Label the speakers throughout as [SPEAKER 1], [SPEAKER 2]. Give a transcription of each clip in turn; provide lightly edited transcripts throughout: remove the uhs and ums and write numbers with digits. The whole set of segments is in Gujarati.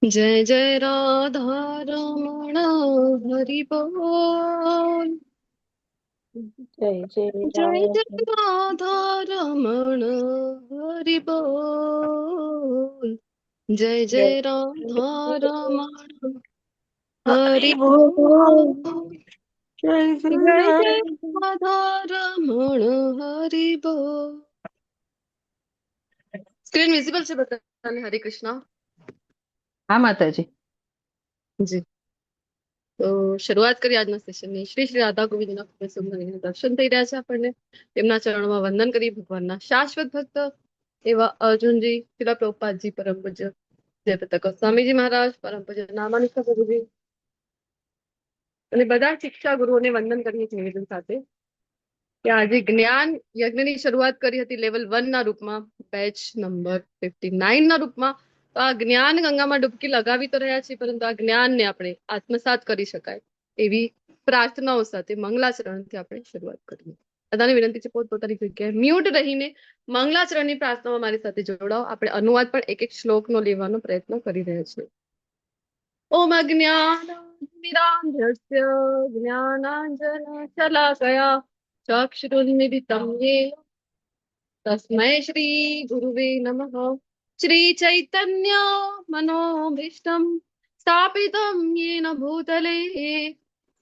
[SPEAKER 1] जय जय राधा रमण हरि बोल।
[SPEAKER 2] जय जय
[SPEAKER 1] जय जय
[SPEAKER 2] राम
[SPEAKER 1] राधा रमण हरि बोल। जय
[SPEAKER 2] जय
[SPEAKER 1] जय राधा
[SPEAKER 2] जय
[SPEAKER 1] रमण
[SPEAKER 2] हरि
[SPEAKER 1] हरि
[SPEAKER 2] बोल।
[SPEAKER 1] बोल।
[SPEAKER 2] जय जय
[SPEAKER 1] जय जय
[SPEAKER 2] राम।
[SPEAKER 1] राधा रमण हरि बोल। स्क्रीन विजिबल છે બધાને? હરે કૃષ્ણ
[SPEAKER 2] हाँ माताजी।
[SPEAKER 1] જી। તો શરૂઆત કરી આજના સેશનની। શ્રી શ્રી રાધા ગોવિંદના ખૂબ સુંદર દર્શન થઈ રહ્યા છે આપણને। તેમના ચરણોમાં વંદન કરી ભગવાનના શાશ્વત ભક્ત એવા અર્જુનજી, શિલા પ્રભુપાદજી, પરમ પૂજ્ય જયપ્રતાપ સ્વામીજી મહારાજ, પરમ પૂજ્ય નામાનિષ્ઠ પ્રભુજી અને બધા શિક્ષા ગુરુઓને વંદન કરીએ છીએ નિવેદન સાથે કે આજે જ્ઞાન યજ્ઞની શરૂઆત કરી હતી લેવલ 1 ના રૂપમાં, બેચ નંબર 59 ના રૂપમાં। તો આ જ્ઞાન ગંગામાં ડૂબકી લગાવી તો રહ્યા છીએ, પરંતુ આ જ્ઞાનને આપણે આત્મસાત કરી શકાય એવી પ્રાર્થનાઓ સાથે મંગલાચરણથી આપણે શરૂઆત કરીએ। બધાને વિનંતી છે પોતપોતાની જગ્યાએ મ્યુટ રહીને મંગલાચરણની પ્રાર્થનામાં મારી સાથે જોડાઓ। આપણે અનુવાદ પણ એક એક શ્લોકનો લેવાનો પ્રયત્ન કરી રહ્યા છીએ। ઓમ અજ્ઞાનતિમિરાન્ધસ્ય જ્ઞાનાંજનશલાકયા चक्षुरुन्मिलितं येन तस्मै श्रीगुरुवे नमः। श्रीचैतन्य मनोभीष्टं स्थापितं येन भूतले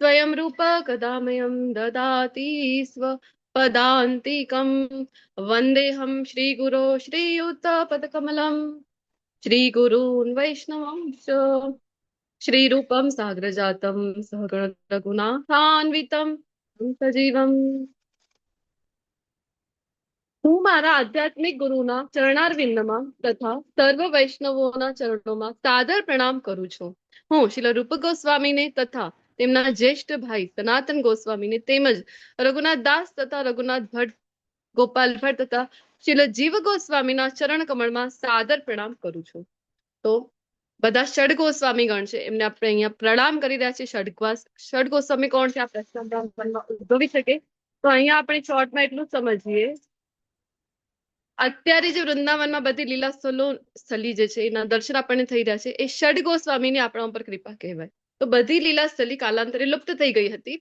[SPEAKER 1] स्वयं रूप कदामयं ददाति स्वपदान्तिकं। वन्देऽहं श्रीगुरो श्रीयुतपदकमलं श्रीगुरून् वैष्णवांश्च श्रीरूपं साग्रजातं सहगण रघुनाथान्वितं सजीवम्। હું મારા આધ્યાત્મિક ગુરુના ચરણારવિંદમાં તથા સર્વ વૈષ્ણવોના ચરણોમાં સાદર પ્રણામ કરું છું। હું શ્રીલ રૂપ ગોસ્વામીને તથા તેમના જ્યેષ્ઠ ભાઈ સનાતન ગોસ્વામીને તેમજ રઘુનાથ દાસ તથા રઘુનાથ ભટ્ટ, ગોપાલ ભટ્ટ તથા શ્રીલ જીવ ગોસ્વામીના ચરણ કમળમાં સાદર પ્રણામ કરું છું। તો બધા ષડ ગોસ્વામી ગણ છે એમને આપણે અહીંયા પ્રણામ કરી રહ્યા છીએ। ષડ ગોસ્વામી કોણ છે? આ પ્રશ્ન ઉદ્ભવી શકે, તો અહીંયા આપણે શોર્ટમાં એટલું સમજીએ। અત્યારે જે વૃંદાવનમાં બધી લીલા સ્થલી જે છે એના દર્શન આપણને થઈ રહ્યા છે, એ ષડ ગોસ્વામીની આપણા ઉપર કૃપા કહેવાય। તો બધી લીલા સ્થલી કાલાંતરે લુપ્ત થઈ ગઈ હતી,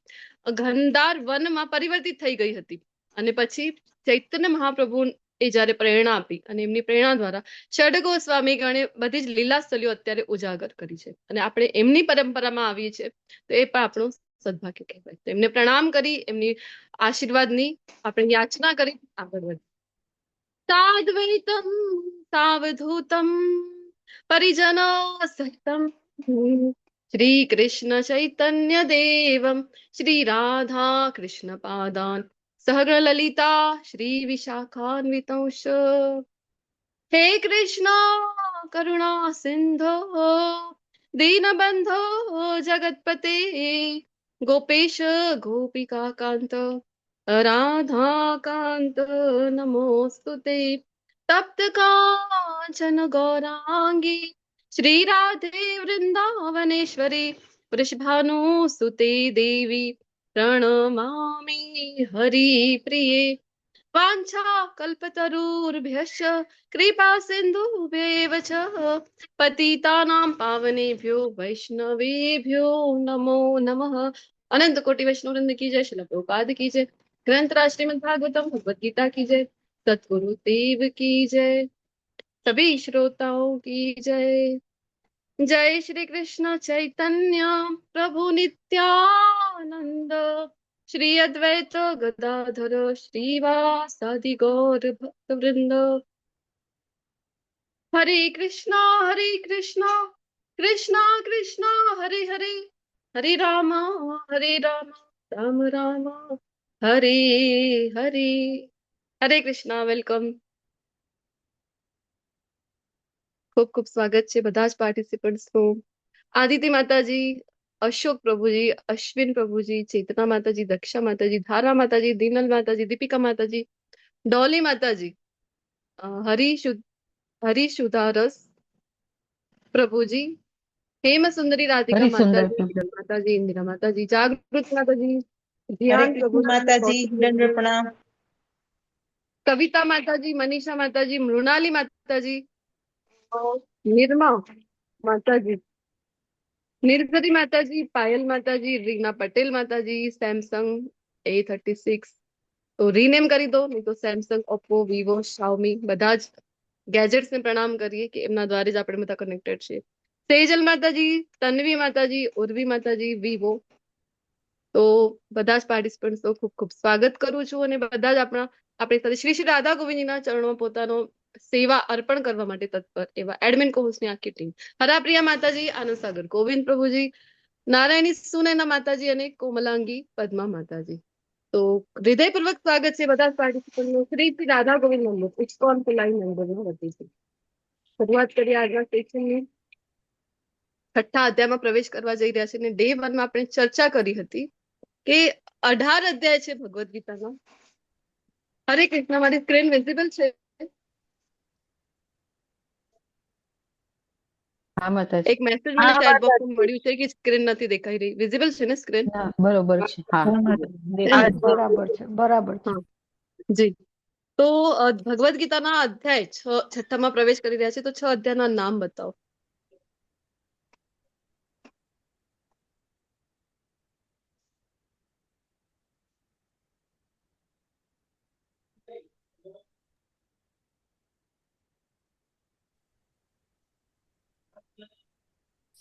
[SPEAKER 1] ગંધાર વનમાં પરિવર્તિત થઈ ગઈ હતી, અને પછી ચૈતન્ય મહાપ્રભુ એ જયારે પ્રેરણા આપી અને એમની પ્રેરણા દ્વારા ષડ ગોસ્વામી ગણે બધી જ લીલા સ્થલીઓ અત્યારે ઉજાગર કરી છે, અને આપણે એમની પરંપરામાં આવીએ છીએ, તો એ પણ આપણું સદભાગ્ય કહેવાય। તો એમને પ્રણામ કરી એમની આશીર્વાદની આપણે યાચના કરી આગળ વધીએ। साद्वैतं सावधूतं परिजनसहितं श्रीकृष्ण चैतन्य देवं श्रीराधा कृष्ण पादान् सहगणललिता श्रीविशाखान्वितंश। हे कृष्ण करुणा सिंधो दीनबंधो जगत्पते गोपेश गोपिका कांत राधा कांत नमोस्तुते। तप्त कांचन गौरांगी श्री राधे वृंदावनेश्वरी वृषभानुसुते देवी प्रणमामि हरिप्रिये। वाञ्छाकल्पतरुर्भ्यश्च कृपा सिन्धुभ्येव च पतितानां पावनेभ्यो वैष्णवेभ्यो नमो नमः। अनंत कोटि वैष्णववृंद की जय। श्रील प्रभुपाद की जय। ग्रंथराज श्रीमद् भागवतम भगवद गीता की जय। सतगुरु देव की जय। सभी श्रोताओं की जय। जय श्री कृष्ण चैतन्य प्रभु नित्यानंद श्री अद्वैत गदाधर श्रीवासादि गौर भक्त वृंद। हरे कृष्णा कृष्णा कृष्णा हरे हरे, हरे राम राम राम हरे हरे। हरे कृष्णा। वेलकम। खूब खूब स्वागत છે બધા જ પાર્ટિસિપન્ટ્સનું। આદિતિ માતાજી, અશોક પ્રભુજી, અશ્વિન પ્રભુજી, ચેતના માતાજી, દક્ષા માતાજી, ધારા માતાજી, દીનલ માતાજી, દીપિકા માતાજી, ડોલી માતાજી, હરિશુધારસ પ્રભુજી, हेम सुंदरी राधिका
[SPEAKER 2] हरि सुंदर
[SPEAKER 1] माताजी,
[SPEAKER 2] प्रभु।
[SPEAKER 1] हीरल माताजी, इंदिरा माताजी, जागृत माताजी,
[SPEAKER 3] हरे
[SPEAKER 1] ध्यान
[SPEAKER 3] कृष्ण
[SPEAKER 1] प्रभुजी,
[SPEAKER 3] माता जी,
[SPEAKER 1] गौतम
[SPEAKER 3] दंड
[SPEAKER 1] प्रभु,
[SPEAKER 3] प्रणाम।
[SPEAKER 1] કવિતા માતાજી, મનીષા માતાજી, મૃણાલી માતાજી, નિર્મા માતાજી, નિર્જરી માતાજી, પાયલ માતાજી, રીના પટેલ માતાજી, સેમસંગ A36 તો રીનેમ કરી દો, નહીં તો સેમસંગ, ઓપ્પો, વિવો, શાઓમી બધા જ ગેજેટ્સ ને પ્રણામ કરીએ કે એમના દ્વારા જ આપણે બધા કનેક્ટેડ છીએ. સેજલ માતાજી, તન્વી માતાજી, ઉર્વી માતાજી, વિવો તો બધા જ પાર્ટિસિપન્ટ્સનું ખૂબ ખૂબ સ્વાગત કરું છું અને બધા જ આપણી સાથે શ્રી શ્રી રાધા ગોવિંદજીના ચરણોમાં પોતાનો સેવા અર્પણ કરવા માટે તત્પર એવા એડમિન કોહોસ્ટની આખી ટીમ હરાપ્રિયા માતાજી, આનંદ સાગર ગોવિંદ પ્રભુજી, નારાયણી સુનૈના માતાજી અને કોમલાંગી પદ્મા માતાજી. તો હૃદયપૂર્વક સ્વાગત છે બધા જ પાર્ટિસિપન્ટનું શ્રી શ્રી રાધા ગોવિંદ મંદિર ઇસ્કોન લાઈન નંબરમાં વતીથી. શરૂઆત કરીએ આજના સેશનની. છઠ્ઠા અધ્યાયમાં પ્રવેશ કરવા જઈ રહ્યા છે અને ડે 1 માં આપણે ચર્ચા કરી હતી કે 18 અધ્યાય છે ભગવદ્ ગીતાના. હરે કૃષ્ણ, મારી સ્ક્રીન વિઝિબલ છે?
[SPEAKER 2] હા માતાજી.
[SPEAKER 1] એક મેસેજ મને ચેટ બોક્સમાં મળ્યું છે કે સ્ક્રીન નથી દેખાઈ રહી. વિઝિબલ છે ને સ્ક્રીન?
[SPEAKER 2] ના, બરોબર છે. હા, બરાબર છે. બરાબર છે.
[SPEAKER 1] જી. તો ભગવદ્ ગીતાના અધ્યાય 6 માં પ્રવેશ કરી રહ્યા છે તો 6 અધ્યાયના નામ બતાવો.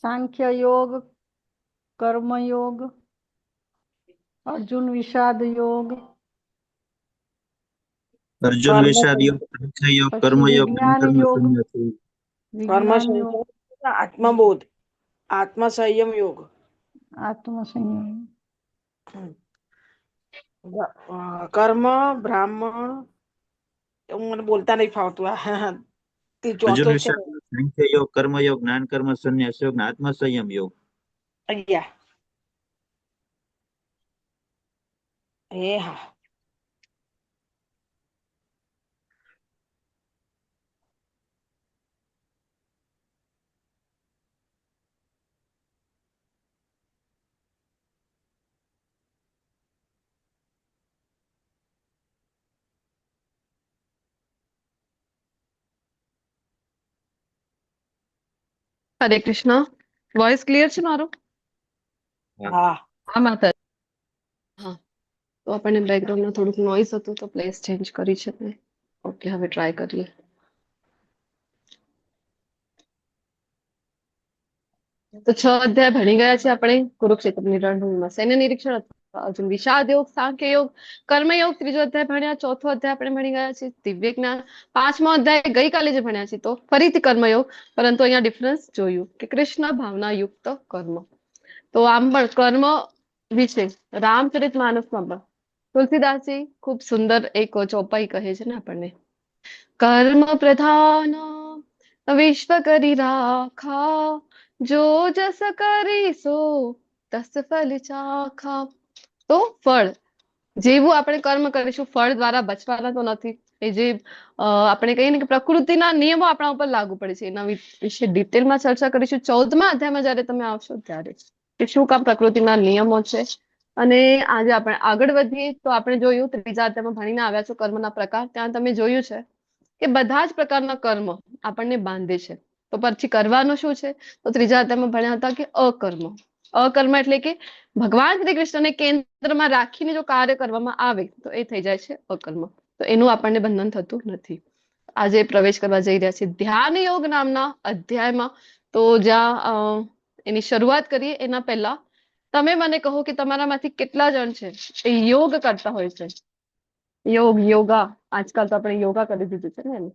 [SPEAKER 2] સાંખ્ય યોગ, કર્મયોગ, અર્જુન વિષાદ યોગ,
[SPEAKER 3] અર્જુન વિષાદ યોગ, સાંખ્ય યોગ,
[SPEAKER 2] પછી
[SPEAKER 3] કર્મયોગ,
[SPEAKER 2] વિજ્ઞાન
[SPEAKER 3] કર્મ
[SPEAKER 2] યોગ,
[SPEAKER 3] સંન્યાસ યોગ,
[SPEAKER 2] વિજ્ઞાન યોગ,
[SPEAKER 4] આત્મબોધ, આત્મસંયમ યોગ,
[SPEAKER 2] આત્મસંયમ,
[SPEAKER 4] કર્મ બ્રાહ્મણ મને બોલતા નહીં ફાવતું આ તે
[SPEAKER 3] અર્જુન
[SPEAKER 4] ચોથો છે
[SPEAKER 3] વિષાદ યોગ, સાંખ્ય યોગ, કર્મયોગ, જ્ઞાન કર્મ સંન્યાસ યોગ, ને આત્મસંયમ યોગ.
[SPEAKER 4] અહીંયા એ હા
[SPEAKER 1] હરે કૃષ્ણ. વોઇસ ક્લિયર છે મારો?
[SPEAKER 4] હા
[SPEAKER 2] હા માતાજી.
[SPEAKER 1] હા. તો આપણને બેકગ્રાઉન્ડમાં થોડુંક નોઈઝ હતું તો પ્લેસ ચેન્જ કરી છે મેં. ઓકે, હવે ટ્રાય કરીએ. તો 6 અધ્યાય ભણી ગયા છે આપણે કુરુક્ષેત્રની રણભૂમિમાં સૈન્ય નિરીક્ષણ અથવા અર્જુન વિષાદ યોગ, સાંખ્ય યોગ, કર્મયોગ ત્રીજો અધ્યાય ભણ્યા, ચોથો અધ્યાય આપણે ભણી ગયા છે દિવ્ય જ્ઞાન, 5મો અધ્યાય ગઈકાલે જે ભણ્યા છે તો ફરીથી કર્મયોગ, પરંતુ અહીંયા ડિફરન્સ જોયું કે કૃષ્ણ ભાવના યુક્ત કર્મ. તો આમ પણ કર્મ વિશે રામચરિતમાનસમાં પણ તુલસીદાસજી ખૂબ સુંદર એક ચોપાઈ કહે છે ને આપણને, કર્મ પ્રધાન વિશ્વ કરી રાખા, જો જસ કરીશો તસ ફલ ચાખા. તો ફળ જેવું આપણે કર્મ કરીશું ફળ દ્વારા બચવાના તો નથી. એ જે આપણે કહીએ ને કે પ્રકૃતિના નિયમો આપણા ઉપર લાગુ પડે છે એના વિશે ડિટેલમાં ચર્ચા કરીશું 14મા અધ્યાયમાં જ્યારે તમે આવશો ત્યારે કે શું કામ પ્રકૃતિના નિયમો છે. અને આજે આપણે આગળ વધીએ તો આપણે જોયું ત્રીજા અધ્યાયમાં ભણીને આવ્યા છો કર્મના પ્રકાર. ત્યાં તમે જોયું છે કે બધા જ પ્રકારના કર્મ આપણને બાંધે છે. તો પછી કરવાનું શું છે? તો ત્રીજા અધ્યાયમાં ભણ્યા હતા કે અકર્મ. અકર્મ એટલે કે ભગવાન શ્રી કૃષ્ણને કેન્દ્રમાં રાખીને જો કાર્ય કરવામાં આવે તો એ થઈ જાય છે અકર્મ. તો એનું આપણને બંધન થતું નથી. આજે પ્રવેશ કરવા જઈ રહ્યા છે ધ્યાન યોગ નામના અધ્યાયમાં. તો જ્યાં એની શરૂઆત કરીએ એના પહેલા તમે મને કહો કે તમારામાંથી કેટલા જણ છે એ યોગ કરતા હોય છે? યોગા આજકાલ તો આપણે યોગા કરી દીધું છે ને.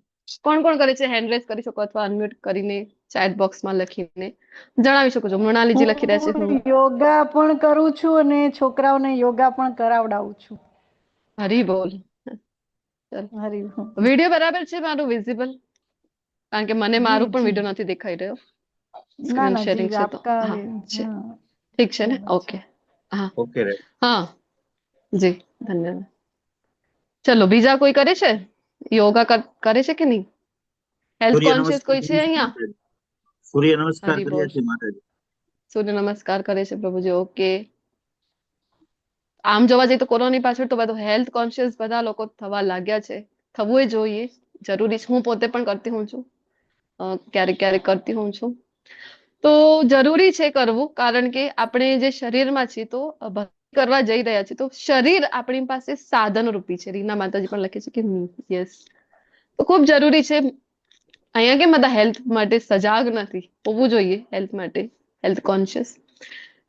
[SPEAKER 1] કોણ કોણ કરે છે? હેન્ડ રેઝ કરી શકો અથવા અનમ્યુટ કરીને ચેટ બોક્સમાં લખીને જણાવી શકો છો. મૃણાલીજી લખી રહ્યા છે હું
[SPEAKER 2] યોગા પણ કરું છું અને છોકરાઓને યોગા પણ કરાવડાવું છું.
[SPEAKER 1] હરી બોલ.
[SPEAKER 2] હરી
[SPEAKER 1] વિડીયો બરાબર છે મારું વિઝિબલ? કારણ કે મને મારું પણ
[SPEAKER 2] જી.
[SPEAKER 1] વિડીયો નથી દેખાઈ રહ્યો.
[SPEAKER 2] ના
[SPEAKER 1] સ્ક્રીન
[SPEAKER 2] ના
[SPEAKER 1] શેરિંગ
[SPEAKER 2] જી
[SPEAKER 1] છે તો
[SPEAKER 2] આપકા
[SPEAKER 1] હા છે,
[SPEAKER 2] હા
[SPEAKER 1] ઠીક છે ને?
[SPEAKER 2] બરાબર છે.
[SPEAKER 1] ઓકે હા
[SPEAKER 3] ઓકે રે.
[SPEAKER 1] હા જી ધન્યવાદ. ચલો બીજા કોઈ કરે છે યોગા કરે છે કે નહીં? હેલ્થ
[SPEAKER 3] સૂર્ય
[SPEAKER 1] કોન્શિયસ
[SPEAKER 3] નમસ્કાર
[SPEAKER 1] કોઈ છે
[SPEAKER 3] કરીએ છીએ
[SPEAKER 1] અહીંયા?
[SPEAKER 3] માતાજી. સૂર્ય નમસ્કાર
[SPEAKER 1] હરી
[SPEAKER 3] કરીએ
[SPEAKER 1] બોલ.
[SPEAKER 3] છીએ માતાજી.
[SPEAKER 1] સૂર્ય નમસ્કાર કરે છે પ્રભુજી. ઓકે. આમ જોવા જઈએ તો કોરોનાની પાછળ તો બધું હેલ્થ કોન્શિયસ બધા લોકો થવા લાગ્યા છે. થવું એ જોઈએ, જરૂરી છે. હું પોતે પણ કરતી હોઉં છું, ક્યારેક ક્યારેક કરતી હોઉં છું. તો જરૂરી છે કરવું, કારણ કે આપણે જે શરીરમાં છીએ તો ભક્તિ કરવા જઈ રહ્યા છીએ, તો શરીર આપણી પાસે સાધન રૂપી છે. રીના માતાજી પણ લખે છે કે યસ, તો ખૂબ જરૂરી છે. અહીંયા કેમ બધા હેલ્થ માટે સજાગ નથી, હોવું જોઈએ હેલ્થ માટે, હેલ્થ કોન્શિયસ.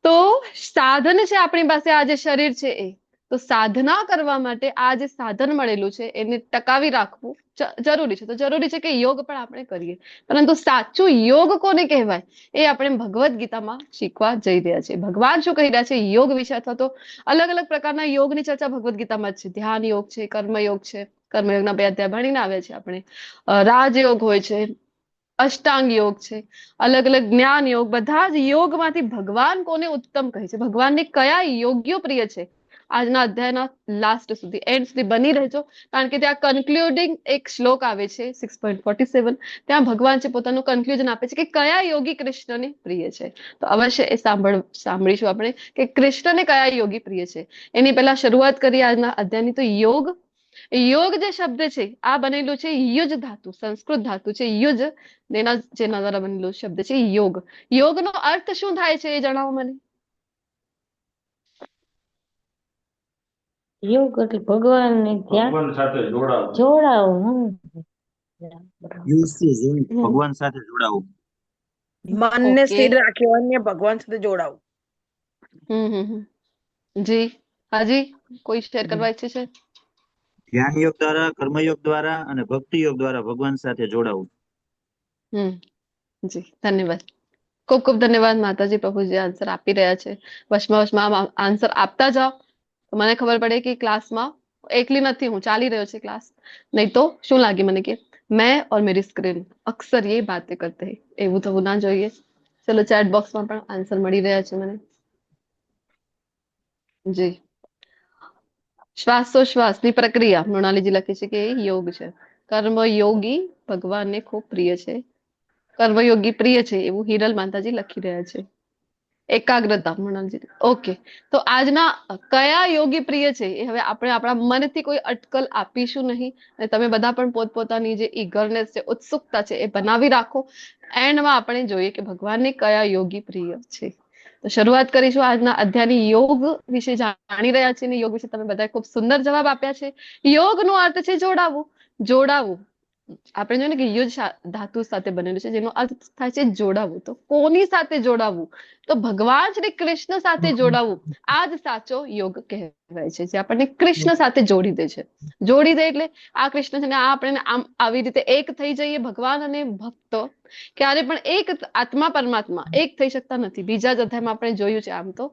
[SPEAKER 1] તો સાધન છે આપણી પાસે, આ જે શરીર છે એ, તો સાધના કરવા માટે આ જે સાધન મળેલું છે એને ટકાવી રાખવું જરૂરી છે. તો જરૂરી છે કે યોગ પણ આપણે કરીએ, પરંતુ સાચું યોગ કોને કહેવાય એ આપણે ભગવદ્ ગીતામાં શીખવા જઈ રહ્યા છીએ. ભગવાન શું કહી રહ્યા છે યોગ વિશે, અથવા તો અલગ અલગ પ્રકારના યોગની ચર્ચા ભગવદ્ ગીતામાં જ છે. ધ્યાન યોગ છે, કર્મયોગ છે, કર્મયોગના 2 અધ્યાય ભણીને આવ્યા છે આપણે. રાજયોગ હોય છે, અષ્ટાંગ યોગ છે, અલગ અલગ જ્ઞાન યોગ, બધા જ યોગમાંથી ભગવાન કોને ઉત્તમ કહે છે, ભગવાનને કયા યોગ્યો પ્રિય છે, આજના અધ્યાયના લાસ્ટ સુધી, એન્ડ સુધી બની રહેજો. કારણ કે ત્યાં કન્ક્લુડિંગ એક શ્લોક આવે છે 6.47, ત્યાં ભગવાન છે પોતાનું કન્ક્લુઝન આપે છે કે કયા યોગી કૃષ્ણને પ્રિય છે. તો અવશ્ય એ સાંભળીશું આપણે કે કૃષ્ણને કયા યોગી પ્રિય છે. એની પહેલા શરૂઆત કરીએ આજના અધ્યાયની. તો યોગ, યોગ જે શબ્દ છે આ બનેલું છે યુજ ધાતુ, સંસ્કૃત ધાતુ છે યુજ, જેના દ્વારા બનેલું શબ્દ છે યોગ. યોગનો અર્થ શું થાય છે એ જણાવો મને.
[SPEAKER 5] યોગ એટલે ભગવાનને ધ્યાન
[SPEAKER 6] ભગવાન સાથે જોડાવું.
[SPEAKER 5] જોડાવું.
[SPEAKER 3] Use is in ભગવાન સાથે જોડાવું.
[SPEAKER 4] મનને
[SPEAKER 1] Okay.
[SPEAKER 4] સ્થિર રાખ્યો અને ભગવાન સાથે જોડાવું.
[SPEAKER 1] જી હાજી, કોઈ શેર કરવા ઈચ્છે છે?
[SPEAKER 3] ધ્યાન યોગ દ્વારા, કર્મયોગ દ્વારા અને ભક્તિ યોગ દ્વારા ભગવાન સાથે જોડાવું.
[SPEAKER 1] જી ધન્યવાદ, ખૂબ ખૂબ ધન્યવાદ માતાજી. પ્રભુજી આન્સર આપી રહ્યા છે, વચમાં આન્સર આપતા જાઓ, તો મને ખબર પડે કે ક્લાસમાં એકલી નથી હું, ચાલી રહ્યો છે ક્લાસ. નહીં તો શું લાગે મને કે મેં और मेरी स्क्रीन अक्सर ये बातें करते हैं, એવું થવું ના જોઈએ. ચલો ચેટ બોક્સમાં પણ આન્સર મળી રહ્યા છે મને. જી, શ્વાસોશ્વાસની પ્રક્રિયા મૃણાલીજી લખે છે કે એ યોગ છે. કર્મયોગી ભગવાનને ખૂબ પ્રિય છે, કર્મયોગી પ્રિય છે એવું હિરલ માતાજી લખી રહ્યા છે. એકાગ્રતા મૃણાલજી, ઓકે. તો આજના કયા યોગી પ્રિય છે એ હવે આપણે આપણા મનથી કોઈ અટકલ આપીશું નહીં, અને તમે બધા પણ પોતપોતાની જે ઈગરનેસ છે, ઉત્સુકતા છે એ બનાવી રાખો. એન્ડમાં આપણે જોઈએ કે ભગવાનને કયા યોગી પ્રિય છે. તો શરૂઆત કરીશું આજના અધ્યાયની. યોગ વિશે જાણી રહ્યા છીએ, યોગ વિશે તમે બધા ખૂબ સુંદર જવાબ આપ્યા છે. યોગનો અર્થ છે જોડાવું, જોડાવું. આપણે જોઈએ ને કે યુજ ધાતુ સાથે બનેલું છે, જેનો અર્થ થાય છે જોડાવું. તો કોની સાથે જોડાવું? તો ભગવાન શ્રી કૃષ્ણ સાથે જોડાવું. આ જ સાચો યોગ કહેવાય છે, જે આપણને કૃષ્ણ સાથે જોડી દે છે. જોડી દે એટલે આ કૃષ્ણ છે ને આ આપણે આમ આવી રીતે એક થઈ જઈએ. ભગવાન અને ભક્તો ક્યારે પણ એક આત્મા પરમાત્મા એક થઈ શકતા નથી. બીજા જ અધ્યાયમાં આપણે જોયું છે. આમ તો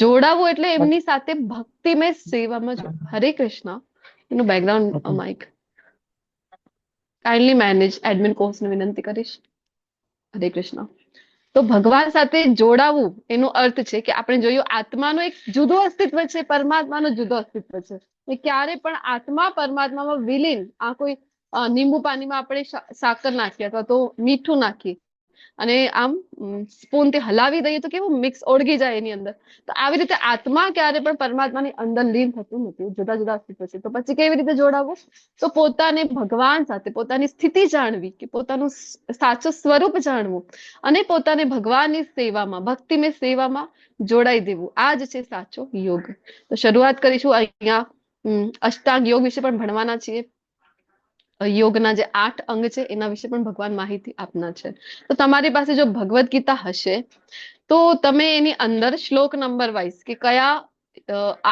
[SPEAKER 1] જોડાવું એટલે એમની સાથે ભક્તિમય સેવામાં જોડાવું. હરે કૃષ્ણ. એનું background mic kindly manage, admin કોર્સને વિનંતી કરીશ. હરે કૃષ્ણ. તો ભગવાન સાથે જોડાવું એનો અર્થ છે કે આપણે જોયું આત્માનો એક જુદો અસ્તિત્વ છે, પરમાત્માનો જુદો અસ્તિત્વ છે. એ ક્યારે પણ આત્મા પરમાત્મામાં વિલીન, આ કોઈ લીંબુ પાણીમાં આપણે સાકર નાખીએ અથવા તો મીઠું નાખીએ અને આમ સ્પૂનથી હલાવી દઈએ તો કેવું મિક્સ ઓળગી જાય એની અંદર. તો આવી રીતે આત્મા ક્યારે પણ પરમાત્માની અંદર લીન થતું નથી, જુદા જુદા અસ્તિત્વ છે. તો પછી કેવી રીતે જોડાવું? તો પોતાને ભગવાન સાથે પોતાની સ્થિતિ જાણવી, કે પોતાનું સાચું સ્વરૂપ જાણવું અને પોતાને ભગવાનની સેવામાં, ભક્તિમય સેવામાં જોડાઈ દેવું. આ જ છે સાચો યોગ. તો શરૂઆત કરીશું અહીંયા. અષ્ટાંગ યોગ વિશે પણ ભણવાના છીએ. યોગના જે 8 અંગ છે એના વિશે પણ ભગવાન માહિતી આપના છે. તો તમારી પાસે જો ભગવદ્ ગીતા હશે તો તમે એની અંદર શ્લોક નંબર વાઇઝ કે કયા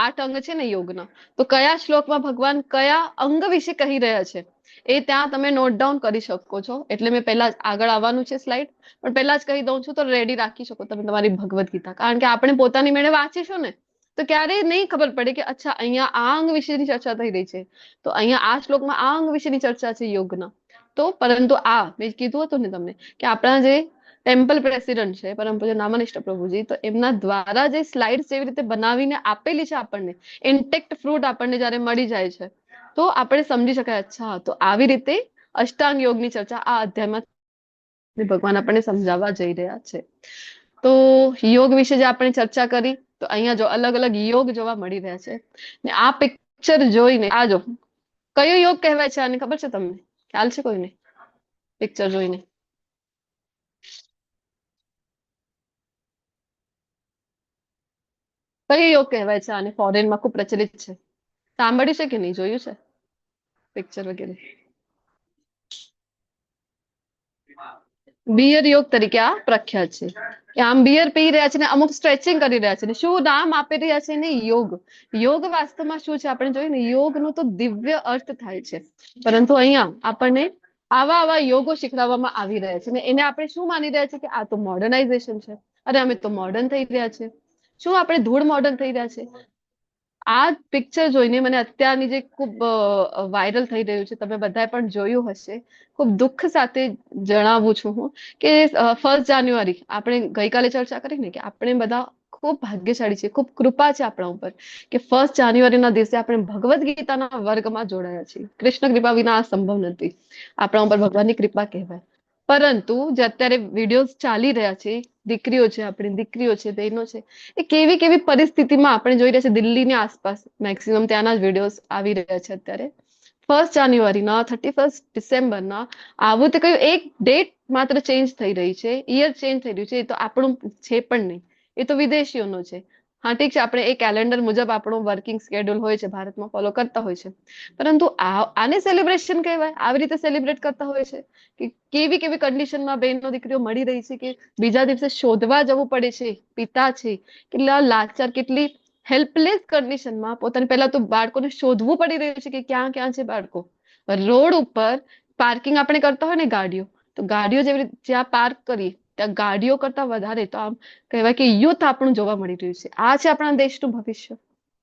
[SPEAKER 1] 8 અંગ છે ને યોગના, તો કયા શ્લોકમાં ભગવાન કયા અંગ વિશે કહી રહ્યા છે એ ત્યાં તમે નોટ ડાઉન કરી શકો છો. એટલે મેં પહેલા જ આગળ આવવાનું છે સ્લાઇડ, પણ પહેલા જ કહી દઉં છું તો રેડી રાખી શકો તમે તમારી ભગવદ્ ગીતા. કારણ કે આપણે પોતાની મેળે વાંચીશું ને તો ક્યારેય નહીં ખબર પડે કે અચ્છા અહીંયા આ અંગ વિશેની ચર્ચા થઈ રહી છે, તો અહીંયા આ શ્લોકમાં આ અંગ વિશેની ચર્ચા છે યોગના. તો પરંતુ આ મેં કીધું હતું ને તમને કે આપણા જે ટેમ્પલ પ્રેસિડેન્ટ છે પરમ પૂજ્ય નામાનિષ્ઠ પ્રભુજી, તો એમના દ્વારા જે સ્લાઇડ્સ જેવી રીતે બનાવીને આપેલી છે આપણને, ઇન્ટેક્ટ ફ્રૂટ આપણને જ્યારે મળી જાય છે તો આપણે સમજી શકાય અચ્છા તો આવી રીતે અષ્ટાંગ યોગની ચર્ચા આ અધ્યાયમાં ભગવાન આપણને સમજાવવા જઈ રહ્યા છે. તો યોગ વિશે જે આપણે ચર્ચા કરી, તો અહીંયા જો અલગ અલગ યોગ જોવા મળી રહ્યા છે ને આ પિક્ચર જોઈને આ જો કયો યોગ કહેવાય છે આને ખબર છે તમને? ખ્યાલ છે કોઈને પિક્ચર જોઈને? કયો યોગ કહેવાય છે આને? ફોરેનમાં ખૂબ પ્રચલિત છે. સાંભળ્યું છે કે નહીં? જોયું છે પિક્ચર વગેરે? બિયર યોગ તરીકે આ પ્રખ્યાત છે કે આમ બિયર પી રહ્યા છે ને અમુક સ્ટ્રેચિંગ કરી રહ્યા છે ને શું નામ આપી રહ્યા છે ને? યોગ. યોગ વાસ્તવમાં શું છે આપણે જોઈએ ને, યોગનો તો દિવ્ય અર્થ થાય છે, પરંતુ અહીંયા આપણને આવા આવા યોગો શીખવાડવામાં આવી રહ્યા છે ને એને આપણે શું માની રહ્યા છે કે આ તો મોડર્નાઇઝેશન છે, અરે અમે તો મોડર્ન થઈ રહ્યા છે. શું આપણે ધૂળ મોડર્ન થઈ રહ્યા છે? આ પિક્ચર જોઈને મને અત્યારની જે ખૂબ વાયરલ થઈ રહ્યું છે, તમે બધાએ પણ જોયું હશે, ખૂબ દુઃખ સાથે જણાવું છું હું કે 1 જાન્યુઆરી આપણે ગઈકાલે ચર્ચા કરી ને કે આપણે બધા ખૂબ ભાગ્યશાળી છે, ખૂબ કૃપા છે આપણા ઉપર કે 1 જાન્યુઆરીના દિવસે આપણે ભગવદ્ ગીતાના વર્ગમાં જોડાયા છીએ. કૃષ્ણ કૃપા વિના આ સંભવ નથી. આપણા ઉપર ભગવાનની કૃપા કહેવાય. પરંતુ જે અત્યારે વિડીયોઝ ચાલી રહ્યા છે, દીકરીઓ છે, આપણી દીકરીઓ છે, બહેનો છે, એ કેવી કેવી પરિસ્થિતિમાં આપણે જોઈ રહ્યા છે. દિલ્હીની આસપાસ મેક્સિમમ ત્યાંના જ વિડીયોઝ આવી રહ્યા છે અત્યારે. 1 જાન્યુઆરીના 31 ડિસેમ્બરના આવું તો કયું એક ડેટ માત્ર ચેન્જ થઈ રહી છે, યર ચેન્જ થઈ રહ્યું છે, એ તો આપણું છે પણ નહીં, એ તો વિદેશીઓનો છે. હા ઠીક છે, આપણે એ કેલેન્ડર મુજબ આપણું વર્કિંગ સ્કેડ્યુલ હોય છે, ભારતમાં ફોલો કરતા હોય છે, પરંતુ આને સેલિબ્રેશન કહેવાય? આવી રીતે સેલિબ્રેટ કરતા હોય છે કે કેવી કેવી કન્ડિશનમાં બહેનો દીકરીઓ મળી રહી છે કે બીજા દિવસે શોધવા જવું પડે છે. પિતા છે કેટલા લાચાર, કેટલી હેલ્પલેસ કન્ડિશનમાં પોતાને પહેલા તો બાળકોને શોધવું પડી રહ્યું છે કે ક્યાં ક્યાં છે બાળકો. રોડ ઉપર પાર્કિંગ આપણે કરતા હોય ને ગાડીઓ, તો ગાડીઓ જેવી રીતે જ્યાં પાર્ક કરીએ ત્યાં ગાડીઓ કરતા વધારે તો આમ કહેવાય કે યુથ આપણું જોવા મળી રહ્યું છે. આ છે આપણા દેશનું ભવિષ્ય.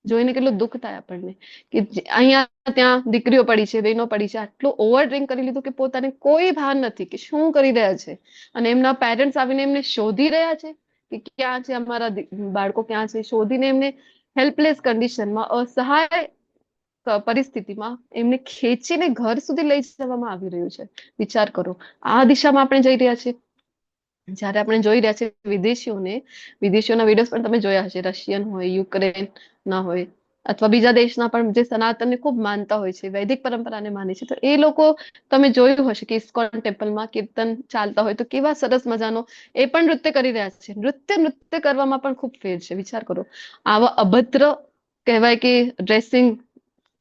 [SPEAKER 1] જોઈને કેટલું દુઃખ થાય આપણને કે અહીંયા ત્યાં દીકરીઓ પડી છે, બહેનો પડી છે, આટલું ઓવર ડ્રિંક કરી લીધું કે પોતાને કોઈ ભાન નથી કે શું કરી રહ્યા છે, અને એમના પેરેન્ટ્સ આવીને એમને શોધી રહ્યા છે કે ક્યાં છે અમારા બાળકો, ક્યાં છે, શોધીને એમને હેલ્પલેસ કન્ડિશનમાં, અસહાય પરિસ્થિતિમાં એમને ખેંચીને ઘર સુધી લઈ જવામાં આવી રહ્યું છે. વિચાર કરો, આ દિશામાં આપણે જઈ રહ્યા છીએ. જ્યારે આપણે જોઈ રહ્યા છીએ વિદેશીઓના વિડીયોઝ પણ તમે જોયા હશે, રશિયન હોય, યુક્રેન ના હોય અથવા બીજા દેશના પણ જે સનાતનને ખૂબ માનતા હોય છે, વૈદિક પરંપરાને માને છે, તો એ લોકો તમે જોયું હશે કે ઇસ્કોન ટેમ્પલમાં કીર્તન ચાલતા હોય તો કેવા સરસ મજાનો એ પણ નૃત્ય કરી રહ્યા છે. નૃત્ય કરવામાં પણ ખૂબ ફેર છે. વિચાર કરો, આવા અભદ્ર કહેવાય કે ડ્રેસિંગ,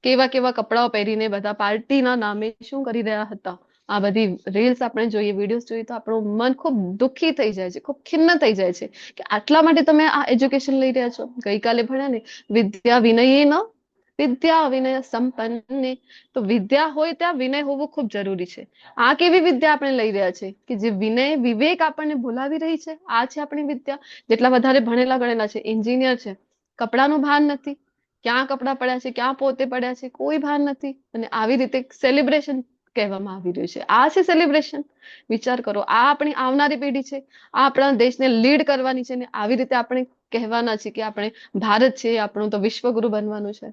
[SPEAKER 1] કેવા કેવા કપડાઓ પહેરીને બધા પાર્ટીના નામે શું કરી રહ્યા હતા. આ બધી રીલ્સ આપણે જોઈએ, વિડીયોઝ જોઈએ તો આપણું મન ખૂબ દુઃખી થઈ જાય છે, ખૂબ ખિન્ન થઈ જાય છે કે આટલા માટે તમે આ એજ્યુકેશન લઈ રહ્યા છો. ગઈકાલે ભણ્યા ને, વિદ્યા વિનયેન વિદ્યા વિનય સંપન્ને, તો વિદ્યા હોય ત્યાં વિનય હોવું ખૂબ જરૂરી છે. આ કેવી વિદ્યા આપણે લઈ રહ્યા છે કે જે વિનય વિવેક આપણને ભૂલાવી રહી છે? આ છે આપણી વિદ્યા. જેટલા વધારે ભણેલા ગણેલા છે, એન્જિનિયર છે, કપડાનું ભાન નથી, ક્યાં કપડા પડ્યા છે, ક્યાં પોતે પડ્યા છે, કોઈ ભાન નથી, અને આવી રીતે સેલિબ્રેશન કહેવામાં આવી રહ્યું છે. આ છે સેલિબ્રેશન? વિચાર કરો, આ આપણી આવનારી પેઢી છે, આ આપણા દેશને લીડ કરવાની છે, ને આવી રીતે આપણે કહેવાના છે કે આપણે ભારત છે, આપણું તો વિશ્વગુરુ બનવાનું છે.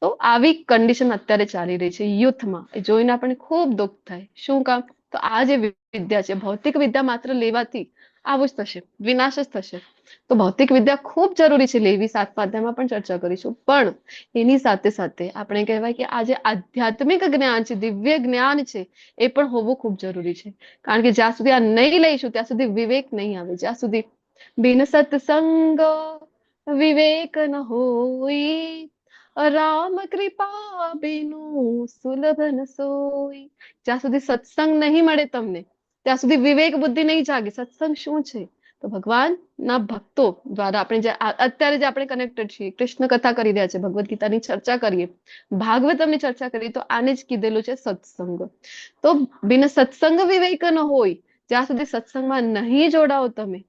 [SPEAKER 1] તો આવી કન્ડિશન અત્યારે ચાલી રહી છે યુથમાં. એ જોઈને આપણને ખૂબ દુઃખ થાય. શું કામ? તો આ જે વિદ્યા છે, ભૌતિક વિદ્યા માત્ર લેવાથી આવું જ થશે, વિનાશ જ થશે. તો ભૌતિક વિદ્યા ખૂબ જરૂરી છે લેવી, 7મા અધ્યાયમાં પણ ચર્ચા કરીશું, પણ એની સાથે સાથે આપણે કહેવાય કે આ જે આધ્યાત્મિક જ્ઞાન છે, દિવ્ય જ્ઞાન છે, એ પણ હોવું ખૂબ જરૂરી છે. કારણ કે જ્યાં સુધી આ નહીં લઈશું ત્યાં સુધી વિવેક નહીં આવે. જ્યાં સુધી બિન સત્સંગ વિવેક ન હોય, રામ કૃપા બિનું સુલભ ન સોય. જ્યાં સુધી સત્સંગ નહીં મળે તમને, ત્યાં સુધી વિવેક બુદ્ધિ નહીં જાગે. સત્સંગ શું છે? તો ભગવાનના ભક્તો દ્વારા આપણે જે અત્યારે જે આપણે કનેક્ટેડ છીએ, કૃષ્ણ કથા કરી રહ્યા છે, ભગવદ્ ગીતાની ચર્ચા કરીએ, ભાગવતમની ચર્ચા કરીએ, તો આને જ કીધેલું છે સત્સંગ. તો બિન સત્સંગ વિવેક ન હોય, જ્યાં સુધી સત્સંગમાં નહીં જોડાઓ, તમે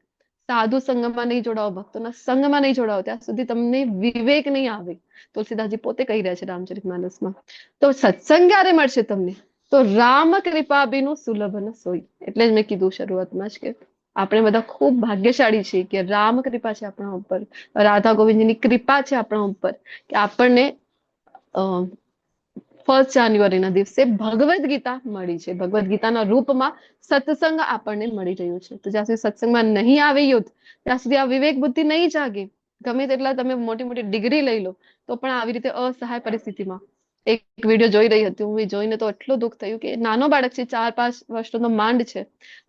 [SPEAKER 1] સાધુ સંગમાં નહીં જોડાઓ, ભક્તોના સંગમાં નહીં જોડાઓ, ત્યાં સુધી તમને વિવેક નહીં આવે. તુલસીદાસજી પોતે કહી રહ્યા છે રામચરિતમાનસમાં. તો સત્સંગ ક્યારે મળશે તમને? તો રામ કૃપા બિનું સુલભ ન સોય. એટલે જ મેં કીધું શરૂઆતમાં જ કે આપણે બધા ખૂબ ભાગ્યશાળી છીએ કે રામ કૃપા છે આપણા ઉપર, રાધા ગોવિંદજીની કૃપા છે આપણા ઉપર કે આપણને 1 જાન્યુઆરીના દિવસે ભગવદ્ ગીતા મળી છે. ભગવદ્ ગીતાના રૂપમાં સત્સંગ આપણને મળી રહ્યું છે. તો જ્યાં સુધી સત્સંગમાં નહીં આવે યુથ, ત્યાં સુધી આ વિવેક બુદ્ધિ નહીં જાગે. ગમે તેટલા તમે મોટી મોટી ડિગ્રી લઈ લો તો પણ આવી રીતે અસહાય પરિસ્થિતિમાં એક વિડીયો જોઈ રહી હતી હું, એ જોઈને તો એટલું દુઃખ થયું કે નાનો બાળક છે, 4-5 વર્ષનો માંડ છે,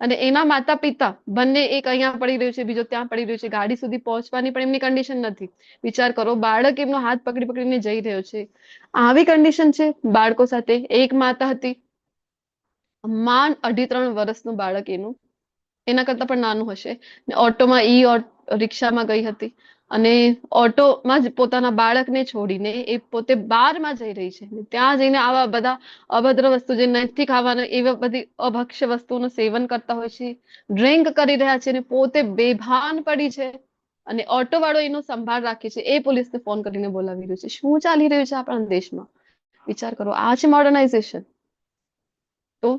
[SPEAKER 1] અને એના માતા પિતા બંને, એક અહીંયા પડી રહ્યું છે, બીજો ત્યાં પડી રહ્યું છે, ગાડી સુધી પહોંચવાની પણ એમની કન્ડિશન નથી. વિચાર કરો, બાળક એમનો હાથ પકડી પકડીને જઈ રહ્યો છે. આવી કન્ડિશન છે બાળકો સાથે. એક માતા હતી, માંડ 2.5-3 વર્ષનું બાળક એનું, એના કરતા પણ નાનું હશે, ને ઓટોમાં રિક્ષામાં ગઈ હતી, અને ઓટોમાં જ પોતાના બાળકને છોડીને એ પોતે બારમાં જઈ રહી છે, ને ત્યાં જઈને આવા બધા અભદ્ર વસ્તુ, જે નથી ખાવાના, એવા બધી અભક્ષ્ય વસ્તુઓનું સેવન કરતા હોય છે, ડ્રિંક કરી રહ્યા છે, ને પોતે બેભાન પડી છે, અને ઓટો વાળો એનો સંભાળ રાખે છે, એ પોલીસને ફોન કરીને બોલાવી રહ્યો છે. શું ચાલી રહ્યું છે આપણા દેશમાં? વિચાર કરો, આ છે મોડર્નાઇઝેશન. તો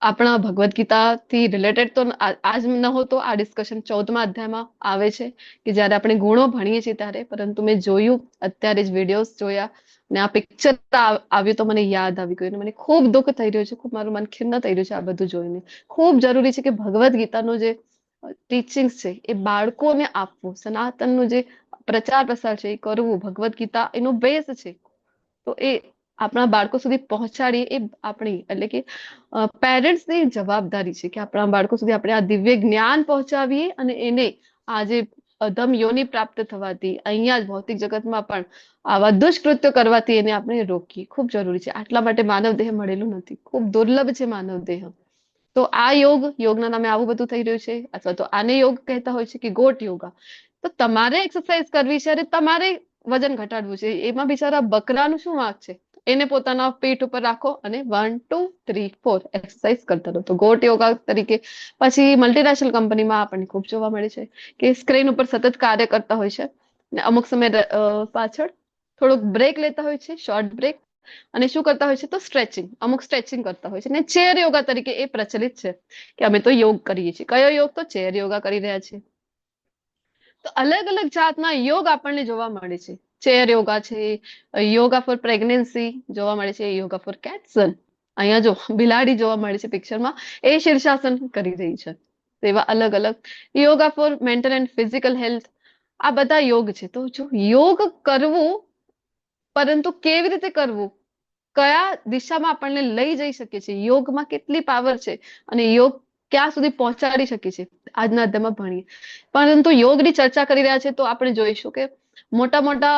[SPEAKER 1] આપણા ભગવદ્ ગીતાથી રિલેટેડ તો આજ ન હોતો, આ ડિસ્કશન 14મા અધ્યાયમાં આવે છે, કે જ્યારે આપણે ગુણો ભણીએ છીએ ત્યારે. પરંતુ મેં જોયું, અત્યારે જ વિડીયોઝ જોયા, ને આ પિક્ચર આવ્યું તો મને યાદ આવી ગયું, અને મને ખૂબ દુઃખ થઈ રહ્યું છે, ખૂબ મારું મન ખિન્ન થઈ રહ્યું છે આ બધું જોઈને. ખૂબ જરૂરી છે કે ભગવદ્ ગીતાનું જે ટીચિંગ્સ છે એ બાળકોને આપવું, સનાતનનું જે પ્રચાર પ્રસાર છે એ કરવું. ભગવદ્ ગીતા એનો બેઝ છે, તો એ આપણા બાળકો સુધી પહોંચાડીએ, એ આપણી, એટલે કે પેરેન્ટ્સની જવાબદારી છે કે આપણા બાળકો સુધી આપણે આ દિવ્ય જ્ઞાન પહોંચાવીએ, અને એને આજે અધમ યોનિ પ્રાપ્ત થવાથી, અહીંયા જ ભૌતિક જગતમાં પણ આવા દુષ્કૃત્યો કરવાથી એને આપણે રોકીએ. ખૂબ જરૂરી છે. આટલા માટે માનવ દેહ મળેલું નથી, ખૂબ દુર્લભ છે માનવ દેહ. તો આ યોગના નામે આવું બધું થઈ રહ્યું છે, અથવા તો આને યોગ કહેતા હોય છે કે ગોટ યોગા. તો તમારે એક્સરસાઇઝ કરવી છે, અને તમારે વજન ઘટાડવું છે. એમાં બિચારા બકરાનું શું વાંક છે? એને પોતાના પીઠ ઉપર રાખો અને 1 2 3 4 એક્સરસાઇઝ કરતા રહો. તો ગોટ યોગા તરીકે. પછી મલ્ટીનેશનલ કંપનીમાં આપણને ખૂબ જોવા મળે છે કે સ્ક્રીન ઉપર સતત કાર્ય કરતા હોય છે, ને અમુક સમય પાછળ થોડોક બ્રેક લેતા હોય છે, શોર્ટ બ્રેક, અને શું કરતા હોય છે? તો સ્ટ્રેચિંગ, અમુક સ્ટ્રેચિંગ કરતા હોય છે. ને ચેર યોગા તરીકે એ પ્રચલિત છે કે અમે તો યોગ કરીએ છીએ. કયો યોગ? તો ચેર યોગા કરી રહ્યા છે. તો અલગ અલગ જાતના યોગ આપણને જોવા મળે છે. ચેર યોગા છે, યોગા ફોર પ્રેગ્નન્સી જોવા મળે છે, યોગા ફોર કેટ્સન, અહીંયા જો બિલાડી જોવા મળે છે પિક્ચરમાં, એ શીર્ષાસન કરી રહી છે. તો એવા અલગ અલગ yoga for mental and physical health, આ બધા યોગ છે. તો જો યોગ કરવું, પરંતુ કેવી રીતે કરવું, કયા દિશામાં આપણને લઈ જઈ શકે છે, યોગમાં કેટલી પાવર છે, અને યોગ ક્યાં સુધી પહોંચાડી શકે છે, આજના અધ્યાયમાં ભણીએ. પરંતુ યોગની ચર્ચા કરી રહ્યા છે તો આપણે જોઈશું કે મોટા મોટા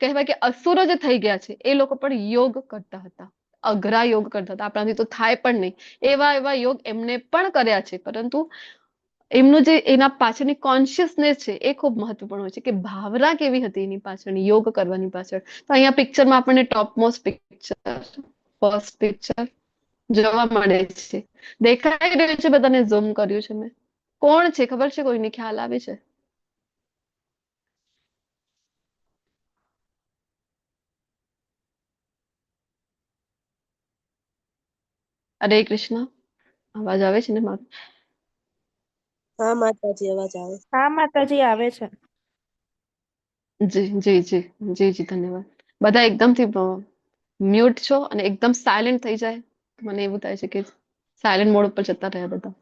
[SPEAKER 1] કહેવાય કે અસુરો જે થઈ ગયા છે, એ લોકો પણ યોગ કરતા હતા, અઘરા યોગ કરતા હતા, આપણાથી તો થાય પણ નહીં. એવા એવા યોગ એમને પણ કર્યા છે, પરંતુ એમનું જે એના પાછળની કોન્શિયસનેસ છે એ ખૂબ મહત્વપૂર્ણ હોય છે, કે ભાવના કેવી હતી એની પાછળની, યોગ કરવાની પાછળ. તો અહીંયા પિક્ચરમાં આપણને top most picture, first picture જોવા મળે છે. દેખાઈ રહ્યું છે બધાને? ઝૂમ કર્યું છે મેં. કોણ છે ખબર છે? કોઈને ખ્યાલ આવે છે? હરે કૃષ્ણ. અવાજ આવે છે ને મારો?
[SPEAKER 6] હા માતાજી, અવાજ આવે છે.
[SPEAKER 7] હા માતાજી, આવે છે.
[SPEAKER 1] જી જી જી જી જી, ધન્યવાદ. બધા એકદમથી મ્યુટ છો અને એકદમ સાયલેન્ટ થઈ જાય, મને એવું થાય છે કે સાયલેન્ટ મોડ ઉપર જતા રહ્યા બધા.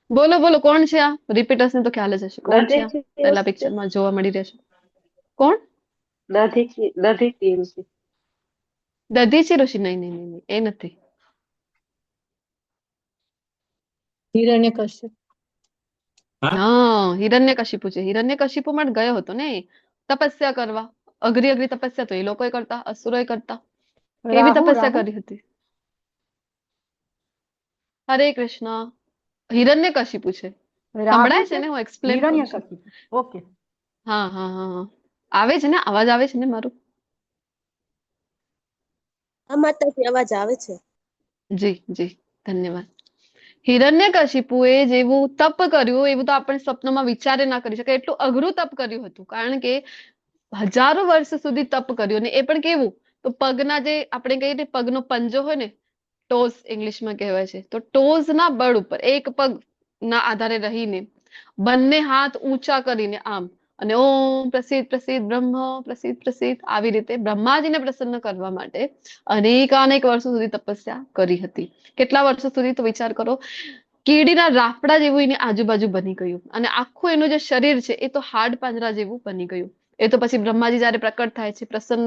[SPEAKER 1] બોલો બોલો, કોણ છે આ? રિપીટર્સ ને તો ખ્યાલ જ હશે. કોણ છે આ પહેલા પિક્ચરમાં જોવા મળી રહેશે? કોણ?
[SPEAKER 5] દધીચી ઋષિ.
[SPEAKER 1] દધીચી ઋષિ? નહીં નહીં નહીં, એ નથી.
[SPEAKER 5] હિરણ્યકશ્યપ.
[SPEAKER 1] હા, હિરણ્યકશિપુ છે. હિરણ્યકશિપુ માં ગયો હતો ને તપસ્યા કરવા. અઘરી અઘરી તપસ્યા તો એ લોકોએ કરતા, અસુરોએ કરતા. કેવી તપસ્યા કરી હતી? હરે કૃષ્ણ. હિરણ્યકશિપુ છે. સંભળાય છે ને? હું એક્સપ્લેન કરું છું.
[SPEAKER 2] ઓકે.
[SPEAKER 1] હા હા હા હા, આવે છે ને? અવાજ આવે છે ને મારું?
[SPEAKER 6] હા માતાજી, અવાજ આવે છે.
[SPEAKER 1] જી જી, ધન્યવાદ. હિરણ્યકશિપુએ જેવું તપ કર્યું એવું તો આપણે સ્વપ્નમાં વિચારે ના કરી શકાય. એટલું અઘરું તપ કર્યું હતું, કારણ કે હજારો વર્ષ સુધી તપ કર્યું. અને એ પણ કેવું? તો પગના જે આપણે કહીએ ને, પગનો પંજો હોય ને, ટોઝ ઇંગ્લિશમાં કહેવાય છે, તો ટોઝના બળ ઉપર એક પગ ના આધારે રહીને, બંને હાથ ઊંચા કરીને આમ, અને ઓમ પ્રસિદ્ધ પ્રસિદ્ધ બ્રહ્મ પ્રસિદ્ધ પ્રસિદ્ધ, આવી રીતે બ્રહ્માજીને પ્રસન્ન કરવા માટે અનેક વર્ષો સુધી તપસ્યા કરી હતી. કેટલા વર્ષો સુધી? તો વિચાર કરો, કીડીના રાફડા જેવું એની આજુબાજુ બની ગયું, અને આખું એનું જે શરીર છે એ તો હાડ પાંજરા જેવું બની ગયું. એ તો પછી બ્રહ્માજી જયારે પ્રકટ થાય છે, પ્રસન્ન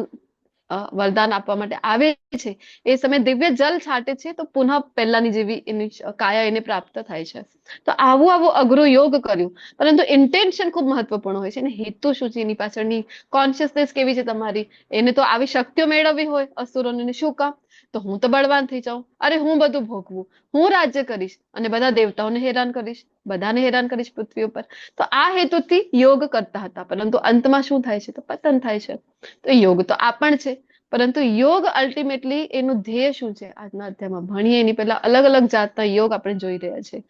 [SPEAKER 1] વરદાન આપવા માટે આવે છે એ સમયે દિવ્ય જલ છાંટે છે તો પુનઃ પહેલાની જેવી એની કાયા એને પ્રાપ્ત થાય છે. તો આવું અઘરું યોગ કર્યું, પરંતુ ઇન્ટેન્શન ખૂબ મહત્વપૂર્ણ હોય છે અને હેતુ શું છે, એની પાછળની કોન્શિયસનેસ કેવી છે તમારી. એને તો આવી શક્તિઓ મેળવવી હોય અસુરોને, શું કામ? તો હું તો બળવાન થઈ જાઉં, અરે હું બધું ભોગવું, હું રાજ્ય કરીશ અને બધા દેવતાઓને હેરાન કરીશ, બધાને હેરાન કરીશ પૃથ્વી ઉપર. તો આ હેતુથી યોગ કરતા હતા, પરંતુ અંતમાં શું થાય છે? તો પતન થાય છે. તો યોગ તો આ પણ છે, પરંતુ યોગ અલ્ટિમેટલી એનું ધ્યેય શું છે આજના અધ્યાયમાં ભણીએ એની પહેલા અલગ અલગ જાતના યોગ આપણે જોઈ રહ્યા છે.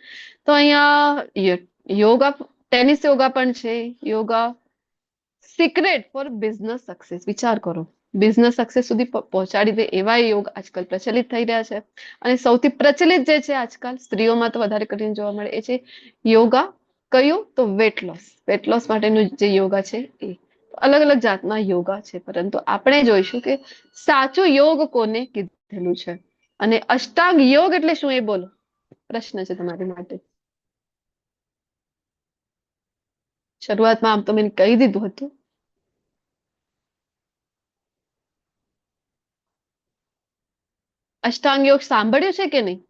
[SPEAKER 1] તો અહીંયા યોગા, ટેનિસ યોગા પણ છે, yoga secret four business success. વિચાર કરો, બિઝનેસ સક્સેસ સુધી પહોંચાડી દે એવા યોગ આજકાલ પ્રચલિત થઈ રહ્યા છે. અને સૌથી પ્રચલિત જે છે આજકાલ સ્ત્રીઓમાં તો વધારે કરીને જોવા મળે એ છે યોગા. કયું? તો વેટ લોસ. વેટ લોસ માટેનું જે યોગા છે એ અલગ અલગ જાતના યોગા છે, પરંતુ આપણે જોઈશું કે સાચું યોગ કોને કીધેલું છે. અને અષ્ટાંગ યોગ એટલે શું એ બોલો, પ્રશ્ન છે તમારી માટે. શરૂઆતમાં આમ તો મેં કહી દીધું હતું. અષ્ટાંગ યોગ સાંભળ્યું છે કે નહીં?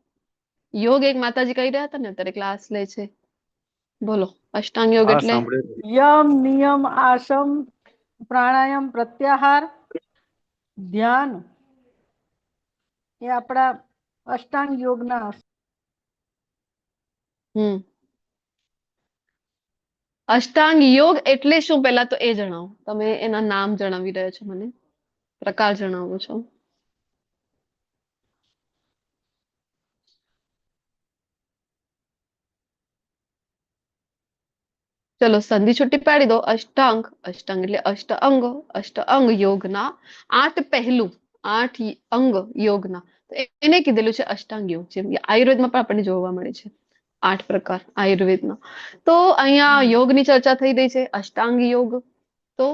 [SPEAKER 1] યોગ એક માતાજી કહી રહ્યા હતા ને, અત્યારે ક્લાસ લે છે. બોલો, અષ્ટાંગ યોગ એટલે?
[SPEAKER 2] યમ, નિયમ, આસન, પ્રાણાયામ, પ્રત્યાહાર, ધ્યાન એ આપણા અષ્ટાંગ યોગના.
[SPEAKER 1] અષ્ટાંગ યોગ એટલે શું પહેલા તો એ જણાવો. તમે એના નામ જણાવી રહ્યા છો, મને પ્રકાર જણાવો છો. ચલો સંધિ છૂટી પાડી દો. અષ્ટાંગ, અષ્ટાંગ એટલે અષ્ટ અંગ, અષ્ટ અંગ યોગના 8 પહેલું, 8 અંગ યોગના, તો એને કીધેલું છે અષ્ટાંગ યોગ. જેમ કે આયુર્વેદમાં પણ આપણને જોવા મળે છે 8 પ્રકાર આયુર્વેદના. તો અહીંયા યોગની ચર્ચા થઈ રહી છે, અષ્ટાંગ યોગ. તો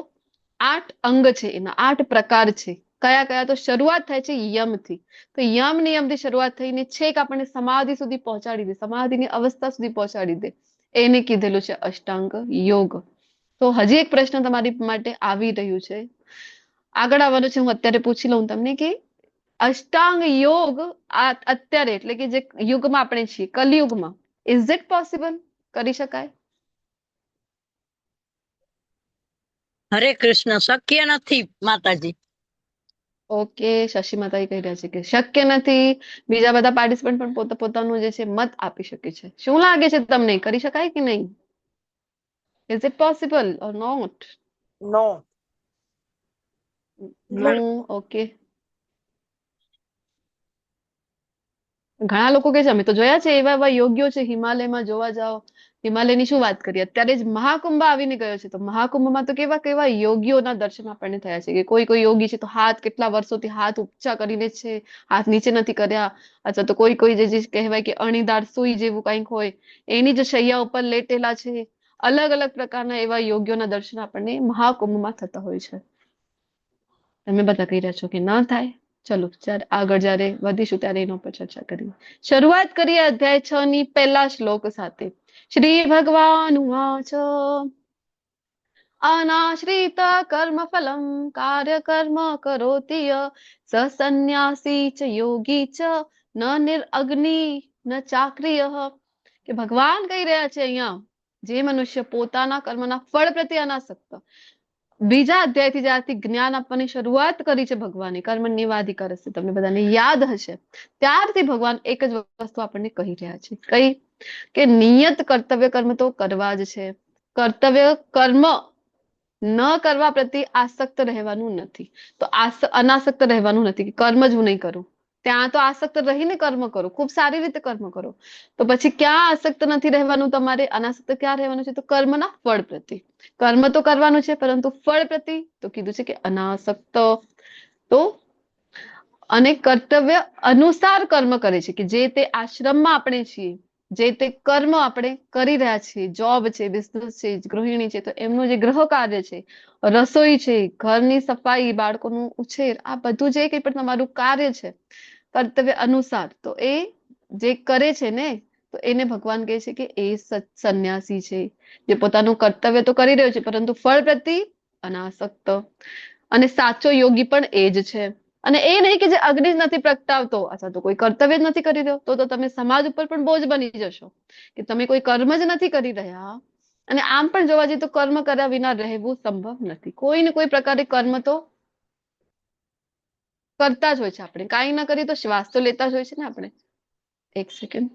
[SPEAKER 1] 8 અંગ છે, એના 8 પ્રકાર છે. કયા કયા? તો શરૂઆત થાય છે યમથી. તો યમ નિયમથી શરૂઆત થઈને છેક આપણને સમાધિ સુધી પહોંચાડી દે, સમાધિની અવસ્થા સુધી પહોંચાડી દે, એને કીધેલું છે અષ્ટાંગ યોગ. તો હજી એક પ્રશ્ન તમારી માટે આવી રહ્યું છે, આગળ આવવાનું છે, હું અત્યારે પૂછી લઉં તમને કે અષ્ટાંગ યોગ અત્યારે એટલે કે જે યુગમાં આપણે છીએ, કલયુગમાં, ઇઝ ઇટ પોસિબલ? કરી શકાય?
[SPEAKER 7] હરે કૃષ્ણ, શક્ય નથી માતાજી.
[SPEAKER 1] ઓકે, શશી માતાજી કહી રહ્યા છે કે શક્ય નથી. બીજા બધા પાર્ટિસિપન્ટ પણ પોતાનું જે છે મત આપી શકે છે. શું લાગે છે તમને, કરી શકાય કે નહીં? Is it possible or not?
[SPEAKER 4] No.
[SPEAKER 1] No. Okay, ઘણા લોકો કે છે અમે તો જોયા છે એવા એવા યોગ્યો છે હિમાલયમાં, જોવા જાઓ. હિમાલયની શું વાત કરીએ, અત્યારે જ મહાકુંભ આવીને ગયો છે, તો મહાકુંભમાં તો કેવા કેવા યોગીઓના દર્શન આપણને થયા છે કે કોઈ યોગી છે તો હાથ કેટલા વર્ષોથી હાથ ઊંચા કરીને છે, હાથ નીચે નથી કર્યા. અથવા તો કોઈ જે કહેવાય કે અણીદાર સુઈ જેવું કંઈક હોય એની જ શૈયા ઉપર લેટેલા છે. અલગ અલગ પ્રકારના એવા યોગીઓના દર્શન આપણને મહાકુંભમાં થતા હોય છે. તમે બધા કહી રહ્યા છો કે ના થાય. ચલો જ્યારે આગળ જ્યારે વધીશું ત્યારે એના પર ચર્ચા કરીએ. શરૂઆત કરીએ અધ્યાય 6 ની પહેલા શ્લોક સાથે. શ્રી ભગવાન ઉવાચ અનાશ્રિત કર્મ ફલમ કાર્ય કર્મ કરોતિ સ સંન્યાસી ચ યોગી ચ ન નિરઅગ્નિ ન ચાક્રિય. કે ભગવાન કહી રહ્યા છે અહીંયા, જે મનુષ્ય પોતાના કર્મના ફળ પ્રત્યે અનાસક્ત, બીજા અધ્યાયથી જ્યારથી જ્ઞાન આપવાની શરૂઆત કરી છે ભગવાને, કર્મણ્યેવાધિકાર હસ્તે, તમને બધાને યાદ હશે, ત્યારથી ભગવાન એક જ વસ્તુ આપણને કહી રહ્યા છે. કઈ? કે નિયત કર્તવ્ય કર્મ તો કરવા જ છે. કર્તવ્ય કર્મ ન કરવા પ્રત્યે આસક્ત રહેવાનું નથી. તો અનાસક્ત રહેવાનું નથી કે કર્મ જ હું નહીં કરું. ત્યાં તો આસક્ત રહીને કર્મ કરો, ખૂબ સારી રીતે કર્મ કરો. તો પછી ક્યાં આસક્ત નથી રહેવાનું તમારે? અનાસક્ત ક્યાં રહેવાનું છે? તો કર્મના ફળ પ્રત્યે. કર્મ તો કરવાનું છે, પરંતુ ફળ પ્રત્યે તો કીધું છે કે અનાસક્ત. તો અને કર્તવ્ય અનુસાર કર્મ કરે છે, કે જે તે આશ્રમમાં આપણે છીએ, જે તે કર્મ આપણે કરી રહ્યા છીએ, જોબ છે, બિઝનેસ છે, ગૃહિણી છે, તો એમનું જે ગૃહ કાર્ય છે, રસોઈ છે, ઘરની સફાઈ, બાળકોનું ઉછેર, આ બધું જે કંઈ પણ તમારું કાર્ય છે કર્તવ્ય અનુસાર, તો એ જે કરે છે ને, તો એને ભગવાન કહે છે કે એ સંન્યાસી છે, જે પોતાનું કર્તવ્ય તો કરી રહ્યો છે પરંતુ ફળ પ્રત્યે અનાસક્ત. અને સાચો યોગી પણ એ જ છે. અને એ નહીં કે જે અગ્નિ જ નથી પ્રગટાવતો અથવા તો કોઈ કર્તવ્ય જ નથી કરી રહ્યો, તો તમે સમાજ ઉપર પણ બોજ બની જશો કે તમે કોઈ કર્મ જ નથી કરી રહ્યા. અને આમ પણ જોવા જઈએ તો કર્મ કર્યા વિના રહેવું સંભવ નથી. કોઈ ને કોઈ પ્રકારે કર્મ તો કરતા જ હોય છે. આપણે કાંઈ ના કરીએ તો શ્વાસ તો લેતા જ હોય છે ને આપણે. એક સેકન્ડ.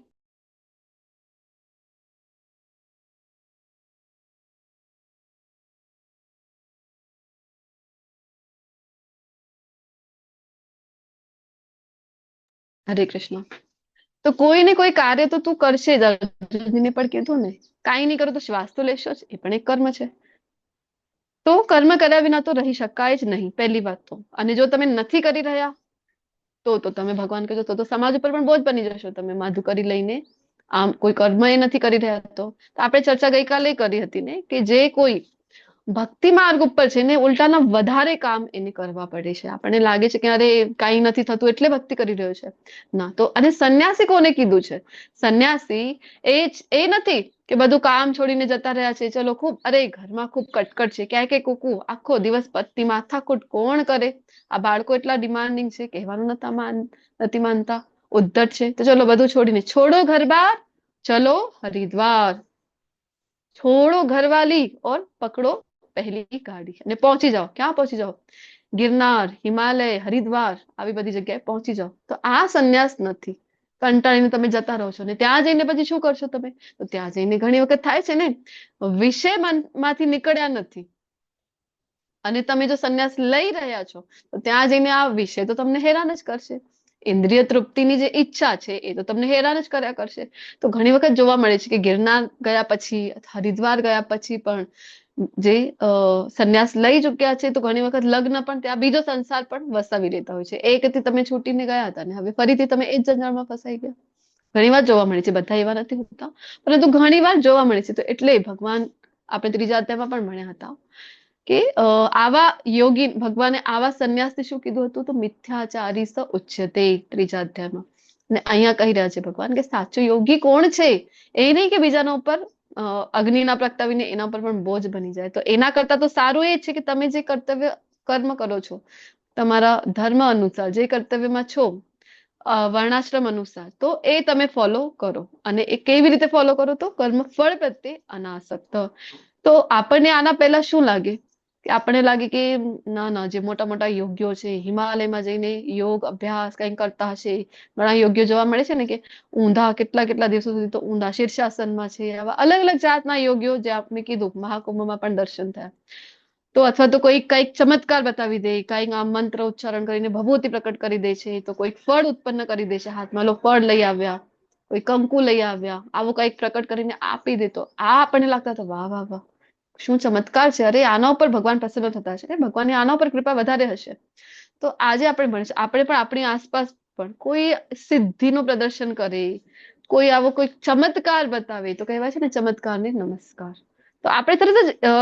[SPEAKER 1] હરે કૃષ્ણ. તો કોઈ ને કોઈ કાર્ય તો તું કરશે જ. અર્જુનજીને પણ કીધું ને, કાંઈ નહીં કરો તો શ્વાસ તો લેશો જ, એ પણ એક કર્મ છે. તો કર્મ કર્યા વિના તો રહી શકાય જ નહીં, પહેલી વાત તો. અને જો તમે નથી કરી રહ્યા તો તમે ભગવાન કહેજો તો સમાજ ઉપર પણ બોજ બની જશો. તમે માધુકરી લઈને આમ કોઈ કર્મ એ નથી કરી રહ્યા તો આપણે ચર્ચા ગઈકાલે કરી હતી ને કે જે કોઈ ભક્તિ માર્ગ ઉપર છે ને ઉલટાના વધારે કામ એને કરવા પડે છે. આપણને લાગે છે કે અરે કાંઈ નથી થતું એટલે ભક્તિ કરી રહ્યો છે ના. તો અને સંન્યાસી કોને કીધું છે? સંન્યાસી એ નથી કે બધું કામ છોડીને જતા રહ્યા છે. ચલો ખૂબ અરે ઘરમાં ખૂબ કટકટ છે, ક્યાંય કે કુકુ આખો દિવસ પત્ની માથાકૂટ કોણ કરે? આ બાળકો એટલા ડિમાન્ડિંગ છે, કહેવાનું નથી માનતા, ઉદ્ધત છે. તો ચલો બધું છોડીને છોડો ઘર બાર, ચલો હરિદ્વાર, છોડો ઘરવાલી और પકડો પહેલી ગાડી અને પહોંચી જાઓ. ક્યાં પહોંચી જાઓ? ગિરનાર, હિમાલય, હરિદ્વાર આવી બધી જગ્યાએ પહોંચી જાઓ. તો આ સંન્યાસ નથી. કંટાળીને તમે જતા રહો છો ને ત્યાં જઈને પછી શું કરશો તમે? તો ત્યાં જઈને ઘણી વખત થાય છે ને વિષય માંથી નીકળ્યા નથી અને તમે જો સંન્યાસ લઈ રહ્યા છો તો ત્યાં જઈને આ વિષય તો તમને હેરાન જ કરશે. ઇન્દ્રિય તૃપ્તિની જે ઈચ્છા છે એ તો તમને હેરાન જ કર્યા કરશે. તો ઘણી વખત જોવા મળે છે કે ગિરનાર ગયા પછી, હરિદ્વાર ગયા પછી પણ જે સંન્યાસ લઈ ચુક્યા છે તો ઘણી વખત લગ્ન પણ ત્યાં બીજો સંસાર પણ વસાવી લેતા હોય છે. એકથી તમે છૂટીને ગયા હતા ને હવે ફરીથી તમે એ જ જંજાળમાં ફસાઈ ગયા. ઘણી વાર જોવા મળે છે, બધા એવા નથી હોતા પરંતુ ઘણી વાર જોવા મળે છે. તો એટલે ભગવાન આપણે ત્રીજા અધ્યાયમાં પણ ભણ્યા હતા કે આવા યોગી ભગવાને આવા સંન્યાસથી શું કીધું હતું? તો મિથ્યાચારી સ ઉચ્યતે, ત્રીજા અધ્યાયમાં. અને અહીંયા કહી રહ્યા છે ભગવાન કે સાચો યોગી કોણ છે? એ નહીં કે બીજાના ઉપર અગ્નિના પ્રગટાવીને એના ઉપર પણ બોજ બની જાય. તો એના કરતા તો સારું એ છે કે તમે જે કર્તવ્ય કર્મ કરો છો તમારા ધર્મ અનુસાર, જે કર્તવ્યમાં છો વર્ણાશ્રમ અનુસાર, તો એ તમે ફોલો કરો. અને એ કેવી રીતે ફોલો કરો? તો કર્મ ફળ પ્રત્યે અનાસક્ત. તો આપણને આના પહેલા શું લાગે કે આપણને લાગે કે ના જે મોટા મોટા યોગ્યો છે હિમાલયમાં જઈને યોગ અભ્યાસ કંઈ કરતા હશે. ઘણા યોગ્યો જોવા મળે છે ને કે ઊંધા કેટલા દિવસો સુધી તો ઊંધા શીર્ષાસનમાં છે. આવા અલગ અલગ જાતના યોગ્યો જે આપણે કીધું મહાકુંભમાં પણ દર્શન થયા. તો અથવા તો કોઈ કંઈક ચમત્કાર બતાવી દે, કંઈક આમ મંત્ર ઉચ્ચારણ કરીને ભભૂતિ પ્રકટ કરી દે છે, તો કોઈક ફળ ઉત્પન્ન કરી દે છે હાથમાં, લો ફળ લઈ આવ્યા, કોઈ કંકુ લઈ આવ્યા, આવું કંઈક પ્રકટ કરીને આપી દે. તો આ આપણને લાગતા હતા વાહ વાહ વાહ શું ચમત્કાર છે, અરે આના ઉપર ભગવાન પ્રસન્ન થતા હશે, ભગવાનની આના ઉપર કૃપા વધારે હશે. તો આજે આપણે ભણીશું, આપણે પણ આપણી આસપાસ પણ કોઈ સિદ્ધિનું પ્રદર્શન કરે, કોઈ આવો કોઈ ચમત્કાર બતાવે તો કહેવાય છે ને ચમત્કારને નમસ્કાર. તો આપણે તરત જ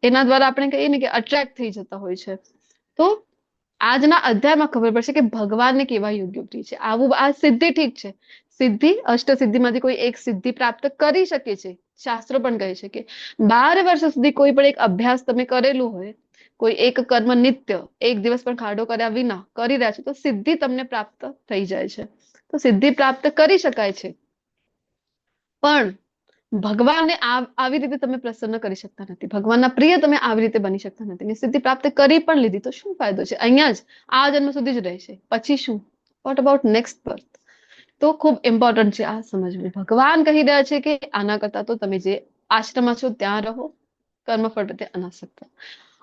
[SPEAKER 1] એના દ્વારા આપણે કહીએ ને કે અટ્રેક્ટ થઈ જતા હોય છે. તો આજના અધ્યાયમાં ખબર પડશે કે ભગવાનને કેવા યોગ્ય પ્રિય છે. આવું આ સિદ્ધિ ઠીક છે, સિદ્ધિ અષ્ટસિદ્ધિમાંથી કોઈ એક સિદ્ધિ પ્રાપ્ત કરી શકે છે. શાસ્ત્રો પણ કહે છે કે 12 વર્ષ સુધી કોઈ પણ એક અભ્યાસ તમે કરેલું હોય, કોઈ એક કર્મ નિત્ય એક દિવસ પણ ખાડો કર્યા વિના કરી રહ્યા છો તો સિદ્ધિ તમને પ્રાપ્ત થઈ જાય છે. તો સિદ્ધિ પ્રાપ્ત કરી શકાય છે, પણ ભગવાનને આવી રીતે તમે પ્રસન્ન કરી શકતા નથી, ભગવાનના પ્રિય તમે આવી રીતે બની શકતા નથી. સિદ્ધિ પ્રાપ્ત કરી પણ લીધી તો શું ફાયદો છે? અહીંયા જ આ જન્મ સુધી જ રહેશે, પછી શું? What about next birth? તો ખૂબ ઇમ્પોર્ટન્ટ છે આ સમજવું. ભગવાન કહી રહ્યા છે કે આના કરતા તો તમે જે આશ્રમમાં છો ત્યાં રહો, કર્મફળ પ્રત્યે અનાસક્ત.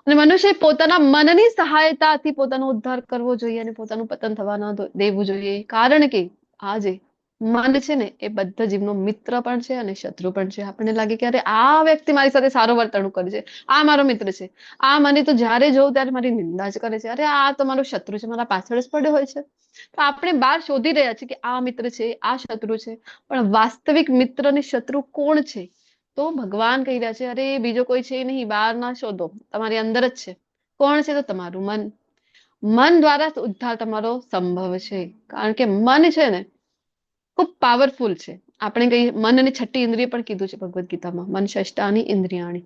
[SPEAKER 1] અને મનુષ્ય પોતાના મનની સહાયતાથી પોતાનો ઉદ્ધાર કરવો જોઈએ અને પોતાનું પતન થવા ન દેવું જોઈએ. કારણ કે આજે મન છે ને એ બધા જીવનો મિત્ર પણ છે અને શત્રુ પણ છે. આપણને લાગે કે અરે આ વ્યક્તિ મારી સાથે સારો વર્તણૂક કરે છે, આ મારો મિત્ર છે, આ મને તો જ્યારે જોઉં ત્યારે મારી નિંદા જ કરે છે, અરે આ તો મારો શત્રુ છે, મારા પાછળ જ પડ્યો હોય છે. તો આપણે બહાર શોધી રહ્યા છીએ કે આ મિત્ર છે, આ શત્રુ છે, પણ વાસ્તવિક મિત્ર અને શત્રુ કોણ છે? તો ભગવાન કહી રહ્યા છે અરે બીજો કોઈ છે નહીં, બહાર ના શોધો, તમારી અંદર જ છે. કોણ છે? તો તમારું મન. મન દ્વારા ઉદ્ધાર તમારો સંભવ છે. કારણ કે મન છે ને ખૂબ પાવરફુલ છે. આપણે કઈ મનની છઠ્ઠી ઇન્દ્રિય પણ કીધું છે ભગવદ્ ગીતામાં, મન ષષ્ટાની ઇન્દ્રિયાણી.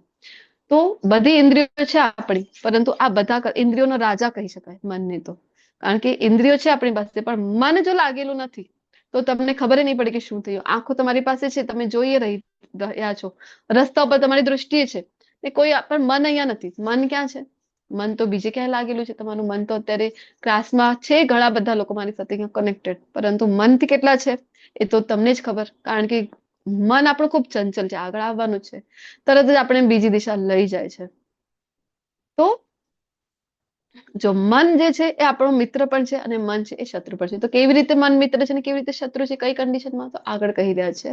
[SPEAKER 1] તો બધી ઇન્દ્રિયો છે આપણી, પરંતુ આ બધા ઇન્દ્રિયોનો રાજા કહી શકાય મનને તો, કારણ કે ઇન્દ્રિયો છે આપણી પાસે, પણ મન જો લાગેલું નથી તો તમને ખબર નહીં પડે કે શું થયું. આંખો તમારી પાસે છે, તમે જોઈ રહ્યા છો, રસ્તા ઉપર તમારી દ્રષ્ટિ છે, એ કોઈ પણ મન અહીંયા નથી. મન ક્યાં છે? મન તો બીજે ક્યાંય લાગેલું છે. તમારું મન તો અત્યારે ક્લાસમાં છે, ઘણા બધા લોકો મારી સાથે કનેક્ટેડ, પરંતુ મનથી કેટલા છે એ તો તમને જ ખબર, કારણ કે મન આપણું ખૂબ ચંચલ છે, આગળ આવવાનું છે, તરત જ આપણે બીજી દિશા લઈ જાય છે. તો જો મન જે છે એ આપણો મિત્ર પણ છે અને મન છે એ શત્રુ પણ છે. તો કેવી રીતે મન મિત્ર છે અને કેવી રીતે શત્રુ છે, કઈ કન્ડિશનમાં, તો આગળ કહી રહ્યા છે.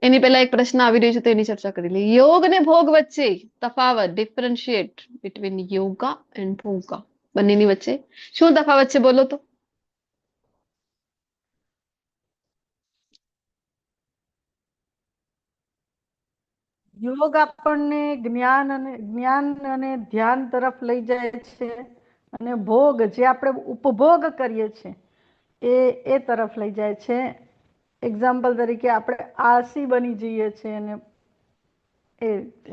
[SPEAKER 1] એની પહેલા એક પ્રશ્ન આવી રહ્યો છે તો એની ચર્ચા કરી લઈએ. યોગ અને ભોગ વચ્ચે તફાવત, ડિફરન્શિએટ બિટવીન યોગા એન્ડ ભોગા, બંનેની વચ્ચે શું તફાવત છે, બોલો તો.
[SPEAKER 2] યોગ આપણને જ્ઞાન અને ધ્યાન તરફ લઈ જાય છે, અને ભોગ જે આપણે ઉપભોગ કરીએ છીએ એ તરફ લઈ જાય છે. એક્ઝામ્પલ તરીકે આપણે આળસી બની જઈએ છીએ અને એ રીતે.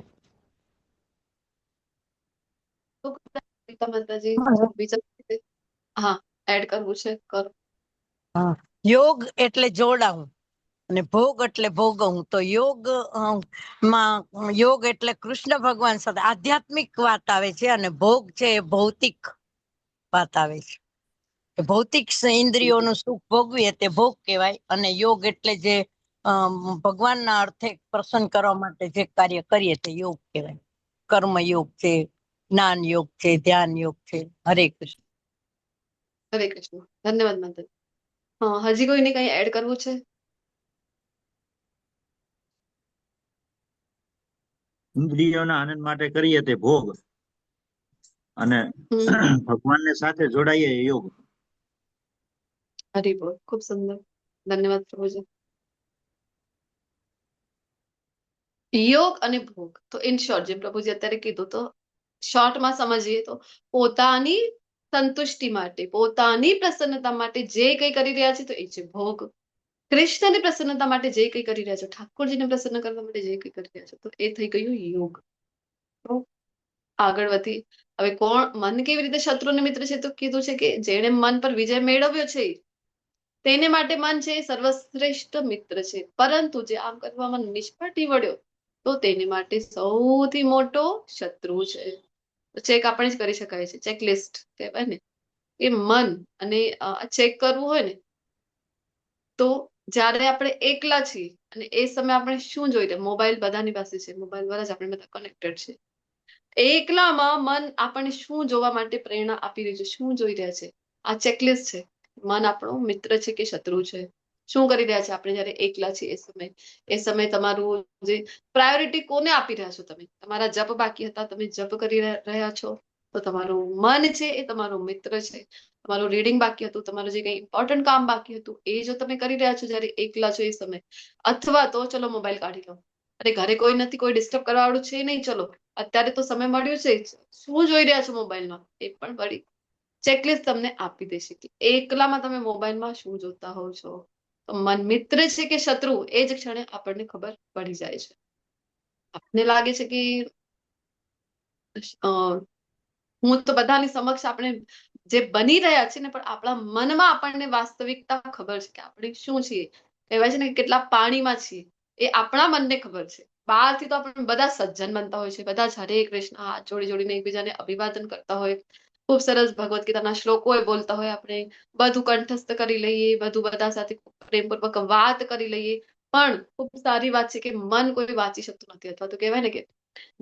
[SPEAKER 1] ગીતા માતાજી બીજા હા એડ કરવું છે કરો.
[SPEAKER 7] યોગ એટલે જોડાવું અને ભોગ એટલે ભોગવવું. તો યોગ માં યોગ એટલે કૃષ્ણ ભગવાન સાથે આધ્યાત્મિક વાત આવે છે, અને ભોગ છે એ ભૌતિક વાત આવે છે. ભૌતિક ઇન્દ્રિયોનું સુખ ભોગવીએ તે ભોગ કહેવાય, અને યોગ એટલે જે ભગવાનના અર્થે પ્રસન્ન કરવા માટે જે કાર્ય કરીએ તે યોગ કહેવાય. કર્મ યોગ છે, જ્ઞાન યોગ છે, ધ્યાન યોગ છે. હરે કૃષ્ણ.
[SPEAKER 1] હરે કૃષ્ણ. ધન્યવાદ માતાજી. હા, હજી કોઈને કઈ એડ કરવું છે?
[SPEAKER 3] ઇન્દ્રિયોના આનંદ માટે કરીએ તે ભોગ, અને ભગવાનને સાથે જોડાઈએ એ યોગ.
[SPEAKER 1] હરી બોલ. ખૂબ સુંદર. ધન્યવાદ પ્રભુજી. યોગ અને ભોગ તો ઇન શોર્ટ, જે પ્રભુજી અત્યારે કીધું, તો શોર્ટમાં સમજીએ તો પોતાની સંતુષ્ટિ માટે, પોતાની પ્રસન્નતા માટે જે કંઈ કરી રહ્યા છે તો એ છે ભોગ. કૃષ્ણની પ્રસન્નતા માટે જે કંઈ કરી રહ્યા છો, ઠાકોરજીને પ્રસન્ન કરવા માટે જે કંઈ કરી રહ્યા છો, તો એ થઈ ગયું યોગ. તો આગળ વધી હવે કોણ મન કેવી રીતે શત્રુને મિત્ર છે, તો કીધું છે કે જેણે મન પર વિજય મેળવ્યો છે તેને માટે મન છે એ સર્વશ્રેષ્ઠ મિત્ર છે, પરંતુ જે આમ કરવામાં નિષ્ફળ નીવડ્યો તો તેને માટે સૌથી મોટો શત્રુ છે. ચેક આપણે જ કરી શકાય છે, ચેકલિસ્ટ કહેવાય ને, એ મન અને ચેક કરવું હોય ને તો જ્યારે આપણે એકલા છીએ અને એ સમયે આપણે શું જોઈ રહ્યા, મોબાઈલ બધાની પાસે છે, મોબાઈલ દ્વારા જ આપણે બધા કનેક્ટેડ છે. એકલામાં મન આપણને શું જોવા માટે પ્રેરણા આપી રહ્યું છે, શું જોઈ રહ્યા છે, આ ચેકલિસ્ટ છે. મન આપણો મિત્ર છે કે શત્રુ છે, શું કરી રહ્યા છે આપણે જયારે એકલા છીએ એ સમય તમારું જે પ્રાયોરિટી કોને આપી રહ્યા છો, તમે તમારા જપ બાકી હતા, તમે જપ કરી રહ્યા છો, તો તમારું મન છે એ તમારો મિત્ર છે. તમારું રીડિંગ બાકી હતું, તમારું જે કંઈ ઇમ્પોર્ટન્ટ કામ બાકી હતું એ જો તમે કરી રહ્યા છો જયારે એકલા છો એ સમય, અથવા તો ચલો મોબાઈલ કાઢી લો, અરે ઘરે કોઈ નથી, કોઈ ડિસ્ટર્બ કરવા વાળું છે નહીં, ચલો અત્યારે તો સમય મળ્યો છે, શું જોઈ રહ્યા છો મોબાઈલમાં, એ પણ વળી ચેકલિસ્ટ તમને આપી દેશે કે એકલામાં તમે મોબાઈલમાં શું જોતા હોવ છો. તો મન મિત્ર છે કે શત્રુ એ જ ક્ષણે આપણને ખબર પડી જાય છે. આપને લાગે છે કે હું તો બધાની સમક્ષ આપણે જે બની રહ્યા છે ને, પણ આપણા મનમાં આપણને વાસ્તવિકતા ખબર છે કે આપણે શું છીએ. કહેવાય છે ને કે કેટલા પાણીમાં છીએ એ આપણા મનને ખબર છે. બહારથી તો આપણે બધા સજ્જન બનતા હોય છે, બધા જ હરે કૃષ્ણ હાથ જોડી જોડીને એકબીજાને અભિવાદન કરતા હોય, ખૂબ સરસ ભગવદ્ ગીતાના શ્લોકો બોલતા હોય, આપણે બધું કંઠસ્થ કરી લઈએ, બધું બધા સાથે પ્રેમપૂર્વક વાત કરી લઈએ, પણ ખૂબ સારી વાત છે કે મન કોઈ વાંચી શકતું નથી. અથવા તો કહેવાય ને કે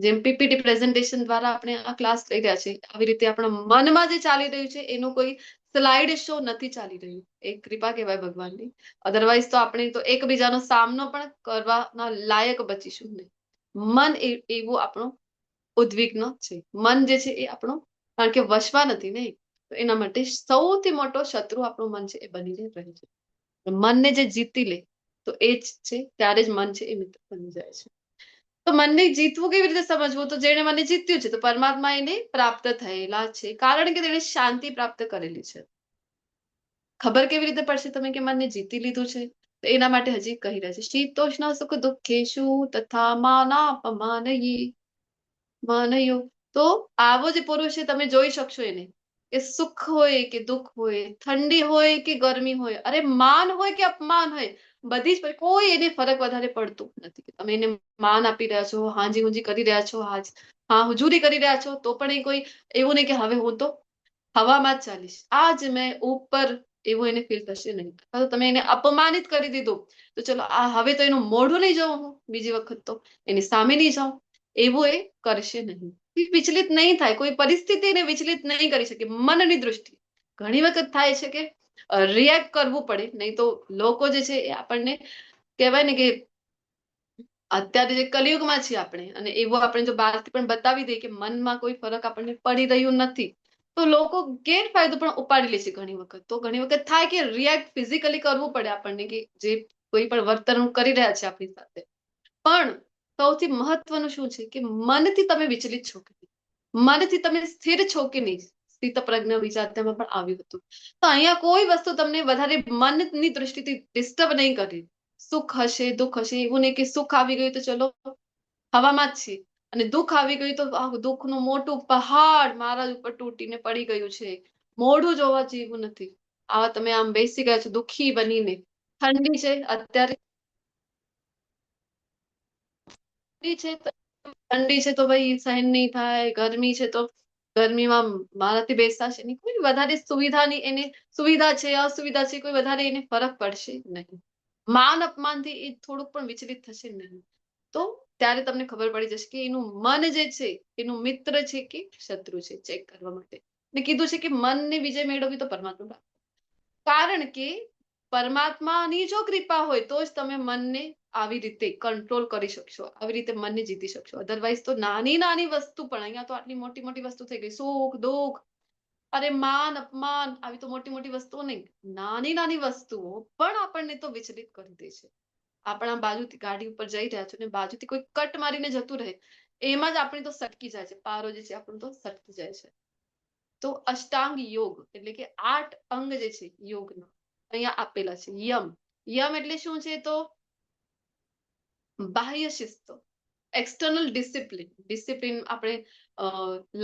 [SPEAKER 1] જેમ પીપીટી પ્રેઝન્ટેશન દ્વારા આપણે આ ક્લાસ લઈ રહ્યા છે, આવી રીતે આપણા મનમાં જે ચાલી રહ્યું છે એનું કોઈ સ્લાઇડ શો નથી ચાલી રહ્યું. એ કૃપા કહેવાય ભગવાનની. અધરવાઇઝ તો આપણે તો એકબીજાનો સામનો પણ કરવાના લાયક બચીશું નહીં. મન એવું આપણો ઉદ્વિગ્ન છે. મન જે છે એ આપણો, કારણ કે વશમાં નથી ને, તો એના માટે સૌથી મોટો શત્રુ આપણું મન છે એ બનીને રહે છે. મનને જે જીતી લે તો એ જ છે, ત્યારે જ મન છે એ મિત્ર બની જાય છે. તો મનને જીતવું કેવી રીતે સમજવું, તો જેણે મને જીત્યું છે તો પરમાત્મા એને પ્રાપ્ત થયેલા છે, કારણ કે તેણે શાંતિ પ્રાપ્ત કરેલી છે. ખબર કેવી રીતે પડશે તમે કે મનને જીતી લીધું છે, તો એના માટે હજી કહી રહ્યા છે, શીતોષ્ણ સુખ દુઃખેશુ તથા માનાપમાનયે માનયો તો આવો જે પુરુષ છે તમે જોઈ શકશો એને કે સુખ હોય કે દુઃખ હોય, ઠંડી હોય કે ગરમી હોય, અરે માન હોય કે અપમાન હોય, બધી જ કોઈ એને ફરક વધારે પડતું નથી. તમે એને માન આપી રહ્યા છો, હાજી હુંજી કરી રહ્યા છો, હા હુજુરી કરી રહ્યા છો, તો પણ એ કોઈ એવું નહીં કે હવે હું તો હવામાં જ ચાલીશ, આજ મેં ઉપર, એવું એને ફીલ થશે નહીં. અથવા તો તમે એને અપમાનિત કરી દીધું તો ચલો હવે તો એનું મોઢું નહીં જોઉં હું બીજી વખત, તો એની સામે નહીં જાઉં, એવું એ કરશે નહીં. વિચલિત નહીં થાય, કોઈ પરિસ્થિતિને વિચલિત નહીં કરી શકે. મનની દૃષ્ટિ ઘણી વખત થાય છે કે રિએક્ટ કરવું પડે, નહીં તો લોકો જે છે એ આપણને કહેવાય ને કે અત્યારે જે કલિયુગમાં છીએ આપણે, અને એવું આપણે જો બહારથી પણ બતાવી દઈએ કે મનમાં કોઈ ફરક આપણને પડી રહ્યું નથી, તો લોકો ગેરફાયદો પણ ઉપાડી લે છે ઘણી વખત. તો ઘણી વખત થાય કે રિએક્ટ ફિઝિકલી કરવું પડે આપણને, કે જે કોઈ પણ વર્તન કરી રહ્યા છે આપણી સાથે. પણ સૌથી મહત્વનું શું છે કે મનથી તમે વિચલિત છો કે નહીં, મનથી તમે સ્થિર છો કે નહીં. સ્થિત પ્રજ્ઞ વિચારધારામાં પણ આવ્યું હતું. તો અહીંયા કોઈ વસ્તુ તમને વધારે મનની દ્રષ્ટિથી ડિસ્ટર્બ નહીં કરે. સુખ હશે, દુઃખ હશે, એવું નહીં કે સુખ આવી ગયું તો ચલો હવામાં જ છે, અને દુઃખ આવી ગયું તો દુઃખનું મોટું પહાડ મારા ઉપર તૂટીને પડી ગયું છે, મોઢું જોવા જેવું નથી. આ તમે આમ બેસી ગયા છો દુઃખી બનીને. ઠંડી છે અત્યારે, ઠંડી છે તો ભાઈ સહન નહીં થાય, ગરમી છે તો ગરમીમાં મારાથી બેસાશે નહીં. કોઈ વધારે સુવિધાની એને સુવિધા છે અસુવિધા છે, કોઈ વધારે એને ફરક પડશે નહીં. માન અપમાનથી એ થોડુંક પણ વિચલિત થશે નહીં. તો ત્યારે તમને ખબર પડી જશે કે એનું મન જે છે એનું મિત્ર છે કે શત્રુ છે, ચેક કરવા માટે. ને કીધું છે કે મનને વિજય મેળવવી તો પરમાત્મા, કારણ કે પરમાત્માની જો કૃપા હોય તો જ તમે મનને આવી રીતે કંટ્રોલ કરી શકશો, આવી રીતે મનને જીતી શકશો. અધરવાઇઝ તો નાની નાની વસ્તુ પણ, અહીંયા તો આટલી મોટી મોટી વસ્તુ થઈ ગઈ, સુખ દુઃખ, અરે માન અપમાન, આવી તો મોટી મોટી વસ્તુઓ નહીં, નાની નાની વસ્તુઓ પણ આપણને તો વિચલિત કરી દે છે. આપણા બાજુથી ગાડી ઉપર જઈ રહ્યા છો ને બાજુથી કોઈ કટ મારીને જતું રહે, એમાં જ આપણી તો સટકી જાય છે, પારો જે છે આપણું તો સટકી જાય છે. તો અષ્ટાંગ યોગ એટલે કે 8 અંગ જે છે યોગના અહીંયા આપેલા છે. યમ, યમ એટલે શું છે તો બાહ્ય શિસ્ત, એક્સટર્નલ ડિસિપ્લિન. ડિસિપ્લિન આપણે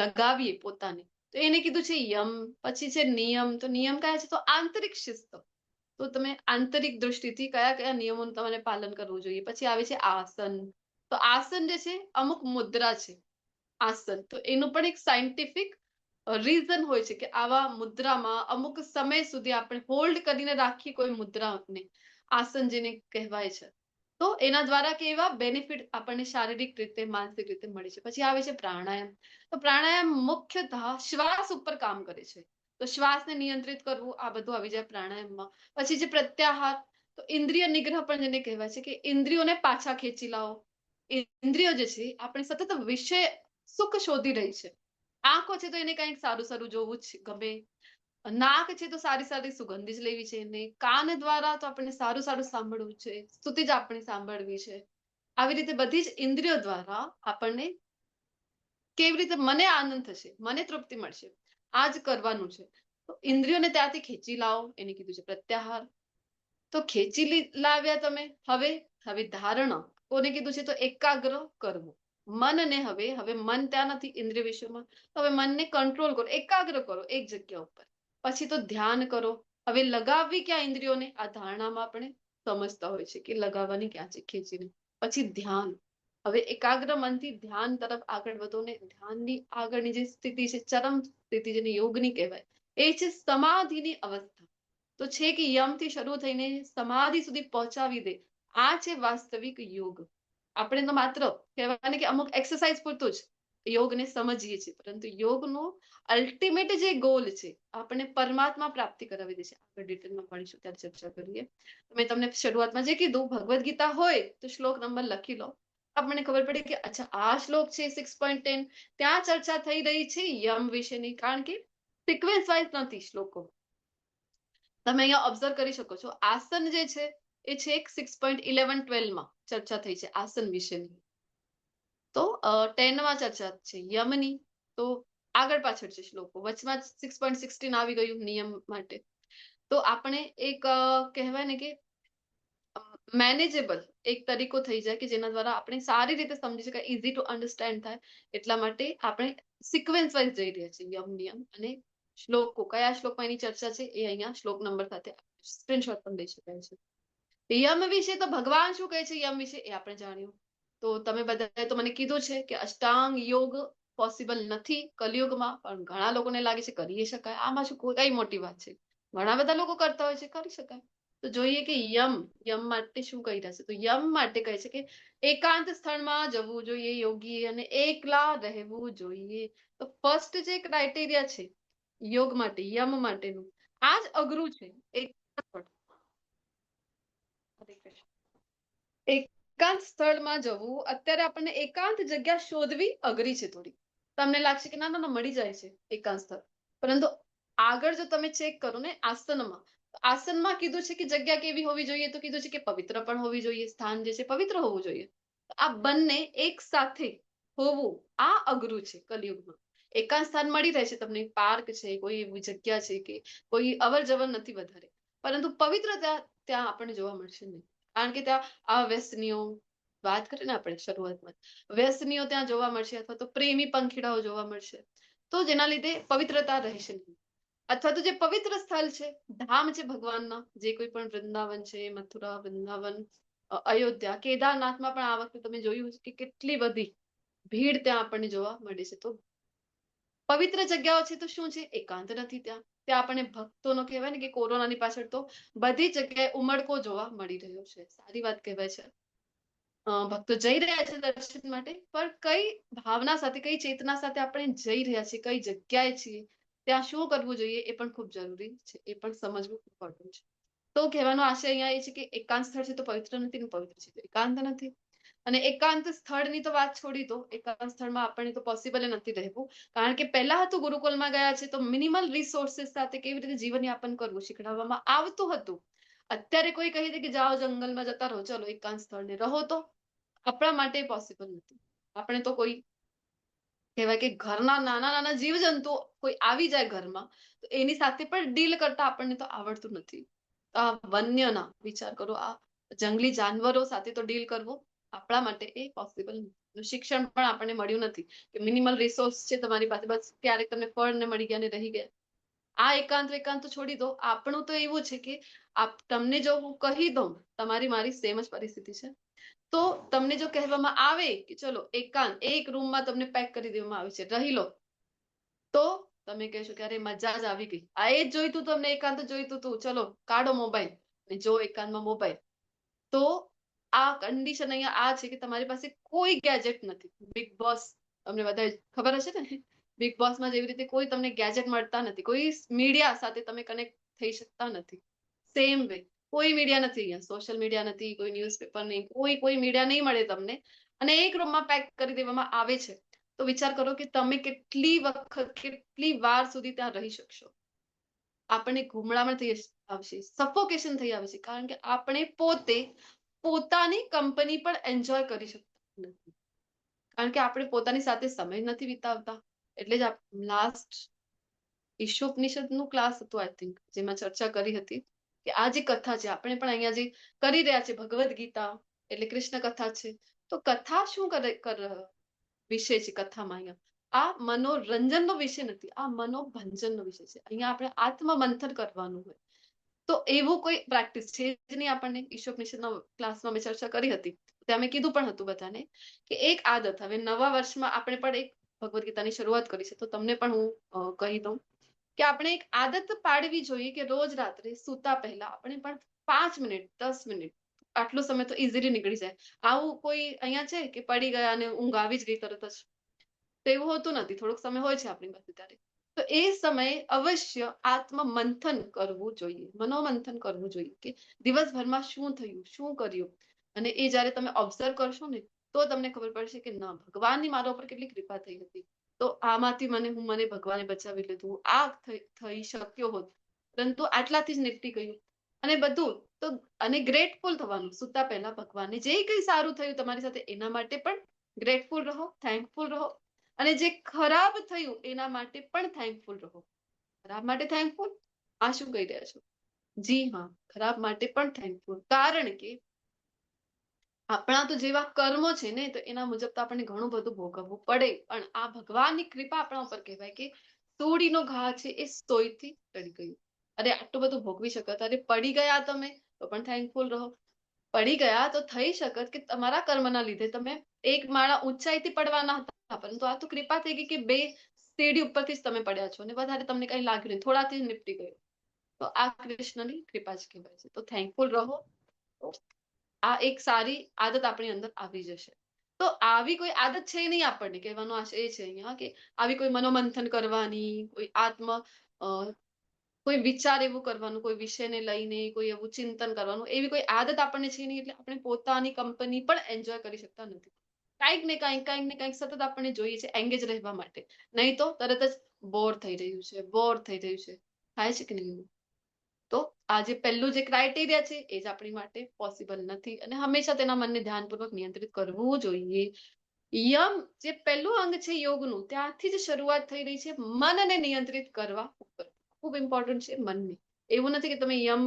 [SPEAKER 1] લગાવીએ પોતાને, તો એને કીધું છે યમ. પછી છે નિયમ, તો નિયમ કયા છે તો આંતરિક શિસ્ત, તો તમે આંતરિક દૃષ્ટિથી કયા કયા નિયમોનું તમારે પાલન કરવું જોઈએ. પછી આવે છે આસન, તો આસન જે છે અમુક મુદ્રા છે આસન, તો એનું પણ એક સાયન્ટિફિક રીઝન હોય છે કે આવા મુદ્રામાં અમુક સમય સુધી આપણે હોલ્ડ કરીને રાખીએ કોઈ મુદ્રાને, આસન જેને કહેવાય છે. તો એના દ્વારા કેવા બેનિફિટ આપણને શારીરિક રીતે માનસિક રીતે મળે છે. પછી આવે છે પ્રાણાયામ, તો પ્રાણાયામ મુખ્યતઃ શ્વાસ ઉપર કામ કરે છે, તો શ્વાસને નિયંત્રિત કરવું આ બધું આવી જાય પ્રાણાયામમાં. પછી છે પ્રત્યાહાર, તો ઇન્દ્રિય નિગ્રહ પણ જેને કહેવાય છે કે ઇન્દ્રિયોને પાછા ખેંચી લાવો. ઇન્દ્રિયો જે છે આપણે સતત વિષય સુખ શોધી રહી છે. આંખો છે તો એને કંઈક સારું સારું જોવું જ ગમે, નાક છે તો સારી સારી સુગંધી જ લેવી છે, ને કાન દ્વારા તો આપણને સારું સારું સાંભળવું છે, સ્તુતિ જ આપણે સાંભળવી છે. આવી રીતે બધી જ ઇન્દ્રિયો દ્વારા આપણને કેવી રીતે મને આનંદ થશે, મને તૃપ્તિ મળશે, આ જ કરવાનું છે. તો ઇન્દ્રિયોને ત્યાંથી ખેંચી લાવો, એને કીધું છે પ્રત્યાહાર. તો ખેંચી લાવ્યા તમે, હવે ધારણા કોને કીધું છે તો એકાગ્ર કરવું મનને. હવે મન ત્યાં નથી ઇન્દ્રિય વિષયમાં, હવે મનને કંટ્રોલ કરો, એકાગ્ર કરો એક જગ્યા ઉપર. પછી તો ધ્યાન કરો. હવે લગાવવી ક્યાં ઇન્દ્રિયોને, આ ધારણામાં આપણે સમજતા હોય છે કે લગાવવાની ક્યાં છે ખેંચીને. પછી ધ્યાન, હવે એકાગ્ર મનથી ધ્યાન તરફ આગળ વધો ને ધ્યાનની આગળની જે સ્થિતિ છે ચરમ સ્થિતિ જેને યોગની કહેવાય, એ છે સમાધિની અવસ્થા. તો છે કે યમથી શરૂ થઈને સમાધિ સુધી પહોંચાવી દે, આ છે વાસ્તવિક યોગ. આપણે તો માત્ર કહેવાય ને કે અમુક એક્સરસાઇઝ પૂરતું જ યોગને સમજીએ છીએ, પરંતુ યોગનો અલ્ટિમેટ જે ગોલ છે આપણે પરમાત્મા પ્રાપ્તિ કરાવી દે છે. આપણે ડિટેલમાં ભણીશું ત્યારે ચર્ચા કરીએ. મેં તમને શરૂઆતમાં જે કીધું ભગવદ્ ગીતા હોય તો શ્લોક નંબર લખી લો, આપણને ખબર પડે કે અચ્છા આ શ્લોક છે 6.10, ત્યાં ચર્ચા થઈ રહી છે યમ વિશેની, કારણ કે સિક્વેન્સ વાઇઝ નથી શ્લોકો. તમે અહીંયા ઓબ્ઝર્વ કરી શકો છો આસન જે છે એ છે 6.11-12 માં ચર્ચા થઈ છે આસન વિશેની, તો 10 માં ચર્ચા છે યમની, તો આગળ પાછળ છે શ્લોકો, વચમાં 6.16 આવી ગયું નિયમ માટે. તો આપણે એક કહેવાય ને કે મેનેજેબલ એક તરીકો થઈ જાય કે જેના દ્વારા આપણે સારી રીતે સમજી શકાય, ઇઝી ટુ અન્ડરસ્ટેન્ડ થાય. એટલા માટે આપણે સિક્વન્સ વાઇઝ જઈ રહ્યા છીએ. યમ નિયમ અને શ્લોકો, કયા શ્લોકમાં એની ચર્ચા છે એ અહીંયા શ્લોક નંબર સાથે સ્ક્રીનશોટ પણ લઈ શકાય છે. યમ વિશે તો ભગવાન શું કહે છે યમ વિશે એ આપણે જાણ્યું. તો તમે બધાએ તો મને કીધું છે કે અષ્ટાંગ યોગ પોસિબલ નથી કલિયુગમાં, પણ ઘણા લોકોને લાગે છે કરી શકાય. આમાં શું કઈ મોટી વાત છે? ઘણા બધા લોકો કરતા હોય છે, કરી શકાય. તો જોઈએ કે યમ યમ માટે શું કહી રહ્યા છે. તો યમ માટે કહે છે કે એકાંત સ્થળમાં જવું જોઈએ યોગી અને એકલા રહેવું જોઈએ. તો ફર્સ્ટ જે ક્રાઇટેરિયા છે યોગ માટે, યમ માટેનું, આ જ અઘરું છે. એકાંત સ્થળમાં જવું, અત્યારે આપણને એકાંત જગ્યા શોધવી અઘરી છે થોડી. તમને લાગશે કે ના ના ના મળી જાય છે એકાંત સ્થળ, પરંતુ આગળ જો તમે ચેક કરો ને આસનમાં, આસનમાં કીધું છે કે જગ્યા કેવી હોવી જોઈએ, તો કીધું છે કે પવિત્ર પણ હોવી જોઈએ, સ્થાન જે છે પવિત્ર હોવું જોઈએ. આ બંને એક સાથે હોવું આ અઘરું છે કલિયુગમાં. એકાંત સ્થાન મળી રહે છે તમને, પાર્ક છે, કોઈ એવી જગ્યા છે કે કોઈ અવર જવર નથી વધારે, પરંતુ પવિત્રતા ત્યાં આપણને જોવા મળશે નહીં. કારણ કે ત્યાં આ વ્યસનીઓ, વાત કરીએ ને આપણે શરૂઆતમાં, વ્યસનીઓ ત્યાં જોવા મળશે, અથવા તો પ્રેમી પંખીડાઓ જોવા મળશે, તો જેના લીધે પવિત્રતા રહેશે નહીં. અથવા તો જે પવિત્ર સ્થળ છે, ધામ છે ભગવાનના, જે કોઈ પણ વૃંદાવન છે, મથુરા, વૃંદાવન, અયોધ્યા, કેદારનાથમાં પણ આ વખતે તમે જોયું કે કેટલી બધી ભીડ ત્યાં આપણને જોવા મળે છે. તો પવિત્ર જગ્યાઓ છે તો શું છે, એકાંત નથી ત્યાં. ત્યાં આપણને ભક્તોનો કહેવાય ને કે કોરોનાની પાછળ તો બધી જગ્યાએ ઉમળકો જોવા મળી રહ્યો છે. સારી વાત કહેવાય છે. ભક્તો જઈ રહ્યા છે દર્શન માટે, પણ કઈ ભાવના સાથે, કઈ ચેતના સાથે આપણે જઈ રહ્યા છીએ, કઈ જગ્યાએ છીએ, ત્યાં શું કરવું જોઈએ એ પણ ખૂબ જરૂરી છે. એ પણ સમજવું ઇમ્પોર્ટન્ટ છે. તો કહેવાનો આશય અહીંયા એ છે કે એકાંત સ્થળ છે તો પવિત્ર નથી, ને પવિત્ર છે તો એકાંત નથી. અને એકાંત સ્થળની તો વાત છોડી દો, એકાંત સ્થળમાં આપણને તો પોસિબલ નથી રહેવું. કારણ કે પહેલા હતું ગુરુકુળમાં ગયા છે તો મિનિમલ રિસોર્સિસ સાથે કેવી રીતે જીવનયાપન કરવું શીખડાવવામાં આવતું હતું. અત્યારે કોઈ કહી દે કે જાઓ જંગલમાં જતા રહો, ચલો એકાંત સ્થળને રહો, તો આપણા માટે પોસિબલ નથી. આપણે તો કોઈ કહેવાય કે ઘરના નાના નાના જીવજંતુ કોઈ આવી જાય ઘરમાં, તો એની સાથે પણ ડીલ કરતા આપણને તો આવડતું નથી. આ વન્યના વિચાર કરો, આ જંગલી જાનવરો સાથે તો ડીલ કરવો આપણા માટે એ પોસિબલ નથી. શિક્ષણ પણ આપણને મળ્યું નથી કે મિનિમલ રિસોર્સ છે તમારી પાસે, બસ ક્યારેક તમને ફળ ને મળી ગયા ને રહી ગયા. આ એકાંત છોડી દો. આપણું તો એવું છે કે તમને જો હું કહી દઉં, તમારી મારી સેમ જ પરિસ્થિતિ છે, તો તમને જો કહેવામાં આવે કે ચલો એકાંત એક રૂમમાં તમને પેક કરી દેવામાં આવે છે, રહી લો, તો તમે કહેશો કે અરે મજા જ આવી ગઈ, આ એ જ જોઈતું હતું, અમને એકાંત જોઈતું હતું, ચલો કાઢો મોબાઈલ અને જો એકાંતમાં મોબાઈલ. તો આ કન્ડિશન અહીંયા આ છે કે તમારી પાસે કોઈ ગેજેટ નથી. બિગ બોસ તમને બધા ખબર હશે ને, બિગ બોસમાં જેવી રીતે કોઈ તમને ગેજેટ મળતા નથી, કોઈ મીડિયા સાથે તમે કનેક્ટ થઈ શકતા નથી. સેમ વે કોઈ મીડિયા નથી અહીંયા, સોશિયલ મીડિયા નથી, કોઈ ન્યૂઝપેપર નહીં, કોઈ મીડિયા નહીં મળે તમને, અને એક રૂમમાં પેક કરી દેવામાં આવે છે. તો વિચાર કરો કે તમે કેટલી વખત, કેટલી વાર સુધી ત્યાં રહી શકશો. આપણને ગુમડામણ થઈ આવશે, સફોકેશન થઈ આવે છે, કારણ કે આપણે પોતે પોતાની કંપની પણ એન્જોય કરી શકતા નથી, કારણ કે આપણે પોતાની સાથે સમય નથી વિતાવતા. એટલે જ લાસ્ટ ઈશોપનિષદનું ક્લાસ હતું આઈ થિંક, જેમાં ચર્ચા કરી હતી કે આ જે કથા છે, આપણે પણ અહીંયા જે કરી રહ્યા છે ભગવદ્ ગીતા એટલે કૃષ્ણ કથા છે, તો કથા શું વિષય છે કથામાં? અહીંયા આ મનોરંજનનો વિષય નથી, આ મનોભંજનનો વિષય છે. અહીંયા આપણે આત્મમંથન કરવાનું હોય. તો એવું કોઈ પ્રેક્ટિસ છે જ નહીં આપણને. ઈશોપનિષદના ક્લાસમાં મેં ચર્ચા કરી હતી, ત્યાં મેં કીધું પણ હતું બધાને કે એક આદત, હવે નવા વર્ષમાં આપણે પણ એક ભગવદ્ ગીતાની શરૂઆત કરી છે, તો તમને પણ હું કહી દઉં કે આપણે એક આદત પાડવી જોઈએ કે રોજ રાત્રે સૂતા પહેલા આપણે પણ 5 મિનિટ, 10 મિનિટ, આટલો સમય તો ઇઝીલી નીકળી જાય. આવું કોઈ અહીંયા છે કે પડી ગયા અને ઊંઘ આવી જ ગઈ તરત જ? તો એવું હોતું નથી, થોડોક સમય હોય છે આપણી પાસે ત્યારે. તો એ સમયે અવશ્ય આત્મમંથન કરવું જોઈએ, મનોમંથન કરવું જોઈએ કે દિવસભરમાં શું થયું, શું કર્યું. અને એ જયારે તમે ઓબ્ઝર્વ કરશો ને, તો તમને ખબર પડશે કે ના, ભગવાનની મારા ઉપર કેટલી કૃપા થઈ હતી, તો આમાંથી મને ભગવાને બચાવી લીધું, આ થઈ શક્યો હોત, પરંતુ આટલાથી જ નીપટી ગયું. અને બધું તો, અને ગ્રેટફુલ થવાનું સૂતા પહેલા ભગવાનને, જે કંઈ સારું થયું તમારી સાથે એના માટે પણ ગ્રેટફુલ રહો, થેન્કફુલ રહો. અને જે ખરાબ થયું એના માટે પણ થેન્કફુલ રહો. ખરાબ માટે થેન્કફુલ, આ શું કહી રહ્યા છો? જી હા, ખરાબ માટે પણ થેન્કફુલ. કારણ કે આપણા તો જેવા કર્મો છે ને તો એના મુજબ તો આપણને ઘણું બધું ભોગવવું પડે, પણ આ ભગવાનની કૃપા આપણા ઉપર કહેવાય કે સોડીનો ઘા છે એ સોયથી ટળી ગયું. અરે આટલું બધું ભોગવી શકત, અરે પડી ગયા તમે તો પણ થેન્કફુલ રહો. પડી ગયા તો થઈ શકત કે તમારા કર્મના લીધે તમે એક માળા ઊંચાઈથી પડવાના હતા, પરંતુ આ તો કૃપા થઈ ગઈ કે 2 સીડી ઉપરથી જ તમે પડ્યા છો ને વધારે તમને કઈ લાગ્યું નહીં, થોડાથી જ નીપટી ગયું. તો આ કૃષ્ણની કૃપા જ કહેવાય છે. તો થેન્કફુલ રહો. આ એક સારી આદત આપણી અંદર આવી જશે. તો આવી કોઈ આદત છે નહીં, આપણને કહેવાનો આશય એ છે અહીંયા કે આવી કોઈ મનોમંથન કરવાની, કોઈ કોઈ વિચાર એવું કરવાનું, કોઈ વિષયને લઈને કોઈ એવું ચિંતન કરવાનું, એવી કોઈ આદત આપણને છે નહીં, એટલે આપણે પોતાની કંપની પણ એન્જોય કરી શકતા નથી. કાંઈક ને કાંઈક સતત આપણને જોઈએ છે એંગેજ રહેવા માટે, નહીં તો તરત જ બોર થઈ રહ્યું છે. થાય છે કે નહીં? તો આ જે પહેલું જે ક્રાઇટેરિયા છે એ જ આપણી માટે પોસિબલ નથી, અને હંમેશા તેના મનને ધ્યાનપૂર્વક નિયંત્રિત કરવું જોઈએ. યમ જે પહેલું અંગ છે યોગનું, ત્યાંથી જ શરૂઆત થઈ રહી છે મનને નિયંત્રિત કરવા ઉપર. ખૂબ ઇમ્પોર્ટન્ટ છે મનને. એવું નથી કે તમે યમ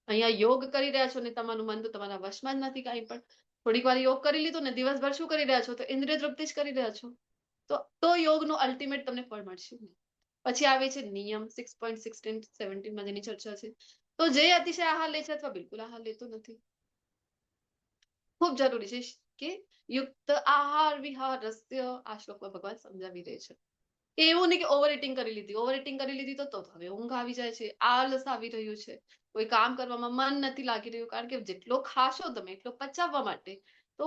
[SPEAKER 1] અહીંયા યોગ કરી રહ્યા છો ને તમારું મન તો તમારા વશમાં જ નથી કાંઈ પણ. થોડીક વાર યોગ કરી લીધું ને દિવસભર શું કરી રહ્યા છો? તો ઇન્દ્રિય તૃપ્તિ જ કરી રહ્યા છો. તો યોગનું અલ્ટિમેટ તમને ફળ મળશે નહીં. પછી આવે છે નિયમ 6.16-17 જેની ચર્ચા છે. તો જે અતિશય આહાર લે છે અથવા બિલકુલ આહાર લેતો નથી, ખૂબ જરૂરી છે કે યુક્ત આહાર વિહાર રસ્ય આ શ્લોકમાં ભગવાન સમજાવી રહે છે. એવું નહીં કે ઓવર ઇટિંગ કરી લીધી તો હવે ઊંઘ આવી જાય છે, આળસ આવી રહ્યું છે, કોઈ કામ કરવામાં મન નથી લાગી રહ્યું, કારણ કે જેટલો ખાશો તમે એટલો પચાવવા માટે તો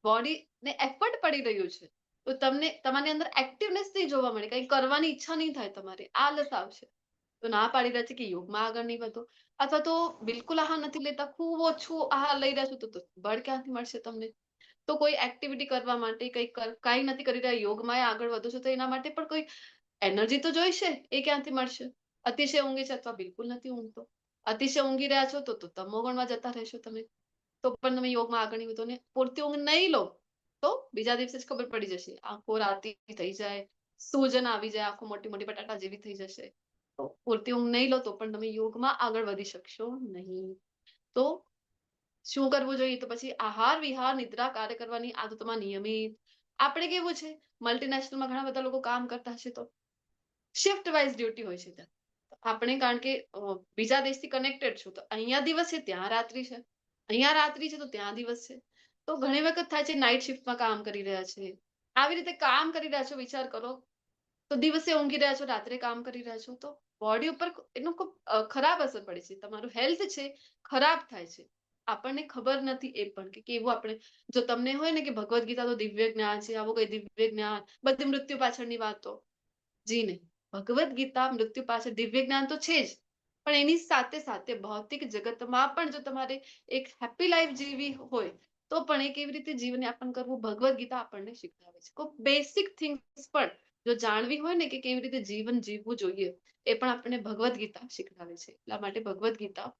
[SPEAKER 1] બોડીને એફર્ટ પડી રહ્યું છે, તો તમને તમારી અંદર એક્ટિવનેસ નહીં જોવા મળે, કંઈ કરવાની ઈચ્છા નહીં થાય, તમારે આળસ આવશે. તો ના પાડી રહ્યા છે કે યોગમાં આગળ નહીં વધો, અથવા તો બિલકુલ આહાર નથી લેતા, ખૂબ ઓછું આહાર લઈ રહ્યા છો, તો બળ ક્યાંથી મળશે તમને? તો કોઈ એક્ટિવિટી કરવા માટે કાંઈ નથી કરી રહ્યા, યોગમાં આગળ વધો છો તો એના માટે પણ કોઈ એનર્જી તો જોઈશે, એ ક્યાંથી મળશે? અતિશય ઊંઘે છે અથવા બિલકુલ નથી ઊંઘતો, અતિશય ઊંઘી રહ્યા છો તો તમોગુણમાં જતા રહેશો તમે, તો પણ તમે યોગમાં આગળ નહીં વધો. ને પૂરતી ઊંઘ નહીં લો તો બીજા દિવસે જ ખબર પડી જશે, આંખો રાતી થઈ જાય, સૂજન આવી જાય, આંખો મોટી મોટી બટાટા જેવી થઈ જશે. તો પૂરતી ઊંઘ નહીં લો તો પણ તમે યોગમાં આગળ વધી શકશો નહીં. તો શું કરવું જોઈએ? તો પછી આહાર વિહાર નિદ્રા કાર્ય કરવાની આદતમાં નિયમિત. આપણે કેવું છે, મલ્ટીનેશનલમાં ઘણા બધા લોકો કામ કરતા હશે તો શિફ્ટ વાઇઝ ડ્યુટી હોય છે ત્યાં. આપણે કારણ કે બીજા દેશથી કનેક્ટેડ છું, તો અહીંયા દિવસ છે ત્યાં રાત્રિ છે, અહીંયા રાત્રિ છે તો ત્યાં દિવસ છે. તો ઘણી વખત થાય છે નાઇટ શિફ્ટમાં કામ કરી રહ્યા છે, આવી રીતે કામ કરી રહ્યા છો, વિચાર કરો, તો દિવસે ઊંઘી રહ્યા છો, રાત્રે કામ કરી રહ્યા છો, તો બોડી ઉપર એનો ખૂબ ખરાબ અસર પડે છે, તમારું હેલ્થ છે ખરાબ થાય છે. આપણને ખબર નથી એ પણ કે કેવું આપણે, જો તમને હોય ને કે ભગવદ્ ગીતા તો દિવ્ય જ્ઞાન છે, આવું કઈ દિવ્ય જ્ઞાન, બધી મૃત્યુ પાછળની વાતો, જી નહીં. ભગવદ્ ગીતા મૃત્યુ પાછળ દિવ્ય જ્ઞાન તો છે જ, પણ એની સાથે સાથે ભૌતિક જગતમાં પણ જો તમારે એક હેપી લાઈફ જીવવી હોય તો પણ એ કેવી રીતે જીવનયાપન કરવું ભગવદ્ ગીતા આપણને શીખવાડે છે. કોઈ બેસિક થિંગ્સ પણ જો જાણવી હોય ને કે કેવી રીતે જીવન જીવવું જોઈએ, એ પણ આપણને ભગવદ્ ગીતા શીખવાડે છે. એટલા માટે ભગવદ્ ગીતા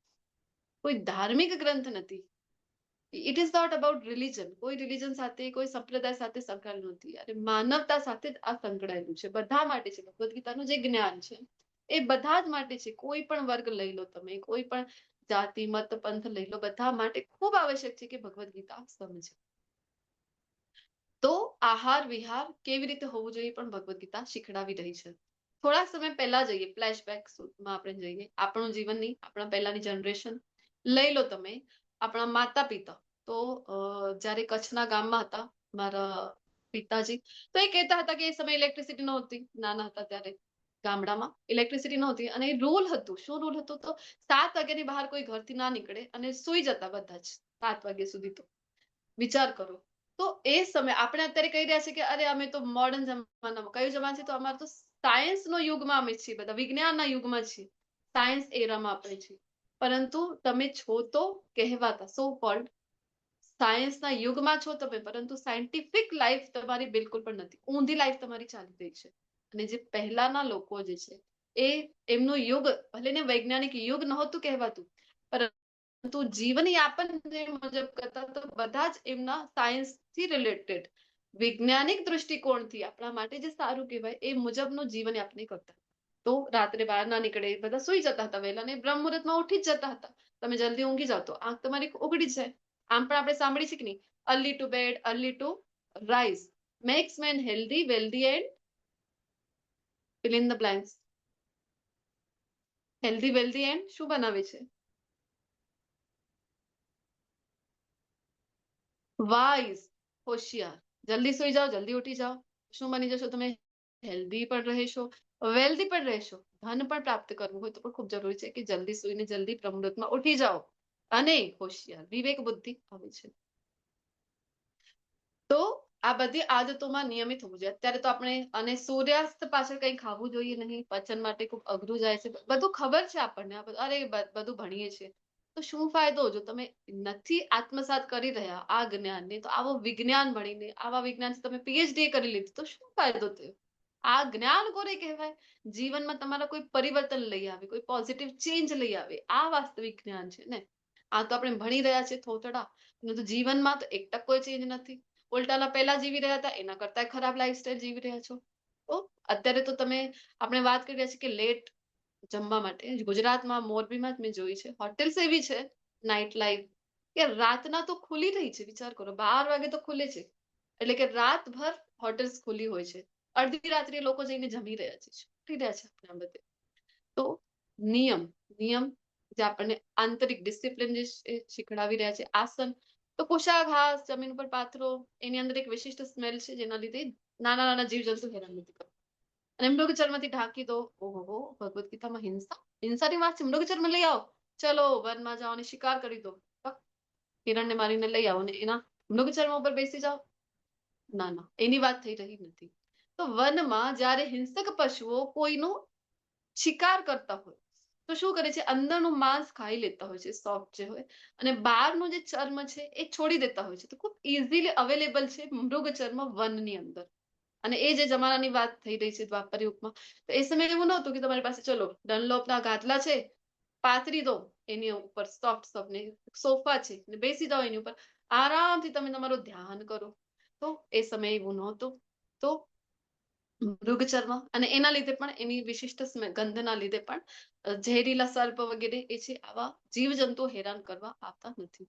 [SPEAKER 1] કોઈ ધાર્મિક ગ્રંથ નથી. It is not about religion. કોઈ રિલિજન સાથે, કોઈ સંપ્રદાય સાથે સંકળાયેલું નથી, અને માનવતા સાથે જ આ સંકળાયેલું છે, બધા માટે છે. ભગવદ્ ગીતાનું જે જ્ઞાન છે એ બધા જ માટે છે. કોઈ પણ વર્ગ લઈ લો તમે, કોઈ પણ જાતિ મત પંથ લઈ લો, બધા માટે ખૂબ આવશ્યક છે કે ભગવદ્ ગીતા સમજે. તો આહાર વિહાર કેવી રીતે હોવું જોઈએ પણ ભગવદ્ ગીતા શીખડાવી રહી છે. થોડા સમય પહેલા જઈએ, ફ્લેશબેકમાં આપણે જઈએ, આપણું જીવન નહીં, આપણા પહેલાની જનરેશન લઈ લો તમે. આપણા માતા પિતા તો જ્યારે કચ્છના ગામમાં હતા મારા પિતાજી, તો એ કહેતા હતા કે એ સમયે ઇલેક્ટ્રિસિટી નહોતી, નાના હતા ત્યારે ગામડામાં ઇલેક્ટ્રિસિટી નહોતી, અને રૂલ હતું, શું રૂલ હતું? તો 7 વાગ્યાની બહાર કોઈ ઘરથી ના નીકળે અને સુઈ જતા બધા જ 7 વાગ્યા સુધી. તો વિચાર કરો, તો એ સમય આપણે અત્યારે કહી રહ્યા છીએ કે અરે અમે તો મોડર્ન જમાનામાં, કયું જમાન છે? તો અમારે તો સાયન્સનો યુગમાં અમે છીએ, બધા વિજ્ઞાનના યુગમાં છીએ, સાયન્સ એરામાં આપણે છીએ. પરંતુ તમે છો તો કહેવાતા સો કોલ્ડ સાયન્સના યુગમાં છો તમે, પરંતુ સાયન્ટિફિક લાઈફ તમારી બિલકુલ પણ નથી, ઊંધી લાઈફ તમારી ચાલી રહી છે. અને જે પહેલાના લોકો જે છે એ એમનું યુગ ભલે ને વૈજ્ઞાનિક યુગ નહોતું કહેવાતું, પરંતુ જીવનયાપન જે મુજબ કરતા, તો બધા જ એમના સાયન્સથી રિલેટેડ વૈજ્ઞાનિક દૃષ્ટિકોણથી આપણા માટે જે સારું કહેવાય એ મુજબનું જીવનયાપન કરતા. તો રાત્રે બહાર ના નીકળે, બધા સુઈ જતા હતા વહેલા, ને બ્રહ્મ મુહૂર્તમાં ઉઠી જ જતા હતા. તમે જલ્દી ઊંઘી જાઓ તો આંખ તમારી ઉઘડી જાય. આમ પણ આપણે સાંભળી છે કે નહીં, early to bed, early to rise makes man healthy, wealthy and fill in the blanks. Healthy wealthy and શું બનાવે છે? વાઇઝ, હોશિયાર. જલ્દી સુઈ જાઓ, જલ્દી ઉઠી જાઓ, શું બની જશો તમે? હેલ્ધી પણ રહેશો, વેલ્ધી પણ રહેશો. ધન પણ પ્રાપ્ત કરવું હોય તો પણ ખૂબ જરૂરી છે કે જલ્દી સુઈને જલ્દી બ્રહ્મમુહૂર્તમાં ઉઠી જાઓ અને હોશિયાર વિવેક બુદ્ધિ આવે છે. તો આ બધી આદતોમાં નિયમિત હોવું જોઈએ. અત્યારે તો આપણે અને સૂર્યાસ્ત પાછળ કંઈ ખાવું જોઈએ નહીં, પચન માટે ખૂબ અઘરું જાય છે, બધું ખબર છે આપણને, અરે બધું ભણીએ છીએ. તો શું ફાયદો જો તમે નથી આત્મસાત કરી રહ્યા આ જ્ઞાનને? તો આવો વિજ્ઞાન ભણીને આવા વિજ્ઞાન તમે પીએચડી કરી લીધી તો શું ફાયદો થયો? આ જ્ઞાન કોને કહેવાય? જીવનમાં તમારા કોઈ પરિવર્તન લઈ આવે, કોઈ પોઝિટિવ ચેન્જ લઈ આવે, આ વાસ્તવિક જ્ઞાન છે ને. આ તો આપણે ભણી રહ્યા છીએ થોતડા, તો જીવનમાં તો 1% કોઈ ચેન્જ નથી. ઉલટાના પહેલા જીવી રહ્યા હતા એના કરતા ખરાબ લાઈફસ્ટાઈલ જીવી રહ્યા છો. તો અત્યારે તો તમે આપણે વાત કરી રહ્યા છીએ કે લેટ જમવા માટે. ગુજરાતમાં મોરબીમાં જ મેં જોઈ છે હોટેલ્સ એવી છે નાઇટ લાઈફ કે રાતના તો ખુલી રહી છે. વિચાર કરો, 12 વાગે તો ખુલે છે, એટલે કે રાતભર હોટેલ્સ ખુલી હોય છે. અડધી રાત્રે લોકો જઈને જમી રહ્યા છે, ઉઠી રહ્યા છે આપણા બધે. તો નિયમ જે આપણને આંતરિક ડિસિપ્લિન જે શીખડાવી રહ્યા છે. આસન તો કુશાઘાસ જમીન પર પાથરો, એની અંદર એક વિશિષ્ટ સ્મેલ છે જેના લીધે નાના નાના જીવજંતુ હેરાન નથી કરતા. અને મૃગચર્મથી ઢાંકી દો. ઓહો, ભગવદ્ ગીતામાં હિંસાની વાત છે. મૃગચર્મ લઈ આવો, ચલો વનમાં જાઓ અને શિકાર કરી દો, હિરણને મારીને લઈ આવો ને એના મૃગચર્મ ઉપર બેસી જાઓ. ના, એની વાત થઈ રહી નથી. તો વનમાં જ્યારે હિંસક પશુઓ કોઈનો શિકાર કરતા હોય તો શું કરે છે? અંદરનું માંસ ખાઈ લેતા હોય છે, સોફ્ટ જે હોય, અને બહારનું જે ચર્મ છે એ છોડી દેતા હોય છે. તો ખૂબ ઇઝીલી અવેલેબલ છે મૃગચર્મ વનની અંદર. અને એ જે જમાનાની વાત થઈ રહી છે દ્વાપર યુગમાં, તો એ સમયે એવું નહોતું કે તમારી પાસે ચલો ડનલોપના ગાદલા છે, પાથરી દો એની ઉપર સોફ્ટ ને સોફા છે ને બેસી જાઓ એની ઉપર, આરામથી તમે તમારું ધ્યાન કરો. તો એ સમયે એવું નહોતું. તો મૃગચર્મ, અને એના લીધે પણ એની વિશિષ્ટ ગંધના લીધે પણ ઝેરીલા સર્પ વગેરે એ છે આવા જીવજંતુઓ હેરાન કરવા આવતા નથી.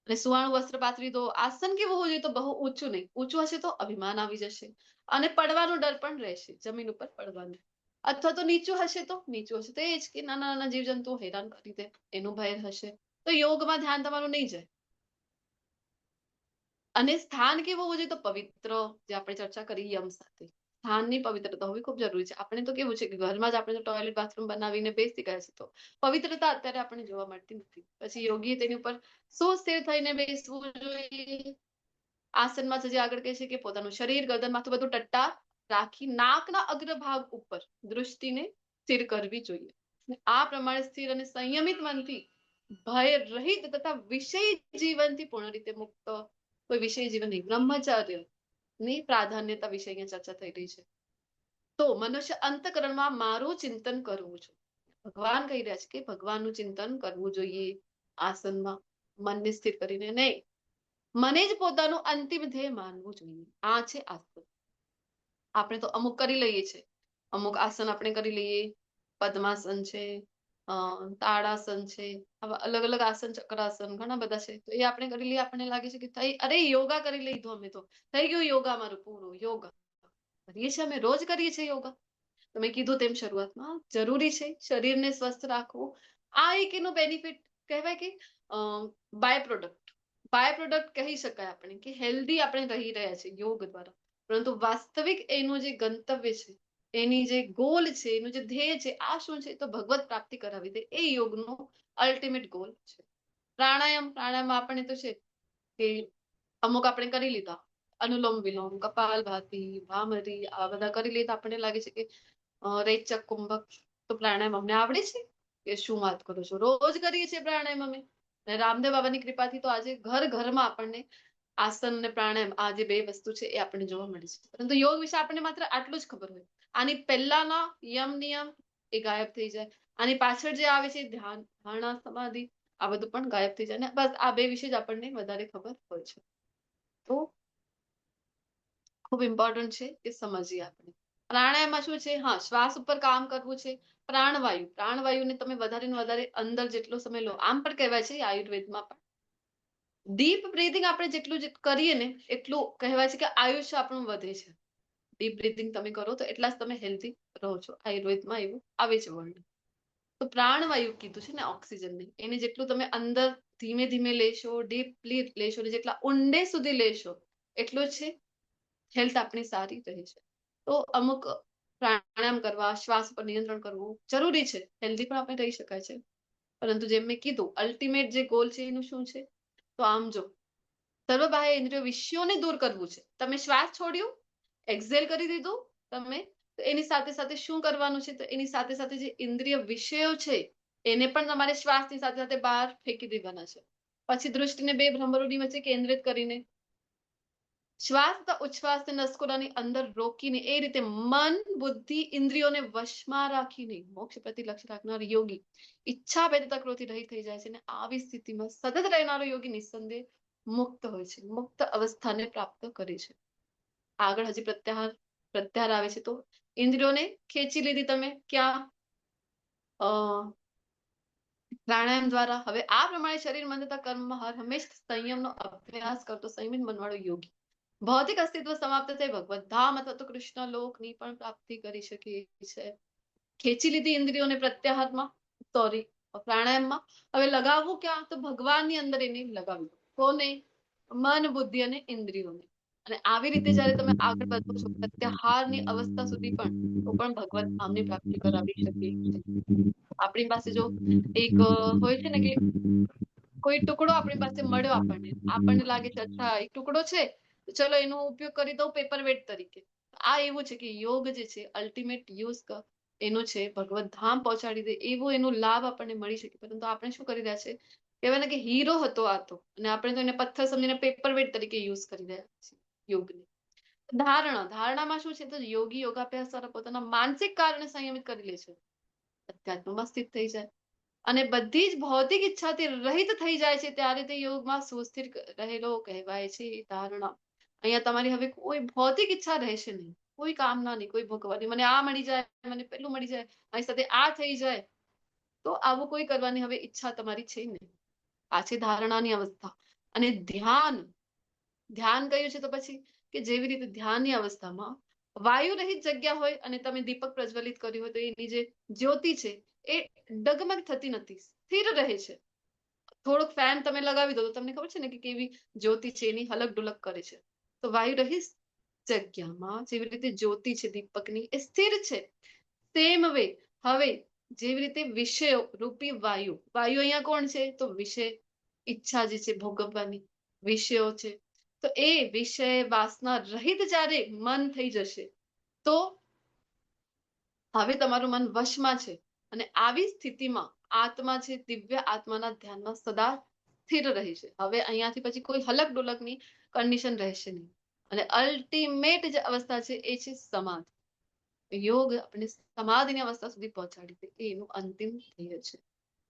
[SPEAKER 1] અને સુવાળું વસ્ત્ર પાથરી દો. આસન કેવું હોવું જોઈએ? તો બહુ ઊંચું નહીં. ઊંચું હશે તો અભિમાન આવી જશે અને પડવાનો ડર પણ રહેશે, જમીન ઉપર પડવાનું. અથવા તો નીચું હશે તો એ જ કે નાના નાના જીવજંતુઓ હેરાન કરી દે, એનું ભય હશે. તો યોગમાં ધ્યાન તમારું નહીં જાય. અને સ્થાન કેવું હોવું જોઈએ? તો પવિત્ર, જે આપણે ચર્ચા કરી યમ સાથે. સ્થાનની પવિત્રતા હોવી ખૂબ જરૂરી છે. આપણે તો કેવું છે કે ઘરમાં જ આપણે ટોયલેટ બાથરૂમ બનાવીને બેસી ગયા છે, તો પવિત્રતા અત્યારે આપણને જોવા મળતી નથી. પછી યોગીએ તેની ઉપર શું સ્થિર થઈને બેસવું જોઈએ? આસનમાં જે આગળ કહે છે કે પોતાનું શરીર, ગરદન, માથું બધું ટટ્ટા રાખી નાકના અગ્રભાગ ઉપર દૃષ્ટિને સ્થિર કરવી જોઈએ. આ પ્રમાણે સ્થિર અને સંયમિત મનથી ભય રહિત તથા વિષય જીવનથી પૂર્ણ રીતે મુક્ત, કોઈ વિષય જીવન નહીં, બ્રહ્મચર્ય ની પ્રાધાન્યતા વિશે અહીંયા ચર્ચા થઈ રહી છે. તો મનુષ્ય અંતકરણમાં મારું ચિંતન કરવું જોઈએ. ભગવાન કહી રહ્યા છે કે ભગવાનનું ચિંતન કરવું જોઈએ આસનમાં, મનને સ્થિર કરીને નહીં, મને જ પોતાનું અંતિમ ધ્યેય માનવું જોઈએ. આ છે આસન. આપણે તો અમુક કરી લઈએ છીએ, અમુક આસન આપણે કરી લઈએ. પદ્માસન છે, તાડાસન છે, આવા અલગ અલગ આસન, ચક્રાસન, ઘણા બધા છે. તો એ આપણે કરી લઈએ, આપણને લાગે છે કે અરે યોગા કરી લીધું, અમે તો થઈ ગયું યોગા, મારું પૂરું યોગા કરીએ છીએ, અમે રોજ કરીએ છીએ યોગા. તમે કીધું તેમ શરૂઆતમાં જરૂરી છે શરીરને સ્વસ્થ રાખવું. આ એક એનો બેનિફિટ કહેવાય કે બાય પ્રોડક્ટ કહી શકાય આપણે કે હેલ્ધી આપણે રહી રહ્યા છે યોગ દ્વારા. પરંતુ વાસ્તવિક એનું જે ગંતવ્ય છે, એની જે ગોલ છે, એનું જે ધ્યેય છે, આ શું છે? તો ભગવત પ્રાપ્તિ કરાવી દે, એ યોગનો અલ્ટિમેટ ગોલ છે. પ્રાણાયામ આપણને તો છે કે અમુક આપણે કરી લીધા, અનુલોમ વિલોમ, કપાલભાતિ, ભામરી, આ બધા કરી લીધા. આપણને લાગે છે કે રેચક, કુંભક, તો પ્રાણાયામ અમને આવડે છે કે શું વાત કરો છો? રોજ કરીએ છીએ પ્રાણાયામ અમે. રામદેવ બાબાની કૃપાથી તો આજે ઘર ઘરમાં આપણને આસન અને પ્રાણાયામ, આ જે બે વસ્તુ છે એ આપણને જોવા મળે છે. પરંતુ યોગ વિશે આપણને માત્ર આટલું જ ખબર હોય. આની પહેલાના નિયમ એ ગાયબ થઈ જાય. આની પાછળ જે આવે છે ધ્યાન, ધારણા, સમાધિ, આ બધું પણ ગાયબ થઈ જાય ને. બસ આ બે વિશે જ આપણને વધારે ખબર હોય છે. તો ખૂબ ઇમ્પોર્ટન્ટ છે કે સમજીએ આપણે. પ્રાણાયામમાં શું છે? હા, શ્વાસ ઉપર કામ કરવું છે. પ્રાણવાયુને તમે વધારે ને વધારે અંદર જેટલો સમય લો, આમ પણ કહેવાય છે આયુર્વેદમાં પણ ડીપ બ્રીથિંગ આપણે જેટલું કરીએ ને એટલું કહેવાય છે કે આયુષ્ય આપણું વધે છે. ડીપ બ્રીથિંગ તમે કરો તો એટલા જ તમે હેલ્ધી રહો છો. આયુર્વેદમાં એવું આવે છે વર્ણન. તો પ્રાણવાયુ કીધું છે ને ઓક્સિજન ને, એને જેટલું તમે અંદર ધીમે ધીમે લેશો, ડીપલી લેશો, જેટલા ઊંડે સુધી લેશો એટલું છે હેલ્થ આપણી સારી રહે છે. તો અમુક પ્રાણાયામ કરવા, શ્વાસ પર નિયંત્રણ કરવું જરૂરી છે. હેલ્ધી પણ આપણે રહી શકાય છે. પરંતુ જેમ મેં કીધું અલ્ટિમેટ જે ગોલ છે એનું શું છે? તો આમ જો સર્વબાહ્ય ઇન્દ્રિયો વિષયોને દૂર કરવું છે. તમે શ્વાસ છોડ્યું, એક્ઝેલ કરી દીધું તમે, તો એની સાથે સાથે શું કરવાનું છે? તો એની સાથે સાથે જે ઇન્દ્રિય વિષયો છે એને પણ તમારે શ્વાસની સાથે સાથે બહાર ફેંકી દેવાના છે. પછી દૃષ્ટિને બે ભ્રમરોની વચ્ચે કેન્દ્રિત કરીને શ્વાસ તથા ઉચ્છ્વાસ નસકોરાની અંદર રોકીને એ રીતે મન, બુદ્ધિ, ઇન્દ્રિયોને વશમાં રાખીને મોક્ષ પ્રતિ લક્ષ્ય રાખનાર યોગી ઈચ્છા વ્યતીત ક્રોધથી રહિત થઈ જાય છે. અને આવી સ્થિતિમાં સતત રહેનારો યોગી નિસંદેહ મુક્ત હોય છે, મુક્ત અવસ્થાને પ્રાપ્ત કરે છે. આગળ હજી પ્રત્યાહાર આવે છે. તો ઇન્દ્રિયોને ખેંચી લીધી તમે ક્યાં? પ્રાણાયામ દ્વારા. હવે આ પ્રમાણે શરીર મન તથા કર્મમાં હર હંમેશ સંયમનો અભ્યાસ કરતો સંયમિત મનવાળો યોગી ભૌતિક અસ્તિત્વ સમાપ્ત થઈ ભગવત ધામ અથવા તો કૃષ્ણ લોકની પણ પ્રાપ્તિ કરી શકે છે. ખેંચી લીધી ઇન્દ્રિયોને પ્રત્યાહારમાં, સોરી પ્રાણાયામમાં. હવે લગાવવું ક્યાં? તો ભગવાનની અંદર એને લગાવ્યું. કોને? મન, બુદ્ધિ અને ઇન્દ્રિયોને. અને આવી રીતે જયારે તમે આગળ વધો છો પ્રત્યાહારની અવસ્થા સુધી પણ, તો પણ ભગવત ધામની પ્રાપ્તિ કરાવી શકે છે. આપણી પાસે જો એક હોય છે ને કે કોઈ ટુકડો આપણી પાસે મળ્યો, આપણને લાગે છે અચ્છા એક ટુકડો છે, ચલો એનો ઉપયોગ કરી દઉં પેપર વેટ તરીકે. આ એવું છે કે યોગ જે છે અલ્ટિમેટ યુઝ એનો છે ભગવત ધામ પહોંચાડી દે એવો એનો લાભ આપણને મળી શકે. પરંતુ આપણે શું કરી રહ્યા છે? કહેવાય ને કે હીરો હતો આ તો, અને આપણે તો એને પથ્થર સમજીને પેપર વેટ તરીકે યુઝ કરી રહ્યા છીએ યોગને. ધારણામાં શું છે? તો યોગી યોગાભ્યાસ દ્વારા પોતાના માનસિક કારણે સંયમિત કરી લે છે, અધ્યાત્મમાં સ્થિત થઈ જાય અને બધી જ ભૌતિક ઈચ્છાથી રહિત થઈ જાય છે. ત્યારે તે યોગમાં સુસ્થિર રહેલો કહેવાય છે. ધારણા. અહીંયા તમારી હવે કોઈ ભૌતિક ઈચ્છા રહેશે નહીં, કોઈ કામના નહીં, કોઈ ભોગવવાની, મને આ મળી જાય, મને પેલું મળી જાય, મારી સાથે આ થઈ જાય, તો આવું કોઈ કરવાની હવે ઈચ્છા તમારી છે નહીં. આ છે ધારણાની અવસ્થા. અને ધ્યાન કયું છે? તો પછી કે જેવી રીતે ધ્યાનની અવસ્થામાં વાયુ રહિત જગ્યા હોય અને તમે દીપક પ્રજ્વલિત કર્યું હોય તો એની જે જ્યોતિ છે એ ડગમગ થતી નથી, સ્થિર રહે છે. થોડોક ફેન તમે લગાવી દો તો તમને ખબર છે ને કે કેવી જ્યોતિ છે એની હલક ડુલક કરે છે. તો વાયુ રહિત જગ્યામાં જેવી રીતે જ્યોતિ છે દીપકની એ સ્થિર છે. સેમ વે હવે જેવી રીતે વિષયો રૂપી વાયુ અહીંયા કોણ છે? તો વિષય, ઈચ્છા જે છે ભોગવવાની, વિષયો છે. તો એ વિષય વાસના રહિત જ્યારે મન થઈ જશે તો હવે તમારું મન વશમાં છે. અને આવી સ્થિતિમાં આત્મા છે દિવ્ય આત્માના ધ્યાનમાં સદા સ્થિર રહે છે. હવે અહીંયાથી પછી કોઈ હલક ડોલકની કન્ડિશન રહેશે નહીં. અને અલ્ટિમેટ જે અવસ્થા છે એ છે સમાધિ. યોગ આપણે સમાધિની અવસ્થા સુધી પહોંચાડી દે એ એનું અંતિમ ધ્યેય છે.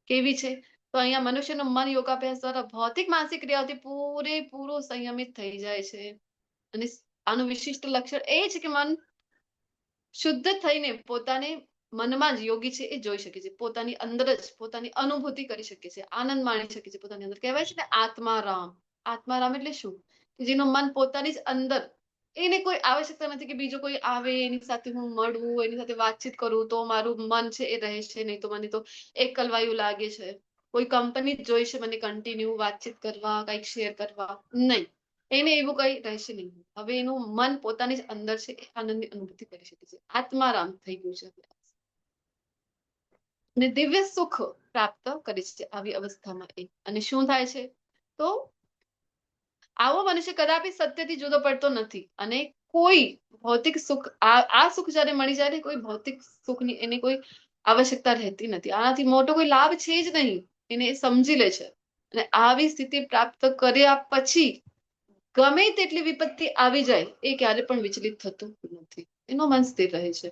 [SPEAKER 1] કેવી છે? તો અહીંયા મનુષ્યનું મન યોગાભ્યાસ દ્વારા ભૌતિક માનસિક ક્રિયાઓથી પૂરેપૂરો સંયમિત થઈ જાય છે. અને આનું વિશિષ્ટ લક્ષણ એ છે કે મન શુદ્ધ થઈને પોતાને મનમાં જ યોગી છે એ જોઈ શકે છે, પોતાની અંદર જ પોતાની અનુભૂતિ કરી શકે છે, આનંદ માણી શકે છે પોતાની અંદર. કહેવાય છે ને આત્મારામ. આત્મારામ એટલે શું? જેનું મન પોતાની જ અંદર, એને કોઈ આવશ્યકતા નથી કે બીજો કોઈ આવે એની સાથે હું મળું, એની સાથે વાતચીત કરું તો મારું મન છે એ રહેશે, નહીં તો મને તો એકલવાયું લાગે છે. કોઈ કંપની જ જોઈશે મને કન્ટિન્યુ વાતચીત કરવા, કંઈક શેર કરવા, નહીં. એને એવું કઈ રહેશે નહીં. હવે એનું મન પોતાની જ અંદર છે એ આનંદની અનુભૂતિ કરી શકે છે. આત્મારામ થઈ ગયું છે. અને દિવ્ય સુખ પ્રાપ્ત કરે છે આવી અવસ્થામાં એ. અને શું થાય છે? તો આવો મનુષ્ય કદાપી સત્યથી જુદો પડતો નથી. અને કોઈ ભૌતિક સુખ, આ સુખ જયારે મળી જાય ને કોઈ ભૌતિક સુખની એને કોઈ આવશ્યકતા રહેતી નથી. આનાથી મોટો કોઈ લાભ છે જ નહીં. એને સમજી લે છે. અને આવી સ્થિતિ પ્રાપ્ત કર્યા પછી ગમે તેટલી વિપત્તિ આવી જાય એ ક્યારે પણ વિચલિત થતું નથી. એનો મન સ્થિર રહે છે.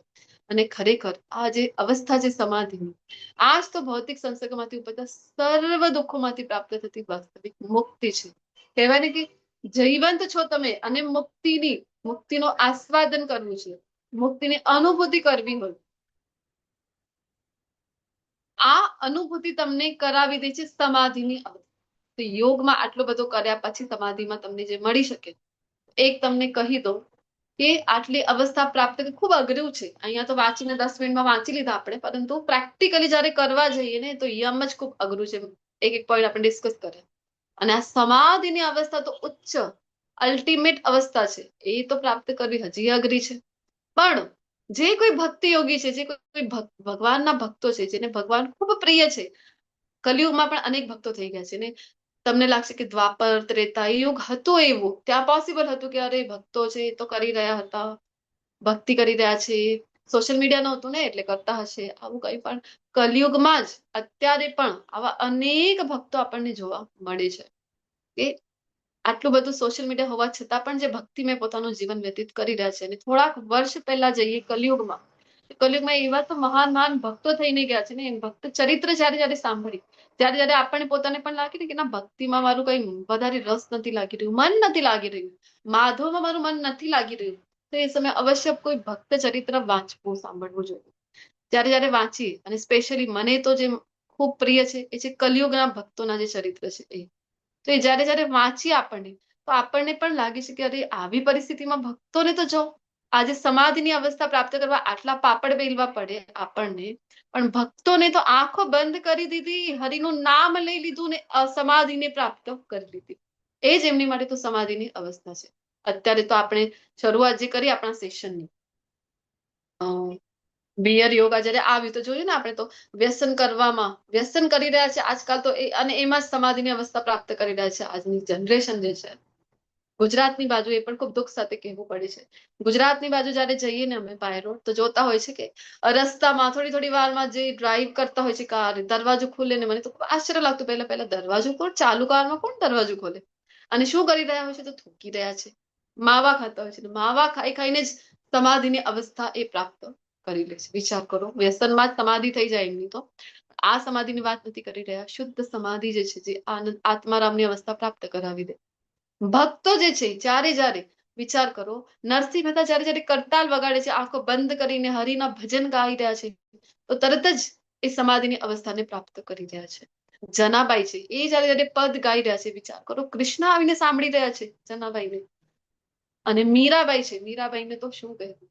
[SPEAKER 1] અને ખરેખર આ જે અવસ્થા છે સમાધિની, આ જ તો ભૌતિક સંસર્ગમાંથી ઉપજતા સર્વ દુઃખોમાંથી પ્રાપ્ત થતી વાસ્તવિક મુક્તિ છે. કહેવાય ને કે જીવંત છો તમે અને મુક્તિનો આસ્વાદન કરવું છે, મુક્તિની અનુભૂતિ કરવી હોય, આ અનુભૂતિ તમને કરાવી દે છે સમાધિની અવસ્થા. તો યોગમાં આટલું બધું કર્યા પછી સમાધિમાં તમને જે મળી શકે, એક તમને કહી દઉં કે આટલી અવસ્થા પ્રાપ્ત કરવી ખૂબ અઘરું છે. અહીંયા તો વાંચીને 10 મિનિટમાં વાંચી લીધા આપણે, પરંતુ પ્રેક્ટિકલી જયારે કરવા જઈએ ને તો યમ જ ખૂબ અઘરું છે. એક એક પોઈન્ટ આપણે ડિસ્કસ કરીએ. અને આ સમાધિની અવસ્થા તો ઉચ્ચ અલ્ટિમેટ અવસ્થા છે, એ તો પ્રાપ્ત કરવી હજી અઘરી છે. પણ જે કોઈ ભક્તિ યોગી છે, જે કોઈ ભગવાનના ભક્તો છે, જેને ભગવાન ખૂબ પ્રિય છે, કલિયુગમાં પણ અનેક ભક્તો થઈ ગયા છે ને. તમને લાગશે કે દ્વાપર ત્રેતા યુગ હતું એવું, ત્યાં પોસિબલ હતું કે અરે ભક્તો છે તો કરી રહ્યા હતા, ભક્તિ કરી રહ્યા છે, સોશિયલ મીડિયા નહોતું ને એટલે કરતા હશે આવું કઈ. પણ કલિયુગમાં જ અત્યારે પણ આવા અનેક ભક્તો આપણને જોવા મળે છે કે આટલું બધું સોશિયલ મીડિયા હોવા છતાં પણ જે ભક્તિમય પોતાનું જીવન વ્યતીત કરી રહ્યા છે. અને થોડાક વર્ષ પહેલા જઈએ કલિયુગમાં, એવા તો મહાન મહાન ભક્તો થઈને ગયા છે ને. એમ ભક્ત ચરિત્ર જયારે સાંભળી, ત્યારે આપણને પોતાને પણ લાગે ને કે ના, ભક્તિમાં મારું કઈ વધારે રસ નથી લાગી રહ્યું, મન નથી લાગી રહ્યું, માધવમાં મારું મન નથી લાગી રહ્યું, તો એ સમયે અવશ્ય કોઈ ભક્ત ચરિત્ર વાંચવું, સાંભળવું જોઈએ. જયારે વાંચીએ, અને સ્પેશિયલી મને તો જે ખૂબ પ્રિય છે એ છે કલિયુગના ભક્તોના જે ચરિત્ર છે એ. તો એ જયારે વાંચીએ આપણને, તો આપણને પણ લાગે છે કે અરે આવી પરિસ્થિતિમાં ભક્તોને તો જો આજે સમાધિની અવસ્થા પ્રાપ્ત કરવા આટલા પાપડ બેલવા પડે આપણને, પણ ભક્તોને તો આંખો બંધ કરી દીધી, હરિનું નામ લઈ લીધું ને સમાધિને પ્રાપ્ત કરી લીધી. એ જ એમની માટે તો સમાધિની અવસ્થા છે. અત્યારે તો આપણે શરૂઆત જે કરી આપણા સેશનની, બિયર યોગા જયારે આવ્યું તો જોયું ને, આપણે તો વ્યસન કરી રહ્યા છે આજકાલ તો, અને એમાં જ સમાધિની અવસ્થા પ્રાપ્ત કરી રહ્યા છે આજની જનરેશન જે છે. ગુજરાતની બાજુ એ પણ ખૂબ દુઃખ સાથે કહેવું પડે છે. ગુજરાતની બાજુ જયારે જઈએ ને અમે બાય રોડ, તો જોતા હોય છે કે રસ્તામાં થોડી વારમાં જે ડ્રાઈવ કરતા હોય છે કાર, દરવાજો ખુલે ને મને તો ખૂબ આશ્ચર્ય લાગતું, પહેલા દરવાજો કોણ, ચાલુ કારમાં કોણ દરવાજો ખોલે? અને શું કરી રહ્યા હોય છે? તો થૂકી રહ્યા છે, માવા ખાતા હોય છે. માવા ખાઈને જ સમાધિની અવસ્થા એ પ્રાપ્ત કરી લે છે. વિચાર કરો, વ્યસનમાં જ સમાધિ થઈ જાય એમની તો. આ સમાધિની વાત નથી કરી રહ્યા. શુદ્ધ સમાધિ જે છે, જે આનંદ આત્મારામની અવસ્થા પ્રાપ્ત કરાવી દે. ભક્તો જે છે જ્યારે વિચાર કરો, નરસિંહ મહેતા જ્યારે કરતાલ વગાડે છે, આંખો બંધ કરીને હરિના ભજન ગાઈ રહ્યા છે, તો તરત જ એ સમાધિની અવસ્થાને પ્રાપ્ત કરી રહ્યા છે. જનાબાઈ છે, એ જ્યારે પદ ગાઈ રહ્યા છે, વિચાર કરો, કૃષ્ણ આવીને સાંભળી રહ્યા છે જનાબાઈને. અને મીરાબાઈ છે, મીરાબાઈને તો શું કહેવું,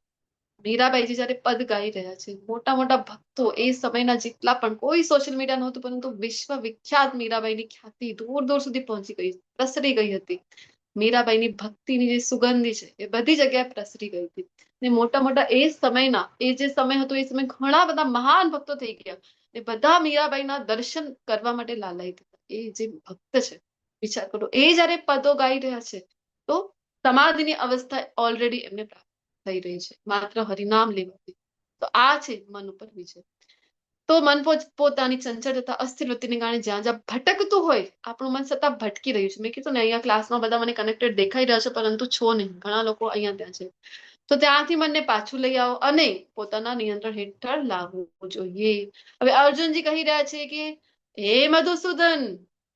[SPEAKER 1] મીરાબાઈજી જયારે પદ ગાઈ રહ્યા છે, મોટા મોટા ભક્તો એ સમયના જેટલા પણ, કોઈ સોશિયલ મીડિયા નહોતું, પરંતુ વિશ્વ વિખ્યાત મીરાબાઈની ખ્યાતિ દૂર દૂર સુધી પહોંચી ગઈ, પ્રસરી ગઈ હતી. મીરાબાઈની ભક્તિની જે સુગંધી છે એ બધી જગ્યાએ પ્રસરી ગઈ હતી. ને મોટા મોટા એ સમયના, એ જે સમય હતો એ સમય ઘણા બધા મહાન ભક્તો થઈ ગયા, ને બધા મીરાબાઈના દર્શન કરવા માટે લાલાયિત હતા. એ જે ભક્ત છે, વિચાર કરો, એ જયારે પદો ગાઈ રહ્યા છે, તો સમાધિની અવસ્થા ઓલરેડી એમને પ્રાપ્ત થઈ રહી છે, માત્ર હરિનામ લેવાથી. તો આ છે મન ઉપર વિજય. તો મન પોતાની ચંચળતા, અસ્થિર વૃત્તિને કારણે જ્યાં ભટકતું હોય, આપણું મન સતત ભટકી રહ્યું છે. મેં કીધું ને, અહીંયા ક્લાસમાં બધા મને કનેક્ટેડ દેખાઈ રહ્યા છે, પરંતુ છો નહીં, ઘણા લોકો અહીંયા ત્યાં છે. તો ત્યાંથી મનને પાછું લઈ આવો અને પોતાના નિયંત્રણ હેઠળ લાવવું જોઈએ. હવે અર્જુનજી કહી રહ્યા છે કે હે મધુસૂદન,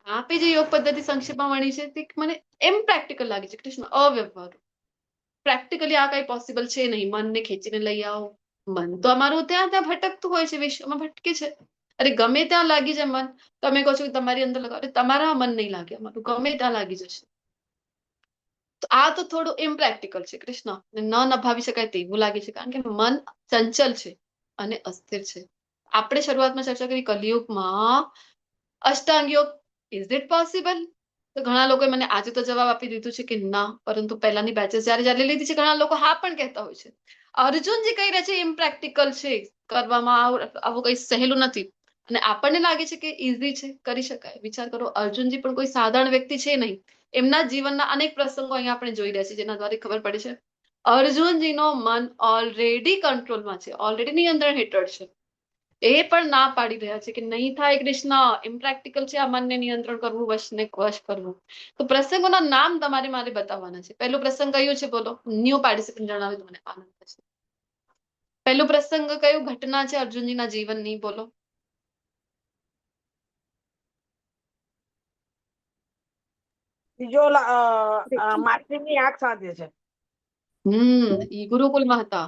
[SPEAKER 1] આપે જે યોગ પદ્ધતિ સંક્ષેપમાં વણી છે તે મને એમ પ્રેક્ટિકલ લાગે છે કૃષ્ણ, અવ્યવહારુ. પ્રેક્ટિકલી આ કઈ પોસિબલ છે નહીં. મનને ખેંચીને લઈ આવો, મન તો અમારું ત્યાં ભટકતું હોય છે, વિશ્વમાં ભટકે છે. અરે ગમે ત્યાં લાગી જાય મન. તમે કહો છો કે તમારી અંદર લગાવો, અરે તમારા મન નહીં લાગે, અમારું ગમે ત્યાં લાગી જશે. તો આ તો થોડું ઇમ્પ્રેક્ટિકલ છે કૃષ્ણ, ન નભાવી શકાય તેવું લાગે છે, કારણ કે મન ચંચલ છે અને અસ્થિર છે. આપણે શરૂઆતમાં ચર્ચા કરી કલિયુગમાં અષ્ટાંગ યોગ, ઇઝ ઇટ પોસિબલ? તો ઘણા લોકોએ મને આજે તો જવાબ આપી દીધું છે કે ના, પરંતુ પહેલાની બેચેસ જયારે લીધી છે, ઘણા લોકો હા પણ કહેતા હોય છે. અર્જુન જે કહી રહ્યા છે ઇમ્પ્રેક્ટિકલ છે, કરવામાં આવું કઈ સહેલું નથી. અને આપણને લાગે છે કે ઇઝી છે, કરી શકાય. વિચાર કરો, અર્જુનજી પણ કોઈ સાધારણ વ્યક્તિ છે નહીં. એમના જીવનના અનેક પ્રસંગો અહીંયા આપણે જોઈ રહ્યા છીએ, જેના દ્વારા ખબર પડે છે અર્જુનજીનો મન ઓલરેડી કંટ્રોલમાં છે, ઓલરેડી નિયંત્રણ હેઠળ છે. એ પણ ના પાડી રહ્યા છે કે નહીં થાય કૃષ્ણ, ઇમ્પ્રેક્ટિકલ છે આ મનને નિયંત્રણ કરવું, વશ કરવું. તો પ્રસંગોના નામ તમારે મારે બતાવવાના છે. પહેલું પ્રસંગ કયું છે બોલો? ન્યૂ પાર્ટિસિપન્ટ જણાવે તો મને આનંદ થશે. પહેલું પ્રસંગ કયું ઘટના છે અર્જુનજીના જીવનની, બોલો?
[SPEAKER 4] બીજો માછલીની આંખ સાથે છે.
[SPEAKER 1] ઈ ગુરુકુલમાં હતા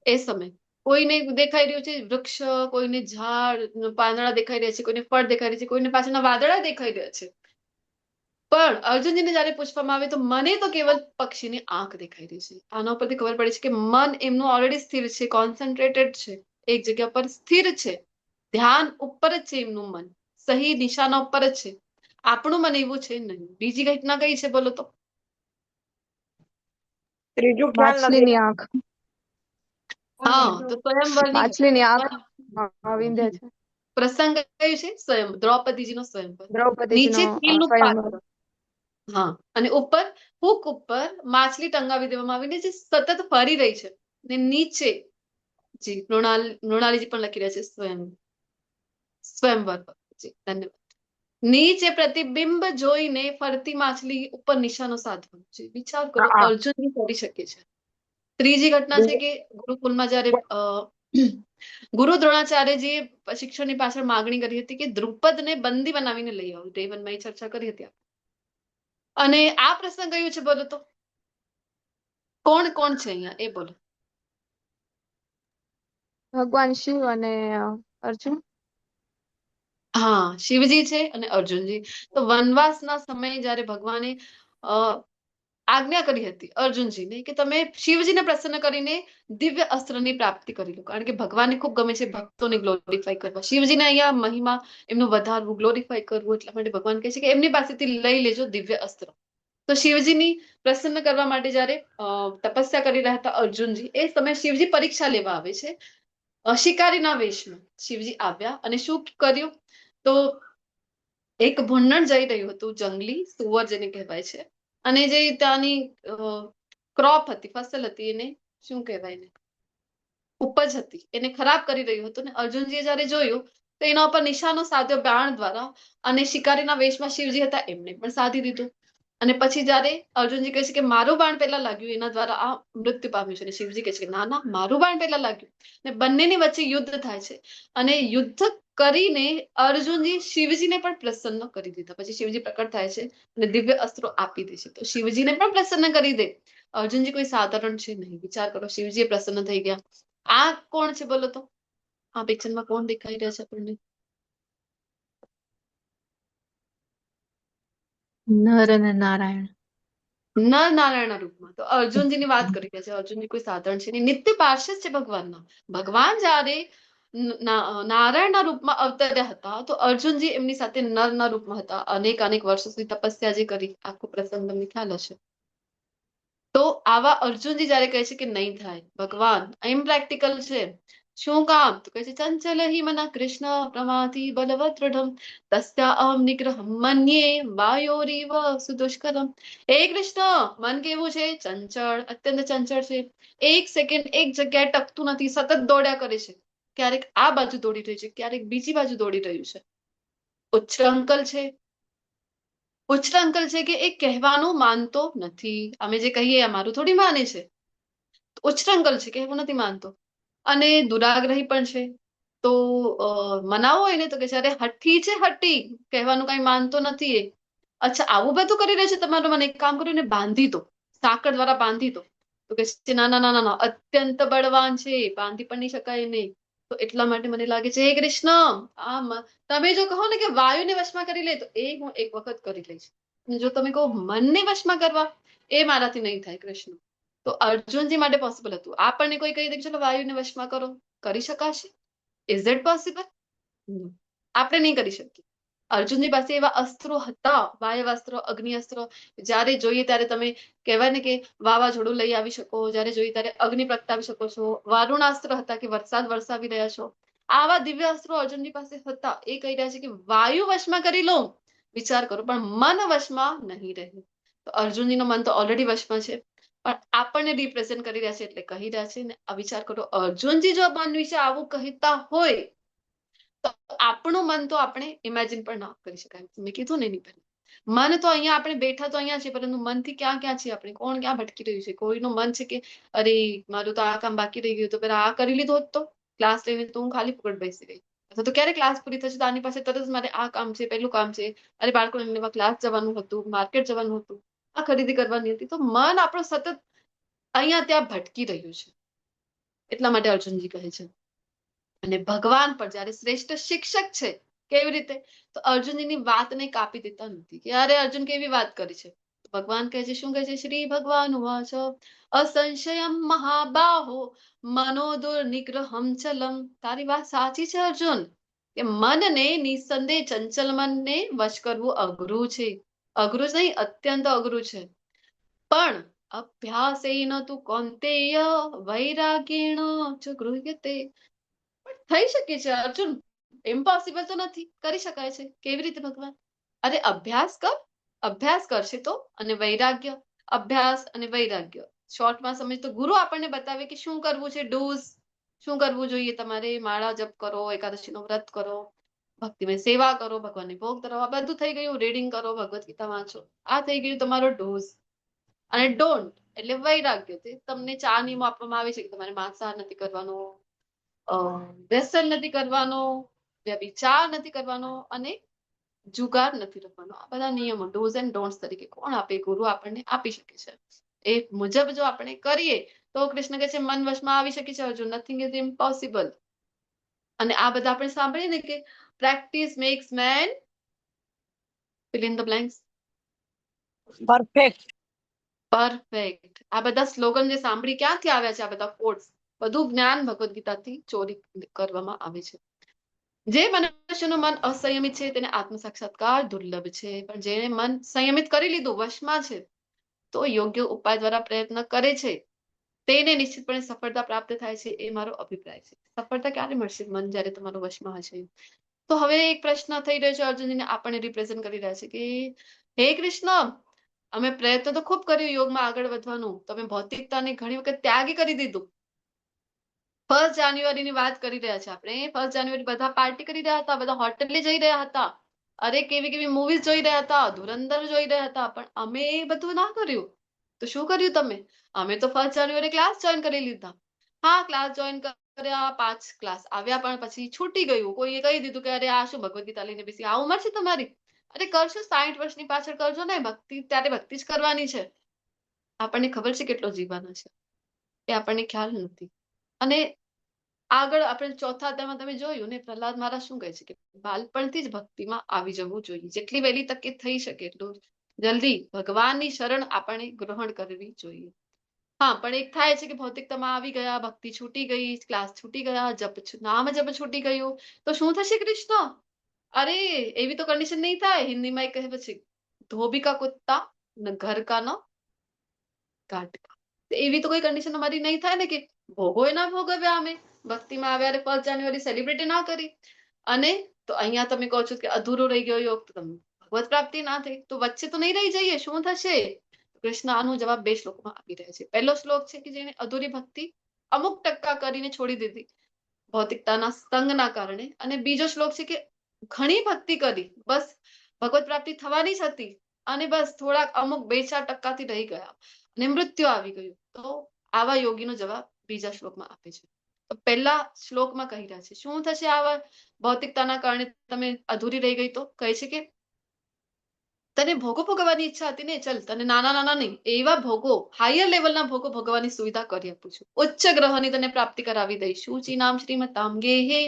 [SPEAKER 1] એ સમય. કોઈને દેખાઈ રહ્યું છે વૃક્ષ, કોઈને ઝાડ પાંદડા દેખાઈ રહ્યા છે, કોઈને ફળ દેખાઈ રહ્યા છે, કોઈને પાછળના વાદળા દેખાઈ રહ્યા છે. પણ અર્જુનજીને જયારે પૂછવામાં આવે તો મને તો કેવલ પક્ષીની આંખ દેખાઈ રહી છે. આના ઉપરથી ખબર પડે છે કે મન એમનું ઓલરેડી સ્થિર છે, કોન્સન્ટ્રેટેડ છે, એક જગ્યા પર સ્થિર છે, ધ્યાન ઉપર જ છે એમનું મન, સહી નિશાના ઉપર જ છે. આપણું મન એવું છે નહીં. બીજી ઘટના કઈ છે બોલો તો?
[SPEAKER 4] ત્રીજું ખ્યાલ નથી.
[SPEAKER 8] માછલીની આંખ.
[SPEAKER 1] હા, તો સ્વયંવરની
[SPEAKER 8] માછલીની આંખ વિંધે છે.
[SPEAKER 1] પ્રસંગ કયું છે? સ્વયં દ્રૌપદીજીનો સ્વયંવર.
[SPEAKER 8] દ્રૌપદીજીનો
[SPEAKER 1] નીચે તીરનું
[SPEAKER 8] સ્વયંવર.
[SPEAKER 1] પાત્ર, હા, અને ઉપર હુક ઉપર માછલી ટંગાવી દેવામાં આવીને જે સતત ફરી રહી છે. ને નીચે જી મૃણાલીજી પણ લખી રહ્યા છે સ્વયંવર. જી ધન્યવાદ. નીચે પ્રતિબિંબ જોઈને ફરતી માછલી ઉપર નિશાનો સાધવાનો છે. વિચાર કરો,
[SPEAKER 4] હા.
[SPEAKER 1] અર્જુનજી કરી શકે છે. ત્રીજી ઘટના છે કે ગુરુકુલમાં જયારે ગુરુ દ્રોણાચાર્યજીએ શિક્ષણની પાછળ માગણી કરી હતી કે દ્રુપદને બંદી બનાવીને લઈ આવો. દેવનમાં એ ચર્ચા કરી હતી. અને આ પ્રશ્ન કયું છે બોલો તો? કોણ કોણ છે અહીંયા એ બોલો.
[SPEAKER 8] ભગવાન શિવ અને અર્જુન.
[SPEAKER 1] હા, શિવજી છે અને અર્જુનજી. તો વનવાસના સમયે જયારે ભગવાને આજ્ઞા કરી હતી અર્જુનજીને કે તમે શિવજીને પ્રસન્ન કરીને દિવ્ય અસ્ત્રની પ્રાપ્તિ કરી લો. કારણ કે ભગવાનને ખૂબ ગમે છે ભક્તોને ગ્લોરીફાઈ કરવા. શિવજીને અહીંયા મહિમા એમનું વધારવું, ગ્લોરીફાઈ કરવું, એટલા માટે ભગવાન કહે છે કે એમની પાસેથી લઈ લેજો દિવ્ય અસ્ત્ર. તો શિવજીની પ્રસન્ન કરવા માટે જયારે તપસ્યા કરી રહ્યા હતા અર્જુનજી, એ સમયે શિવજી પરીક્ષા લેવા આવે છે. શિકારીના વેશમાં શિવજી આવ્યા અને શું કર્યું? તો એક ભૂંડણ જઈ રહ્યું હતું, જંગલી સુવર જેને કહેવાય છે, અને જે ત્યાંની ક્રોપ હતી, ફસલ હતી, એને શું કહેવાય ને, ઉપજ હતી, એને ખરાબ કરી રહ્યું હતું. ને અર્જુનજીએ જયારે જોયું તો એના ઉપર નિશાનો સાધ્યો બાણ દ્વારા, અને શિકારીના વેશમાં શિવજી હતા એમને પણ સાધી દીધું. અને પછી જયારે અર્જુનજી કહે છે કે મારું બાણ પહેલા લાગ્યું, એના દ્વારા આ મૃત્યુ પામ્યું છે. અને શિવજી કહે છે કે ના ના, મારું બાણ પહેલા લાગ્યું. ને બંનેની વચ્ચે યુદ્ધ થાય છે. અને યુદ્ધ કરીને અર્જુનજી શિવજીને પણ પ્રસન્ન કરી દીધા. પછી શિવજી પ્રકટ થાય છે અને દિવ્ય અસ્ત્રો આપી દે છે. તો શિવજીને પણ પ્રસન્ન કરી દે. અર્જુનજી કોઈ સાધારણ છે નહીં. વિચાર કરો, શિવજી પ્રસન્ન થઈ ગયા. આ કોણ છે બોલો તો? આ પિક્ચરમાં કોણ દેખાઈ રહ્યા છે આપણને?
[SPEAKER 8] નર અને નારાયણ.
[SPEAKER 1] નર નારાયણના રૂપમાં. તો અર્જુનજીની વાત કરી રહ્યા છે. અર્જુનજી કોઈ સાધારણ છે નહીં, નિત્ય પાર્ષદ છે ભગવાનના. ભગવાન જયારે નારાયણના રૂપમાં અવતર્યા હતા તો અર્જુનજી એમની સાથે નરના રૂપમાં હતા. અનેક અનેક વર્ષો સુધી તપસ્યા જે કરી, આખો પ્રસંગ તમને ખ્યાલ હશે. તો આવા અર્જુનજી જયારે કહે છે કે નહીં થાય, ભગવાન ઇમ્પ્રેક્ટિકલ છે, શું કામ? તો કહે છે ચંચલ હિ મન કૃષ્ણ પ્રમાથી બલવત દૃઢમ તસ્યાહમ નિગ્રહમ મન્યે વાયોરીવ સુદુષ્કરમ. હે કૃષ્ણ, મન કેવું છે? ચંચળ, અત્યંત ચંચળ છે. એક સેકન્ડ એક જગ્યાએ ટકતું નથી, સતત દોડ્યા કરે છે. ક્યારેક આ બાજુ દોડી રહ્યું છે, ક્યારેક બીજી બાજુ દોડી રહ્યું છે. ઉચ્છ્રંખલ છે. ઉચ્છ્રંખલ છે કે એ કહેવાનું માનતો નથી. અમે જે કહીએ અમારું થોડી માને છે. ઉચ્છ્રંખલ છે, કહેવું નથી માનતો. અને દુરાગ્રહી પણ છે. તો મનાવો હોય ને તો કે અરે હઠી છે, હઠી, કહેવાનું કઈ માનતો નથી એ. અચ્છા, આવું બધું કરી રહ્યું છે તમારું, મને એક કામ કરીને બાંધી દો, સાંકળ દ્વારા બાંધી દો. તો કે છે ના ના ના ના, અત્યંત બળવાન છે, બાંધી પણ નહીં શકાય નહીં. તો એટલા માટે મને લાગે છે હે કૃષ્ણ, તમે જો કહો ને કે વાયુને વશમાં કરી લે, તો એ હું એક વખત કરી લઈશ. જો તમે કહો મનને વશમાં કરવા, એ મારાથી નહીં થાય કૃષ્ણ. તો અર્જુનજી માટે પોસિબલ હતું. આપણને કોઈ કહી દે ચલો વાયુને વશમાં કરો, કરી શકાશે? Is it possible? આપણે નહીં કરી શકીએ. અર્જુનજી પાસે એવા અસ્ત્રો હતા, વાયવાસ્ત્ર, અગ્નિ અસ્ત્ર. જયારે જોઈએ ત્યારે તમે કહેવાય ને કે વાવાઝોડું લઈ આવી શકો, જયારે જોઈએ ત્યારે અગ્નિ પ્રગટાવી શકો છો. વારુણાસ્ત્ર હતા કે વરસાદ વરસાવી રહ્યા છો. આવા દિવ્ય અસ્ત્રો અર્જુનજી પાસે હતા. એ કહી રહ્યા છે કે વાયુ વશમાં કરી લો, વિચાર કરો, પણ મન વશમાં નહીં રહે. તો અર્જુનજીનું મન તો ઓલરેડી વશમાં છે, પણ આપણને રિપ્રેઝેન્ટ કરી રહ્યા છે એટલે કહી રહ્યા છે. ને આ વિચાર કરો, અર્જુનજી જો મન વિશે આવું કહેતા હોય તો આપણું મન તો આપણે ઇમેજિન પણ ના કરી શકાય. મેં કીધું ને એની પહેલા, મન તો અહીંયા આપણે બેઠા તો અહીંયા છે, પરંતુ મનથી ક્યાં ક્યાં છે આપણે, કોણ ક્યાં ભટકી રહ્યું છે. કોઈનું મન છે કે અરે મારું તો આ કામ બાકી રહી ગયું, તો પેલા આ કરી લીધું હોત તો, ક્લાસ લઈને તો હું ખાલી ફોકટ બેસી ગઈ. અથવા તો ક્યારે ક્લાસ પૂરી થશે તો આની પાસે તરત મારે આ કામ છે, પેલું કામ છે, અરે બાળકોને લેવા ક્લાસ જવાનું હતું, માર્કેટ જવાનું હતું, આ ખરીદી કરવાની હતી. તો મન આપણું સતત અહીંયા ત્યાં ભટકી રહ્યું છે. એટલા માટે અર્જુનજી કહે છે. અને ભગવાન પણ જયારે શ્રેષ્ઠ શિક્ષક છે, કેવી રીતે? તો અર્જુનજીની વાતને કાપી દેતા નથી કે અરે અર્જુન કેવી વાત કરી છે. ભગવાન કહે છે, શું કહે છે? શ્રી ભગવાન વાચ અસંશયમ મહાબાહો મનો દુર્નિગ્રહમ ચલમ. તારી વાત સાચી છે અર્જુન, કે મનને નિસંદેહ ચંચલ મનને વશ કરવું અઘરું છે. અઘરું નહીં, અત્યંત અઘરું છે. પણ અભ્યાસેન તું કૌંતેય વૈરાગેણ ચ ગૃહ્યતે. થઈ શકે છે અર્જુન, ઇમ્પોસિબલ તો નથી, કરી શકાય છે. કેવી રીતે ભગવાન? અરે અભ્યાસ કર, અભ્યાસ કરશે તો, અને વૈરાગ્ય, અભ્યાસ અને વૈરાગ્ય. શોર્ટમાં સમજ તો ગુરુ આપણને બતાવે કે શું કરવું છે, ડૂઝ શું કરવું જોઈએ. તમારે માળા જપ કરો, એકાદશીનું વ્રત કરો, ભક્તિમય સેવા કરો, ભગવાનને ભોગ ધરાવો, આ બધું થઈ ગયું. રીડિંગ કરો, ભગવદ ગીતા વાંચો, આ થઈ ગયું તમારો ડોઝ. અને ડોન્ટ એટલે વૈરાગ્ય. તે તમને 4 નિયમો આપવામાં આવે છે કે તમારે માંસાહાર નથી કરવાનો, વ્યસન નથી કરવાનો, વ્યભિચાર નથી કરવાનો, અને જુગાર નથી રમવાનો. આ બધા નિયમો ડોઝ એન્ડ ડોન્ટ્સ તરીકે કોણ આપે? ગુરુ આપણને આપી શકે છે. એ મુજબ જો આપણે કરીએ તો કૃષ્ણ કહે છે મન વશમાં આવી શકે છે અર્જુન. Nothing is impossible. અને આ બધા આપણે સાંભળીએ ને કે practice makes man fill in the blanks
[SPEAKER 7] perfect.
[SPEAKER 1] Perfect. આ બધા સ્લોગન જે સાંભળી ક્યાંથી આવ્યા છે? આ બધા કોટ્સ બધું જ્ઞાન ભગવદ ગીતાથી ચોરી કરવામાં આવે છે. જે મનુષ્યનું મન અસંયમિત છે તેને આત્મ સાક્ષાત્કાર દુર્લભ છે, પણ જેને મન સંયમિત કરી લીધું, વશમાં છે, તો યોગ્ય ઉપાય દ્વારા પ્રયત્ન કરે છે, તેને નિશ્ચિતપણે સફળતા પ્રાપ્ત થાય છે. એ મારો અભિપ્રાય છે. સફળતા ક્યારે મળશે? મન જ્યારે તમારું વશમાં હશે. તો હવે એક પ્રશ્ન થઈ રહ્યો છે અર્જુનજીને, આપણને રિપ્રેઝન્ટ કરી રહ્યા છે કે હે કૃષ્ણ, અમે પ્રયત્ન તો ખૂબ કર્યું યોગમાં આગળ વધવાનું, તમે ભૌતિકતાને ઘણી વખત ત્યાગી કરી દીધું. 1 જાન્યુઆરીની વાત કરી રહ્યા છે આપણે. 1 જાન્યુઆરી બધા પાર્ટી કરી રહ્યા હતા, બધા હોટેલે જઈ રહ્યા હતા, અરે કેવી કેવી મૂવીઝ જોઈ રહ્યા હતા, ધુરંધર જોઈ રહ્યા હતા, પણ અમે એ બધું ના કર્યું. તો શું કર્યું તમે? અમે તો 1 જાન્યુઆરી ક્લાસ જોઈન કરી લીધા. હા, ક્લાસ જોઈન કર્યા, 5 ક્લાસ આવ્યા, પણ પછી છૂટી ગયું. કોઈએ કહી દીધું કે અરે આ શું ભગવદ ગીતા લઈને બેસી, આ ઉંમર છે તમારી? અરે કરશો 60 વર્ષની પાછળ કરજો ને ભક્તિ, ત્યારે ભક્તિ જ કરવાની છે. આપણને ખબર છે કેટલો જીવવાનો છે, એ આપણને ખ્યાલ નથી. અને આગળ આપણે 4થા અધ્યાયમાં તમે જોયું ને, પ્રહલાદ મહારાજ શું કહે છે કે બાળપણથી જ ભક્તિમાં આવી જવું જોઈએ. જેટલી વહેલી તકે થઈ શકે એટલું જલ્દી ભગવાનની શરણ આપણે ગ્રહણ કરવી જોઈએ. હા, પણ એક થાય છે કે ભૌતિકતામાં આવી ગયા, ભક્તિ છૂટી ગઈ, ક્લાસ છૂટી ગયા, નામ જપ છૂટી ગયું, તો શું થશે કૃષ્ણ? અરે એવી તો કન્ડિશન નહીં થાય. હિન્દીમાં એક કહે પછી ધોબી કા કુત્તા ન ઘર કા ન ઘાટ કા. એવી તો કોઈ કન્ડિશન અમારી નહીં થાય ને કે ભોગોય ના ભોગવ્યા, અમે ભક્તિમાં આવ્યા, 1 જાન્યુઆરી સેલિબ્રેટ ના કરી. અને તો અહીંયા તમે કહો છો કે અધૂરો રહી ગયો યોગ, તો તમને ભગવત પ્રાપ્તિ ના થઈ, તો વચ્ચે તો નહીં રહી જઈએ, શું થશે? કૃષ્ણ આનો જવાબ 2 શ્લોકમાં આપી રહ્યા છે. પહેલો શ્લોક છે કે જેને અધૂરી ભક્તિ અમુક ટકા કરીને છોડી દીધી ભૌતિકતાના સંગના કારણે, અને બીજો શ્લોક છે કે ઘણી ભક્તિ કરી, બસ ભગવત પ્રાપ્તિ થવાની જ હતી, અને બસ થોડાક અમુક 2-4% રહી ગયા અને મૃત્યુ આવી ગયું. તો આવા યોગીનો જવાબ બીજા શ્લોકમાં આપે છે. તો પહેલા શ્લોકમાં કહી રહ્યા છે શું થશે આવા ભૌતિકતાના કારણે તમે અધૂરી રહી ગઈ? તો કહે છે કે તને ભોગો ભોગવવાની ઈચ્છા હતી ને, ચલ તને નાના નાના નહીં, એવા ભોગો, હાયર લેવલના ભોગો ભોગવવાની સુવિધા કરી આપું છું. ઉચ્ચ ગ્રહની તને પ્રાપ્તિ કરાવી દઈશ. શુચિ નામ શ્રીમતામ ગેહે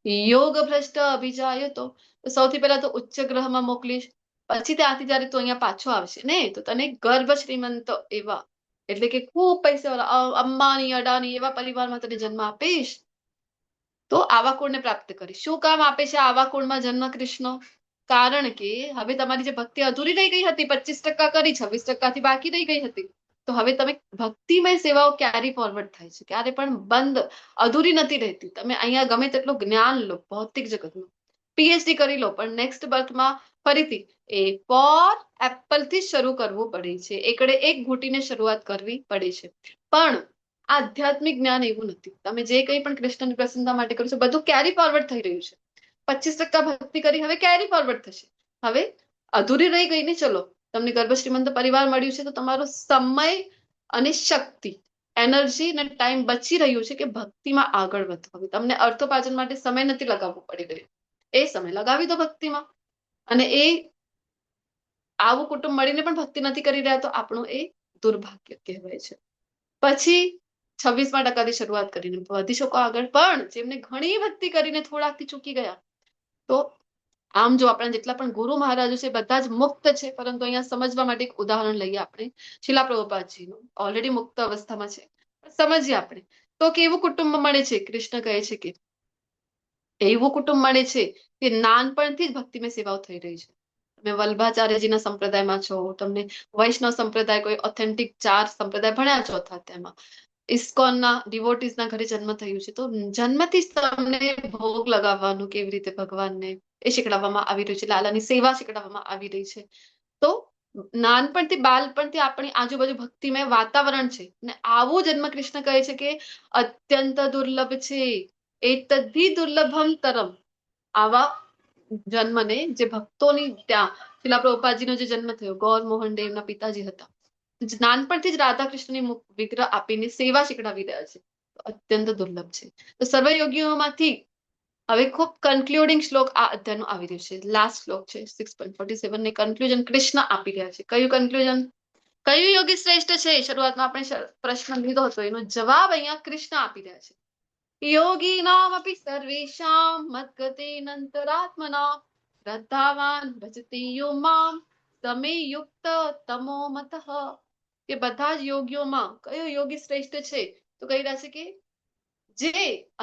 [SPEAKER 1] યોગ ભ્રષ્ટ અભિજાય. તો સૌથી પહેલા તો ઉચ્ચ ગ્રહમાં મોકલીશ, પછી ત્યાંથી જયારે તું અહીંયા પાછો આવશે ને, તો તને ગર્ભ શ્રીમંત એવા, એટલે કે ખૂબ પૈસાવાળા અંબાણી અડાણી એવા પરિવારમાં તને જન્મ આપીશ. તો આવા કુળને પ્રાપ્ત કરીશ. શું કામ આપે છે આવા કુળમાં જન્મ કૃષ્ણ? કારણ કે હવે તમારી જે ભક્તિ અધૂરી રહી ગઈ હતી, 25% કરી, 26% બાકી રહી ગઈ હતી, તો હવે તમે ભક્તિમય સેવાઓ ક્યારે ફોરવર્ડ થાય છે, ક્યારે પણ બંધ અધૂરી નથી રહેતી. તમે અહીંયા ગમે તેટલું જ્ઞાન લો ભૌતિક જગતમાં, પીએચડી કરી લો, પણ નેક્સ્ટ બર્થમાં ફરીથી એ ફોર એપલ થી શરૂ કરવું પડે છે. એકડે એક ઘૂંટીને શરૂઆત કરવી પડે છે. પણ આધ્યાત્મિક જ્ઞાન એવું નથી. તમે જે કંઈ પણ કૃષ્ણની પ્રસન્નતા માટે કરો છો બધું કેરી ફોરવર્ડ થઈ રહ્યું છે. 25% ભક્તિ કરી, હવે કેરી ફોરવર્ડ થશે. હવે અધૂરી રહી ગઈ ને, ચલો તમને ગર્ભ શ્રીમંત પરિવાર મળ્યું છે, તો તમારો સમય અને શક્તિ, એનર્જી અને ટાઈમ બચી રહ્યું છે કે ભક્તિમાં આગળ વધો. હવે તમને અર્થોપાર્જન માટે સમય નથી લગાવવો પડી રહ્યો, એ સમય લગાવી દો ભક્તિમાં. અને એ આવું કુટુંબ મળીને પણ ભક્તિ નથી કરી રહ્યા, તો આપણું એ દુર્ભાગ્ય કહેવાય છે. પછી 26% શરૂઆત કરીને વધી શકો આગળ, પણ જેમને ઘણી ભક્તિ કરીને થોડાકથી ચૂકી ગયા, તો આમ જો આપણા જેટલા પણ ગુરુ મહારાજો છે બધા જ મુક્ત છે, પરંતુ અહીંયા સમજવા માટે એક ઉદાહરણ લઈએ આપણે શીલા પ્રભુપાદજીનું. ઓલરેડી મુક્ત અવસ્થામાં છે, સમજીએ આપણે. તો કેવું કુટુંબ મળે છે? કૃષ્ણ કહે છે કે એવું કુટુંબ મળે છે કે નાનપણથી જ ભક્તિમય સેવાઓ થઈ રહી છે. તમે વલ્ભાચાર્યજીના સંપ્રદાયમાં છો, તમને વૈષ્ણવ સંપ્રદાય કોઈ ઓથેન્ટિક 4 સંપ્રદાય ભણ્યા છો, અથવા તેમાં ઇસ્કોનના ડિવોટીઝના ઘરે જન્મ થયું છે, તો જન્મથી જ તમને ભોગ લગાવવાનું કેવી રીતે ભગવાનને એ શીખડાવવામાં આવી રહ્યું છે, લાલાની સેવા શીખડાવવામાં આવી રહી છે. તો નાનપણથી બાળપણથી આપણી આજુબાજુ ભક્તિમય વાતાવરણ છે, ને આવું જન્મ કૃષ્ણ કહે છે કે અત્યંત દુર્લભ છે. એતદ્ધિ દુર્લભમ તરમ. આવા જન્મને જે ભક્તોની ત્યાં શીલા પ્રભુપાદજીનો જે જન્મ થયો, ગૌર મોહન દેવના પિતાજી હતા, નાનપણથી જ રાધા કૃષ્ણની વિગ્રહ આપીને સેવા શીખડાવી રહ્યા છે, તો અત્યંત દુર્લભ છે. તો સર્વયોગીઓમાંથી હવે ખૂબ કન્ક્લુડિંગ શ્લોક આ અધ્યાયનો આવી રહ્યો છે. લાસ્ટ શ્લોક છે 6.47 ને કન્ક્લુઝન કૃષ્ણ આપી રહ્યા છે. કયું કન્ક્લુઝન? કયું યોગી શ્રેષ્ઠ છે? શરૂઆતમાં આપણે પ્રશ્ન લીધો હતો, એનો જવાબ અહીંયા કૃષ્ણ આપી રહ્યા છે. યોગીનામપી સર્વેષાં મદ્ગતેનંતરાત્મના શ્રદ્ધાવાન ભજતે યો મામ સમે યુક્ત તમો મતઃ. કે બધા જ યોગીઓમાં કયો યોગી શ્રેષ્ઠ છે? તો કહી રહ્યા છે કે જે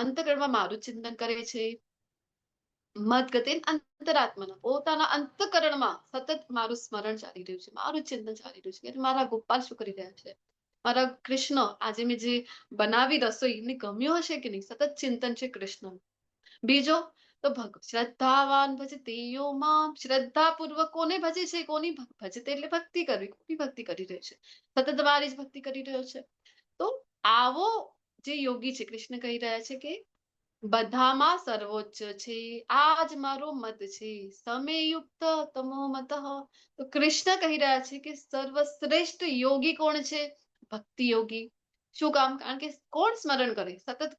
[SPEAKER 1] અંતકરણમાં મારું ચિંતન કરે છે, મદ્ગતેન અંતરાત્મના, પોતાના અંતકરણમાં સતત મારું સ્મરણ ચાલી રહ્યું છે, મારું ચિંતન ચાલી રહ્યું છે કે મારા ગોપાલ શું કરી રહ્યા છે, મારા કૃષ્ણ આજે મેં જે બનાવી રસોઈ એમને ગમ્યું હશે કે નહીં, સતત ચિંતન છે કૃષ્ણ. બીજો તો શ્રદ્ધાવાન ભજતે યો મામ, શ્રદ્ધાપૂર્વક કોને ભજે છે? કોની ભજતે એટલે ભક્તિ કરવી, કોની ભક્તિ કરી રહ્યો છે? સતત મારી જ ભક્તિ કરી રહ્યો છે. તો આવો જે યોગી છે, કૃષ્ણ કહી રહ્યા છે કે બધામાં સર્વોચ્ચ છે, આ જ મારો મત છે, સમયુક્ત તમો મતઃ. તો કૃષ્ણ કહી રહ્યા છે કે સર્વશ્રેષ્ઠ યોગી કોણ છે? ભક્તિ યોગી. શું કામ? કારણ કે કોણ સ્મરણ કરે સતત?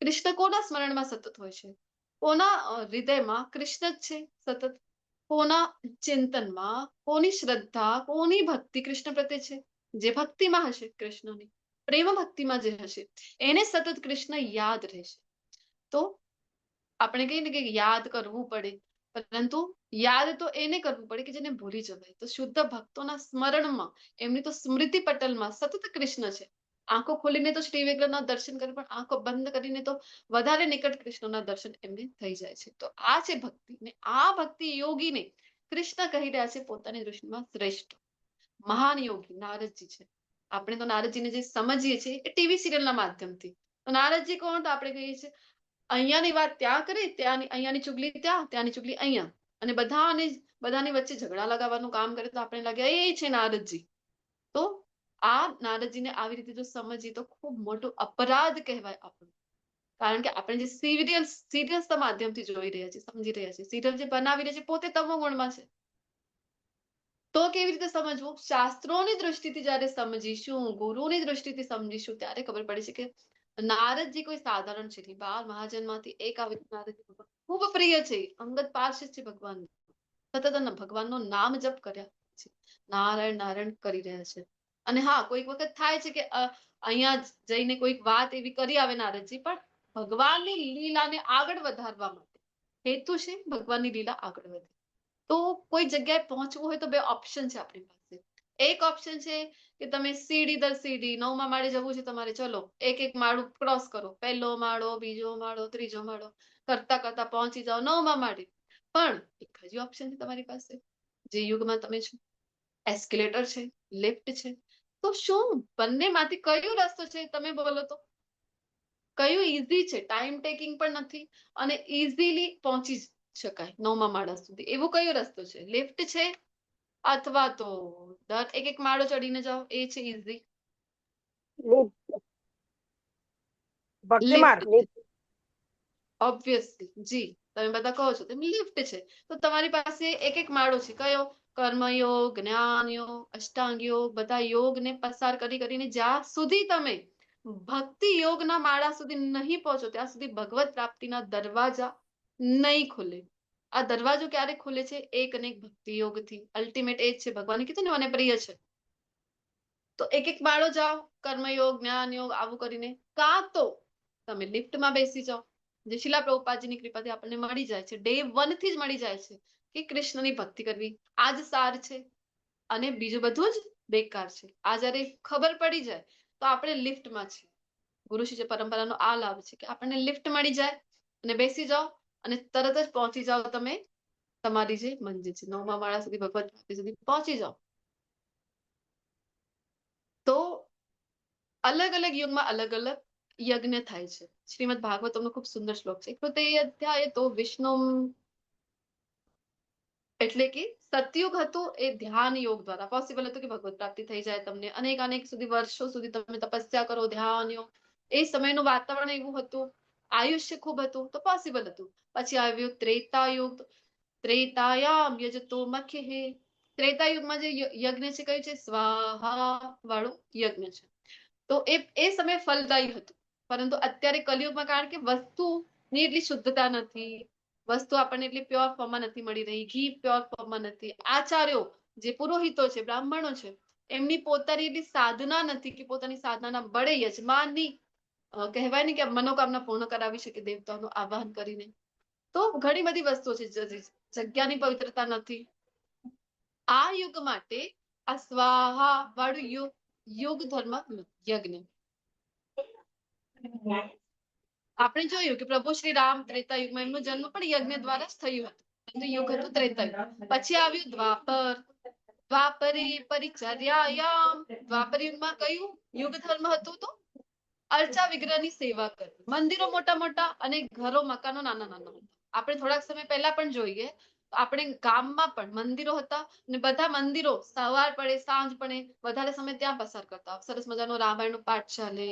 [SPEAKER 1] કૃષ્ણ કોના સ્મરણમાં સતત હોય છે? કોના હૃદયમાં કૃષ્ણ જ છે સતત? કોના ચિંતનમાં, કોની શ્રદ્ધા, કોની ભક્તિ કૃષ્ણ પ્રત્યે છે? જે ભક્તિમાં હશે કૃષ્ણની, પ્રેમ ભક્તિમાં જે હશે, એને સતત કૃષ્ણ યાદ રહેશે. તો આપણે કહીએ ને કે યાદ કરવું પડે, પરંતુ યાદ તો એને કરવું પડે કે જેને ભૂલી જવાય. તો શુદ્ધ ભક્તોના સ્મરણમાં, એમની તો સ્મૃતિ પટલમાં સતત કૃષ્ણ છે. આંખો ખોલીને તો શ્રી વિગ્રહના દર્શન કરે, પણ આંખો બંધ કરીને તો વધારે નિકટ કૃષ્ણના દર્શન એમને થઈ જાય છે. તો આ છે ભક્તિ, ને આ ભક્તિ યોગીને કૃષ્ણ કહી રહ્યા છે પોતાની દૃષ્ટિમાં શ્રેષ્ઠ. મહાન યોગી નારદજી છે. આપણે તો નારદજીને જે સમજીએ છીએ એ ટીવી સિરિયલના માધ્યમથી. તો નારદજી કોણ? તો આપણે કહીએ છીએ અહીંયાની વાત ત્યાં કરે, ત્યાંની અહીંયાની ચુગલી ત્યાં, ત્યાંની ચુગલી અહીંયા, અને બધાની વચ્ચે ઝઘડા લગાવવાનું કામ કરે, તો આપણે લાગે એ છે નારદજી. તો આ નારદજીને આવી રીતે જો સમજીએ તો ખૂબ મોટો અપરાધ કહેવાય આપણું. કારણ કે આપણે જે સિરિયલ્સના માધ્યમથી જોઈ રહ્યા છીએ, સમજી રહ્યા છીએ, સિરિયલ જે બનાવી રહ્યા છે પોતે તમો ગુણમાં છે. તો કેવી રીતે સમજવું? શાસ્ત્રોની દૃષ્ટિથી જયારે સમજીશું, ગુરુની દૃષ્ટિથી સમજીશું, ત્યારે ખબર પડે છે કે નારદજી કોઈ સાધારણ છે નહીં. 12 મહાજનમાંથી એક આવે નારદજી ભગવાન ખૂબ પ્રિય છે, અંગત પાર્ષદ છે ભગવાન. સતત ભગવાનનું નામ જપ કર્યા છે, નારાયણ નારાયણ કરી રહ્યા છે. અને હા, કોઈક વખત થાય છે કે અહીંયા જઈને કોઈક વાત એવી કરી આવે નારદજી, પણ ભગવાનની લીલાને આગળ વધારવા માટે હેતુ છે, ભગવાનની લીલા આગળ વધે. તો કોઈ જગ્યાએ પહોંચવું હોય તો બે ઓપ્શન છે આપણી પાસે. એક ઓપ્શન છે કે તમે સીડી દર સીડી 9મા માળે જવું છે તમારે, ચલો એક એક માળું ક્રોસ કરો, પહેલો માળો, બીજો માળો, ત્રીજો માળો કરતા કરતા પહોંચી જાઓ 9મા માળે. પણ એક હજી ઓપ્શન છે તમારી પાસે, જે યુગમાં તમે છો, એસ્કેલેટર છે, લિફ્ટ છે. તો શું બંનેમાંથી કયો રસ્તો છે? તમે બોલો તો કયું ઈઝી છે, ટાઈમ ટેકિંગ પણ નથી અને ઈઝીલી પહોંચી શકાય 9મા માળા સુધી? એવો કયો રસ્તો છે? લિફ્ટ છે, અથવા તો દર એક એક માળો ચડીને જાઓ, એ છે ઈઝી?
[SPEAKER 4] ભક્તિ માર્ગ.
[SPEAKER 1] ઓબ્વિયસલી જી, તમે બધા કહો છો તેમ લિફ્ટ છે. તો તમારી પાસે એક એક માળો છે. કયો? કર્મયોગ, જ્ઞાન યોગ, અષ્ટાંગ યોગ, બધા યોગને પસાર કરીને જ્યાં સુધી તમે ભક્તિ યોગના માળા સુધી નહીં પહોંચો, ત્યાં સુધી ભગવત પ્રાપ્તિના દરવાજા નહીં ખુલે. આ દરવાજો ક્યારે ખુલે છે? એક અને એક ભક્તિ યોગથી. અલ્ટિમેટ એ જ છે, ભગવાને કીધું ને મને પ્રિય છે. તો એક એક માળો જાઓ, કર્મયોગ, જ્ઞાન યોગ આવું કરીને, કાં તો તમે લિફ્ટમાં બેસી જાઓ. જે શિલા પ્રભુપાદજીની કૃપાથી આપણને મળી જાય છે. ડે 1 થી જ મળી જાય છે કે કૃષ્ણની ભક્તિ કરવી આ જ સાર છે અને બીજું બધું જ બેકાર છે. આ જયારે ખબર પડી જાય તો આપણે લિફ્ટમાં છીએ. ગુરુ શિષ્ય પરંપરાનો આ લાભ છે કે આપણને લિફ્ટ મળી જાય અને બેસી જાઓ અને તરત જ પહોંચી જાઓ તમે તમારી જે મંજિલ છે 9મા માળા સુધી ભગવત પ્રાપ્તિ સુધી પહોંચી જાઓ. તો અલગ અલગ યુગમાં અલગ અલગ યજ્ઞ થાય છે. શ્રીમદ ભાગવતમનો ખૂબ સુંદર શ્લોક છે. 71 અધ્યાય તો વિષ્ણુ એટલે કે સતયુગ હતું એ ધ્યાન યોગ દ્વારા પોસિબલ હતું કે ભગવત પ્રાપ્તિ થઈ જાય તમને અનેક સુધી વર્ષો સુધી તમે તપસ્યા કરો ધ્યાન યોગ એ સમયનું વાતાવરણ એવું હતું આયુષ્ય ખૂબ હતું તો પોસિબલ હતું. પછી આવ્યું ત્રેતા યુગ ત્રેતાયામ યજતો મખ્યે ત્રેતા યુગમાં જે યજ્ઞ છે કયું છે સ્વાહા વાળું યજ્ઞ છે. તો એ સમય ફલદાયી હતું પરંતુ અત્યારે કલિયુગમાં કારણ કે વસ્તુની એટલી શુદ્ધતા નથી વસ્તુ આપણને એટલી પ્યોર ફોર્મમાં નથી મળી રહી ઘી પ્યોર ફોર્મમાં નથી આચાર્યો જે પુરોહિતો છે બ્રાહ્મણો છે એમની પોતાની એટલી સાધના નથી કે પોતાની સાધનાના બળે યજમાનની કહેવાય ને કે મનોકામના પૂર્ણ કરાવી શકે દેવતાઓનું આવાહન કરીને. તો ઘણી બધી વસ્તુઓ છે જગ્યાની પવિત્રતા નથી. આ યુગ માટે આ સ્વાહા વાળું યુગ ધર્મ યજ્ઞ આપણે જોયું કે પ્રભુ શ્રી રામ ત્રેતા યુગમાં એમનો જન્મ પણ યજ્ઞ દ્વારા જ થયું હતું. યુગ હતું ત્રેતા યુગ. પછી આવ્યું દ્વાપરે પરિચર્યાયામ દ્વાપર યુગમાં કયું યુગ ધર્મ હતું તો અર્ચા વિગ્રહની સેવા કરવી. મંદિરો મોટા મોટા અને ઘરો મકાનો નાના નાના હતા. આપણે થોડાક સમય પહેલા પણ જોઈએ આપણે ગામમાં પણ મંદિરો હતા અને બધા મંદિરો સવાર પડે સાંજ પડે વધારે સમય ત્યાં પસાર કરતા. સરસ મજાનો રામાયણનો પાઠ ચાલે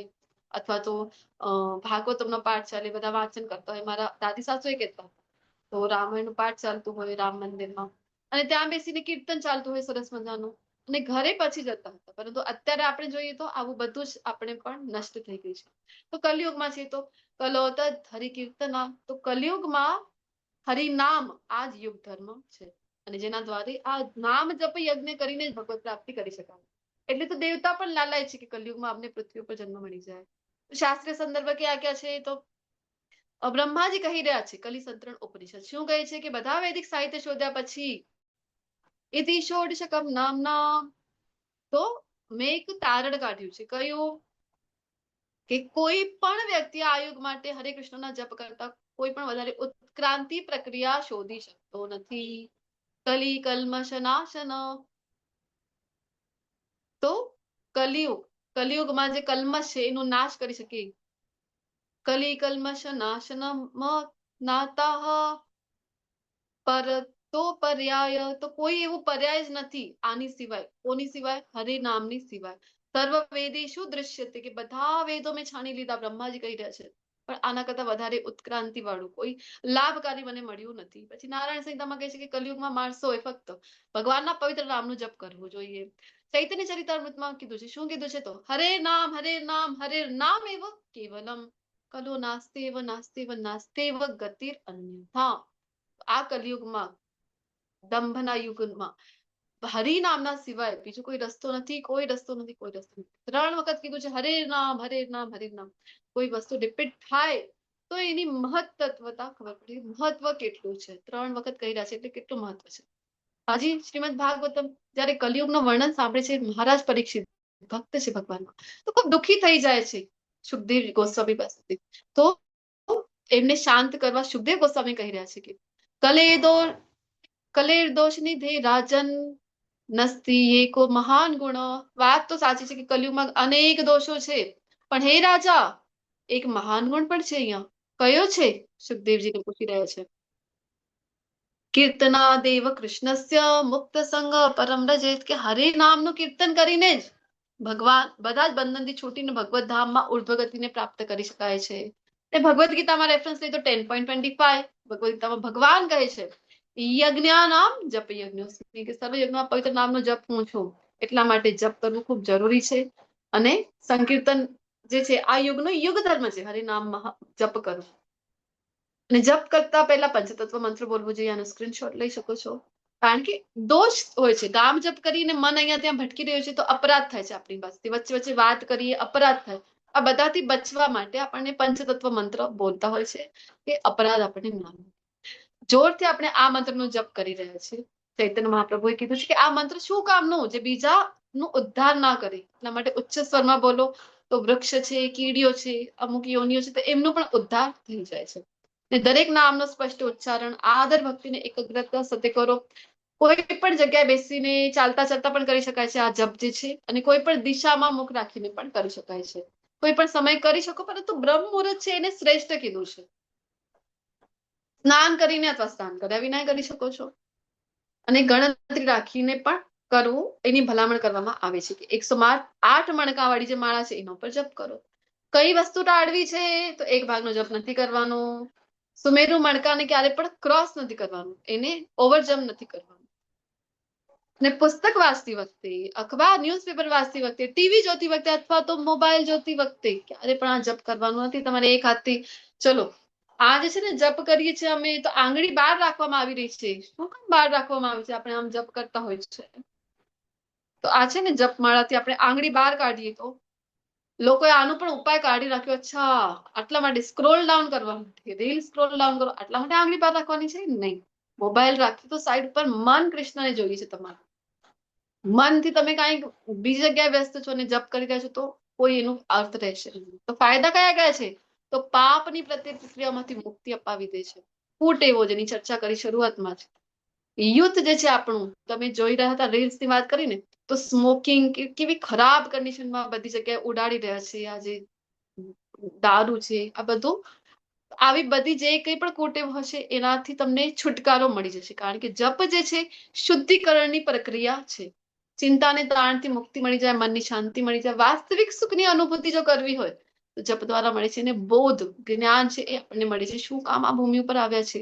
[SPEAKER 1] અથવા તો ભાગવતમનો પાઠ ચાલે બધા વાંચન કરતા હોય. મારા દાદી સાસુ એ કહેતા તો રામાયણનું પાઠ ચાલતું હોય રામ મંદિરમાં અને ત્યાં બેસીને કીર્તન ચાલતું હોય સરસ મજાનું અને ઘરે પછી જતા હતા. પરંતુ અત્યારે આપણે જોઈએ તો આવું બધું જ આપણે પણ નષ્ટ થઈ ગઈ છે. તો કલયુગમાં છે તો કલોત હરિ કીર્તના તો કલયુગમાં હરિનામ આ જ યુગ ધર્મ છે અને જેના દ્વારા આ નામ જપ યજ્ઞ કરીને જ ભગવત પ્રાપ્તિ કરી શકાય. એટલે તો દેવતા પણ લાલાય છે કે કલયુગમાં અમને પૃથ્વી ઉપર જન્મ મળી જાય. શાસ્ત્રીય સંદર્ભ ક્યાં ક્યાં છે તો બ્રહ્માજી કહી રહ્યા છે કલી સંતરણ ઉપનિષદ શું કહે છે કે બધા વૈદિક સાહિત્ય શોધ્યા પછી ઇતિ ષોડશકમ નામના તો મેં એક તારણ કાઢ્યું છે કયું કે કોઈ પણ વ્યક્તિ આ યુગ માટે હરે કૃષ્ણના જપ કરતા કોઈ પણ વધારે ઉત્ક્રાંતિ પ્રક્રિયા શોધી શકતો નથી. કલી કલ્મશ નાશન તો કલિયુગમાં જે કલ્મશ છે એનો નાશ કરી શકે. કલી કલ્મશ નાશનમ નાતા પર તો પર્યાય તો કોઈ એવું પર્યાય જ નથી આની સિવાય કોની સિવાય હરે નામની સિવાય. સર્વ વેદેશુ દૃશ્યતે કે બધા વેદો મેં છાણી લીધા બ્રહ્માજી કહી રહ્યા છે પણ આના કરતા વધારે ઉત્ક્રાંતિ વાળું કોઈ લાભકારી મને મળ્યું નથી. પછી નારાયણ સંહિતામાં કહે છે કે કલયુગમાં માણસોએ ફક્ત ભગવાનના પવિત્ર નામનું જપ કરવું જોઈએ. ચૈતન્ય ચરિતામૃતમાં કીધું છે શું કીધું છે તો હરે નામ એવ કેવલમ કલો નાસ્તેવ નાસ્તેવ નાસ્તેવ ગતિર અન્યથા. આ કલયુગમાં દંભના યુગમાં હરિ નામના સિવાય બીજો કોઈ રસ્તો નથી કોઈ રસ્તો નથી કોઈ રસ્તો નથી. 3 વખત કીધું છે હરે નામ. કોઈ વસ્તુ રિપીટ થાય તો એની મહત્વતા ખબર પડે મહત્વ કેટલું છે. 3 વખત કહી રહ્યા છે એટલે કેટલું મહત્વ છે. હજી શ્રીમદ ભાગવતમ જયારે કલયુગનું વર્ણન સાંભળે છે મહારાજ પરીક્ષિત ભક્ત છે ભગવાનમાં તો ખૂબ દુઃખી થઈ જાય છે સુખદેવ ગોસ્વામી પાસેથી. તો એમને શાંત કરવા સુખદેવ ગોસ્વામી કહી રહ્યા છે કે કલેર દોષ નિધે રાજન નસ્તી એકો મહાન ગુણ. વાત તો સાચી છે કે કલયુગમાં અનેક દોષો છે પણ હે રાજા એક મહાન ગુણ પણ છે અહીંયા. કયો છે સુખદેવજીને પૂછી રહ્યા છે. કીર્તના દેવ કૃષ્ણસ્ય મુક્ત સંગ પરમ રજેત કે હરે નામનું કીર્તન કરીને જ ભગવાન બધા જ બંધનથી છૂટીને ભગવત ધામમાં ઉર્ધ્વ ગતિને પ્રાપ્ત કરી શકાય છે. ભગવદ્ ગીતામાં રેફરન્સ લઈએ તો 10.25 ભગવદ્ ગીતામાં ભગવાન કહે છે યજ્ઞાનામ જપ યજ્ઞ કે સર્વ યજ્ઞમાં પવિત્ર નામનો જપ હું છું એટલા માટે જપ કરવું ખૂબ જરૂરી છે અને સંકીર્તન જે છે આ યુગનો યુગ ધર્મ છે હરે નામમાં જપ કરવું. અને જપ કરતા પહેલા પંચતત્વ મંત્ર બોલવું જોઈએ. આનો સ્ક્રીનશોટ લઈ શકો છો કારણ કે દોષ હોય છે. નામ જપ કરીને મન અહીંયા ત્યાં ભટકી રહ્યું છે તો અપરાધ થાય છે આપણી પાસેથી વચ્ચે વચ્ચે વાત કરીએ અપરાધ થાય આ બધાથી બચવા માટે આપણને પંચતત્વ મંત્ર બોલતા હોય છે કે અપરાધ આપણને ના થાય. જોરથી આપણે આ મંત્રનો જપ કરી રહ્યા છીએ. ચૈતન્ય મહાપ્રભુએ કીધું છે કે આ મંત્ર શું કામનું, જે બીજાનું ઉદ્ધાર ના કરે, એટલા માટે ઉચ્ચ સ્વરમાં બોલો. તો વૃક્ષ છે, કીડીઓ છે, અમુક યોનિઓ છે, તો એમનો પણ ઉદ્ધાર થઈ જાય છે. ને દરેક નામનો સ્પષ્ટ ઉચ્ચારણ, આદર ભક્તિને એકાગ્રતા સાથે કરો. કોઈ પણ જગ્યાએ બેસીને ચાલતા ચાલતા પણ કરી શકાય છે આ જપ જે છે, અને કોઈ પણ દિશામાં મુખ રાખીને પણ કરી શકાય છે. કોઈ પણ સમય કરી શકો, પરંતુ બ્રહ્મ મુહૂર્ત છે એને શ્રેષ્ઠ કીધું છે. સ્નાન કરીને અથવા સ્નાન કર્યા વિના કરી શકો છો, અને ગણતરી રાખીને પણ કરવું એની ભલામણ કરવામાં આવે છે કે 108 મણકા વાળી જે માળા છે એના ઉપર જપ કરો. કઈ વસ્તુ ટાળવી છે, તો એક ભાગનો જપ નથી કરવાનો. સુમેરુ મણકાને ક્યારે પણ ક્રોસ નથી કરવાનું, એને ઓવરજમ્પ નથી કરવાનું. ને પુસ્તક વાંચતી વખતે, અખબાર ન્યૂઝપેપર વાંચતી વખતે, ટીવી જોતી વખતે અથવા તો મોબાઈલ જોતી વખતે ક્યારે પણ આ જપ કરવાનું નથી. તમારે એક હાથથી ચલો આ જે છે ને જપ કરીએ છીએ અમે, તો આંગળી બહાર રાખવામાં આવી રહી છે. શું કામ બહાર રાખવામાં આવે છે? આપણે આમ જપ કરતા હોય છે તો આ છે ને જપમાળાથી આપણે આંગળી બહાર કાઢીએ તો લોકોએ આનો પણ ઉપાય કાઢી નાખ્યો. અચ્છા, આટલા માટે સ્ક્રોલ ડાઉન કરવા માટે, રીલ સ્ક્રોલ ડાઉન કરો આટલા માટે આંગળી બહાર રાખવાની છે? નહીં. મોબાઈલ રાખી તો સાઈડ પર મન કૃષ્ણને જોઈએ છે. તમારું મનથી તમે કાંઈક બીજી જગ્યાએ વ્યસ્ત છો અને જપ કરી રહ્યા છો તો કોઈ એનો અર્થ રહેશે નહીં. તો ફાયદા કયા કયા છે? તો પાપની પ્રતિક્રિયામાંથી મુક્તિ અપાવી દે છે. કુટેવો જેની ચર્ચા કરી શરૂઆતમાં જ. યુથ જે છે આપણું, તમે જોઈ રહ્યા હતા રીલ્સની વાત કરીને, તો સ્મોકિંગ કેવી ખરાબ કન્ડિશનમાં બધી જગ્યાએ ઉડાડી રહ્યા છે. આ જે દારૂ છે, આ બધું, આવી બધી જે કંઈ પણ કુટેવ હશે એનાથી તમને છુટકારો મળી જશે. કારણ કે જપ જે છે શુદ્ધિકરણની પ્રક્રિયા છે. ચિંતાને તાણથી મુક્તિ મળી જાય, મનની શાંતિ મળી જાય, વાસ્તવિક સુખની અનુભૂતિ જો કરવી હોય તો જપ દ્વારા મળે છે. અને બોધ જ્ઞાન છે એ આપણને મળે છે. શું કામ આ ભૂમિ ઉપર આવ્યા છે?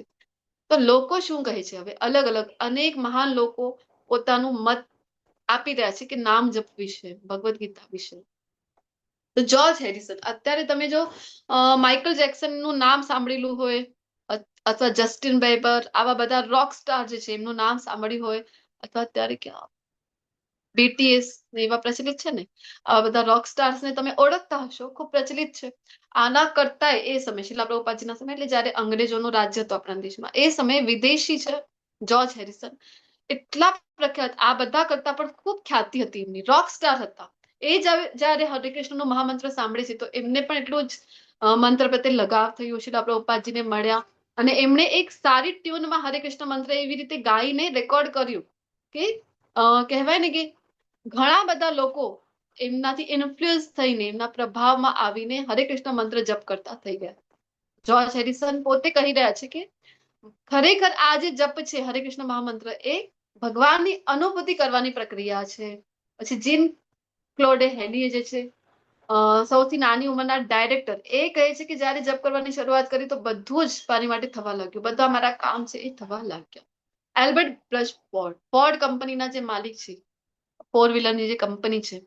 [SPEAKER 1] તો લોકો શું કહે છે? હવે અલગ અલગ અનેક મહાન લોકો પોતાનું મત આપી રહ્યા છે કે નામ જપ વિશે, ભગવદ્ ગીતા વિશે. તો જોર્જ હેરિસન, અત્યારે તમે જો માઇકલ જેક્સનનું નામ સાંભળેલું હોય, અથવા જસ્ટિન બેબર, આવા બધા રોક સ્ટાર જે છે એમનું નામ સાંભળ્યું હોય, અથવા અત્યારે ક્યાં બીટીએસ એવા પ્રચલિત છે ને, આવા બધા રોક સ્ટાર્સ ને તમે ઓળખતા હશો, ખૂબ પ્રચલિત છે. આના કરતા એ સમય શીલા પ્રભુપાદજીના સમય, એટલે જયારે અંગ્રેજોનું રાજ્ય હતું આપણા દેશમાં, એ સમયે વિદેશી છે જોર્જ હેરિસન, એટલા પ્રખ્યાત, આ બધા કરતા પણ ખૂબ ખ્યાતિ હતી એમની, રોક સ્ટાર હતા. એ જયારે હરે કૃષ્ણનો મહામંત્ર સાંભળે છે તો એમને પણ એટલું જ મંત્ર પ્રત્યે લગાવ થયું. શીલા પ્રભુપાદજીને મળ્યા અને એમણે એક સારી ટ્યુનમાં હરે કૃષ્ણ મંત્ર એવી રીતે ગાઈને રેકોર્ડ કર્યું કે કહેવાય ને કે ઘણા બધા લોકો એમનાથી ઇન્ફ્લુઅન્સ થઈને, એમના પ્રભાવમાં આવીને હરે કૃષ્ણ મંત્ર જપ કરતા થઈ ગયા. જોર્જ હેરિસન પોતે કહી રહ્યા છે કે ખરેખર આ જે જપ છે હરે કૃષ્ણ મહામંત્ર, એ ભગવાનની અનુભૂતિ કરવાની પ્રક્રિયા છે. પછી જીન ક્લોડે હેનીએ જે છે સૌથી નાની ઉંમરના ડાયરેક્ટર, એ કહે છે કે જયારે જપ કરવાની શરૂઆત કરી તો બધું જ મારી માટે થવા લાગ્યું, બધા મારા કામ છે એ થવા લાગ્યા. એલ્બર્ટ બ્રશ ફોર્ડ કંપનીના જે માલિક છે, ફોર વ્હીલરની જે કંપની છે,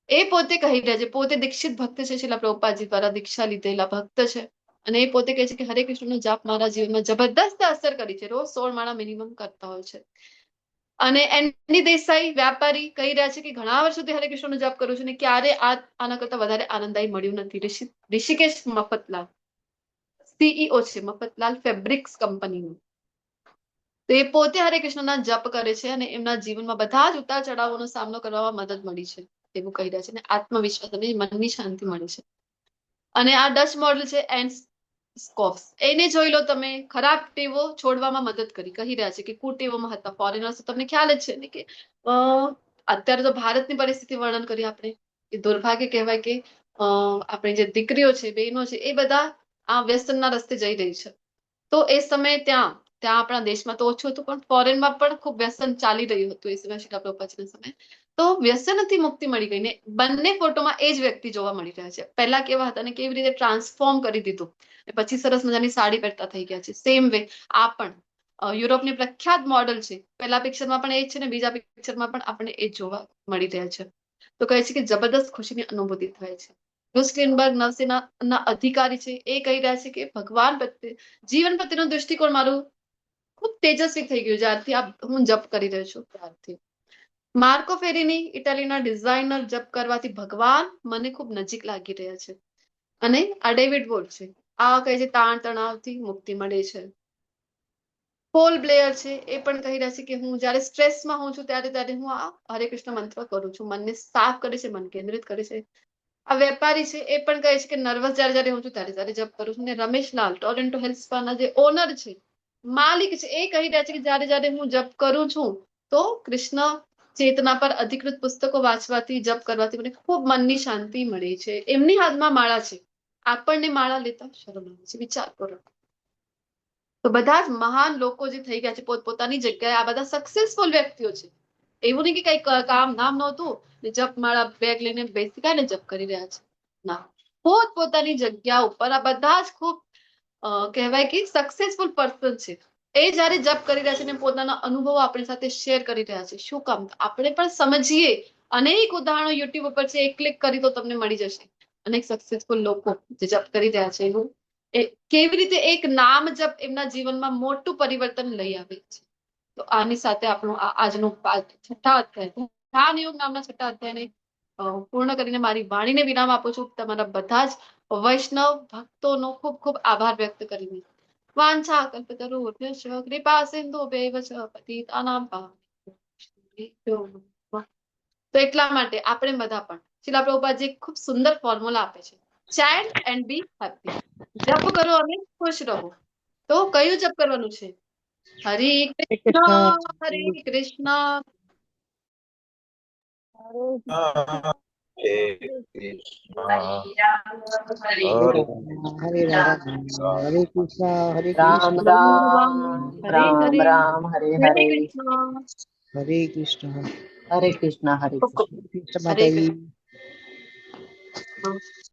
[SPEAKER 1] એ પોતે કહી રહ્યા છે, પોતે દીક્ષિત ભક્ત છે, શીલા પ્રભુપાદજી દ્વારા દીક્ષા લીધેલા ભક્ત છે, અને એ પોતે કહે છે કે હરે કૃષ્ણનો જાપ મારા જીવનમાં જબરદસ્ત અસર કરી છે. રોજ 16 માળા મિનિમમ કરતા હોય છે. અને એની દેસાઈ વ્યાપારી કહી રહ્યા છે કે ઘણા વર્ષોથી હરે કૃષ્ણનો જપ કરું છું ને ક્યારે આના કરતા વધારે આનંદદાયી મળ્યું નથી. ઋષિકેશ મફતલાલ સીઈઓ છે મફતલાલ ફેબ્રિક્સ કંપનીનું, તો એ પોતે હરે કૃષ્ણના જપ કરે છે અને એમના જીવનમાં બધા જ ઉતાર ચઢાવોનો સામનો કરવામાં મદદ મળી છે એવું કહી રહ્યા છે, અને આત્મવિશ્વાસ અને મનની શાંતિ મળી છે. અને આ ડચ મોડલ છે એન્ડ સ્કોપ્સ, એને જોઈ લો તમે, ખરાબ ટેવો છોડવામાં મદદ કરી, કહી રહ્યા છે કે કુટેવોમાં હતા ફોરેનર્સ. તમને ખ્યાલ જ છે ને કે અત્યારે તો ભારતની પરિસ્થિતિ વર્ણન કરી આપણે, એ દુર્ભાગ્ય કહેવાય કે આપણી જે દીકરીઓ છે, બહેનો છે, એ બધા આ વ્યસનના રસ્તે જઈ રહી છે. તો એ સમયે ત્યાં આપણા દેશમાં તો ઓછું હતું, પણ ફોરેનમાં પણ ખૂબ વ્યસન ચાલી રહ્યું હતું એ સમય શીલા પ્રભુપાદજીના સમયે. તો વ્યસનથી મુક્તિ મળી ગઈ ને બંને ફોટોમાં એ જ વ્યક્તિ જોવા મળી રહ્યા છે. પહેલા કેવા હતા ને કેવી રીતે ટ્રાન્સફોર્મ કરી દીધું, પછી સરસ મજાની સાડી પહેરતા થઈ ગયા છે. સેમ વે આ પણ યુરોપની પ્રખ્યાત મોડલ છે, પહેલા પિક્ચરમાં પણ એ જ છે ને બીજા પિક્ચરમાં પણ આપણને એ જોવા મળી રહ્યા છે. તો કહે છે કે જબરદસ્ત ખુશીની અનુભૂતિ થાય છે. રુસ્લિનબર્ગ નૌસેનાના અધિકારી છે, એ કહી રહ્યા છે કે ભગવાન પ્રત્યે, જીવન પ્રત્યેનો દૃષ્ટિકોણ મારું ખૂબ તેજસ્વી થઈ ગયું જ્યારથી હું જપ કરી રહ્યો છું ત્યારથી. માર્કો ફેરીની, ઇટાલીના ડિઝાઇનર, જપ કરવાથી ભગવાન મને ખૂબ નજીક લાગી રહ્યા છે. અને આ ડેવિડ વોર્ડ છે, આ કહે છે તાણ તણાવથી મુક્તિ મળે છે. પોલ બ્લેયર છે, એ પણ કહી રહ્યા છે કે હું જ્યારે સ્ટ્રેસમાં હોઉં છું ત્યારે હું આ હરે કૃષ્ણ મંત્ર કરું છું, મનને સાફ કરે છે, મન કેન્દ્રિત કરે છે. આ વેપારી છે, એ પણ કહે છે કે નર્વસ જ્યારે હોઉં છું ત્યારે જપ કરું છું. અને રમેશલાલ ટોરેન્ટો હેલ્થ સ્પાના જે ઓનર છે, માલિક છે, એ કહી રહ્યા છે કે જ્યારે હું જપ કરું છું તો કૃષ્ણ ચેતના પર અધિકૃત પુસ્તકો વાંચવાથી, જપ કરવાથી મને ખૂબ મનની શાંતિ મળે છે. એમની હાથમાં માળા છે, આપણને માળા લેતા શરમ આવે છે, વિચાર કરો. તો બધા જ મહાન લોકો જે થઈ ગયા છે પોતપોતાની જગ્યાએ, આ બધા સક્સેસફુલ વ્યક્તિઓ છે. એવું નહીં કે કઈ કામ નામ નહોતું ને જપ માળા બેગ લઈને બેસી ગયા ને જપ કરી રહ્યા છે. ના, પોતપોતાની જગ્યા ઉપર આ બધા જ ખૂબ કહેવાય કે સક્સેસફુલ પર્સન છે. એ જ્યારે જપ કરી રહ્યા છે ને પોતાના અનુભવો આપણી સાથે શેર કરી રહ્યા છે. શું કામ? આપણે પણ સમજીએ. અનેક ઉદાહરણો યુટ્યુબ ઉપર છે, એક ક્લિક કરી તો તમને મળી જશે. અનેક સક્સેસફુલ લોકો જે જપ કરી રહ્યા છે એનું કેવી રીતે એક નામ જપ એમના જીવનમાં મોટું પરિવર્તન લઈ આવે છે. તો આની સાથે આપણું આજનો છઠ્ઠા અધ્યાય ધ્યાન યોગ નામના છઠ્ઠા અધ્યાયને પૂર્ણ કરીને મારી વાણીને વિરામ આપું છું. તમારા બધા જ વૈષ્ણવ ભક્તોનો ખૂબ ખૂબ આભાર વ્યક્ત કરીને વાંછા કલ્પતરુભ્યશ્ચ કૃપા સિંધુભ્યૈવ ચ પતિતાનાં પાવનેભ્યો નમઃ. તો એટલા માટે આપણે બધા પણ શ્રીલ પ્રભુપાદજી ખૂબ સુંદર ફોર્મ્યુલા આપે છે, ચેન્ટ એન્ડ બી હેપી. જપ કરો અને ખુશ રહો. તો કયું જપ કરવાનું છે? હરે કૃષ્ણ હરે કૃષ્ણ
[SPEAKER 9] હરે રામ હરે કૃષ્ણ હરે
[SPEAKER 5] રામ
[SPEAKER 9] કૃષ્ણ
[SPEAKER 5] રામ
[SPEAKER 1] હરે
[SPEAKER 5] રામ
[SPEAKER 1] હરે
[SPEAKER 5] રામ હરે
[SPEAKER 1] હરે
[SPEAKER 5] હરે
[SPEAKER 1] કૃષ્ણ
[SPEAKER 9] હરે કૃષ્ણ
[SPEAKER 5] હરે કૃષ્ણ હરે કૃષ્ણ.
[SPEAKER 9] કૃષ્ણ
[SPEAKER 1] હરે
[SPEAKER 9] માતાજી.
[SPEAKER 1] કૃષ્ણ.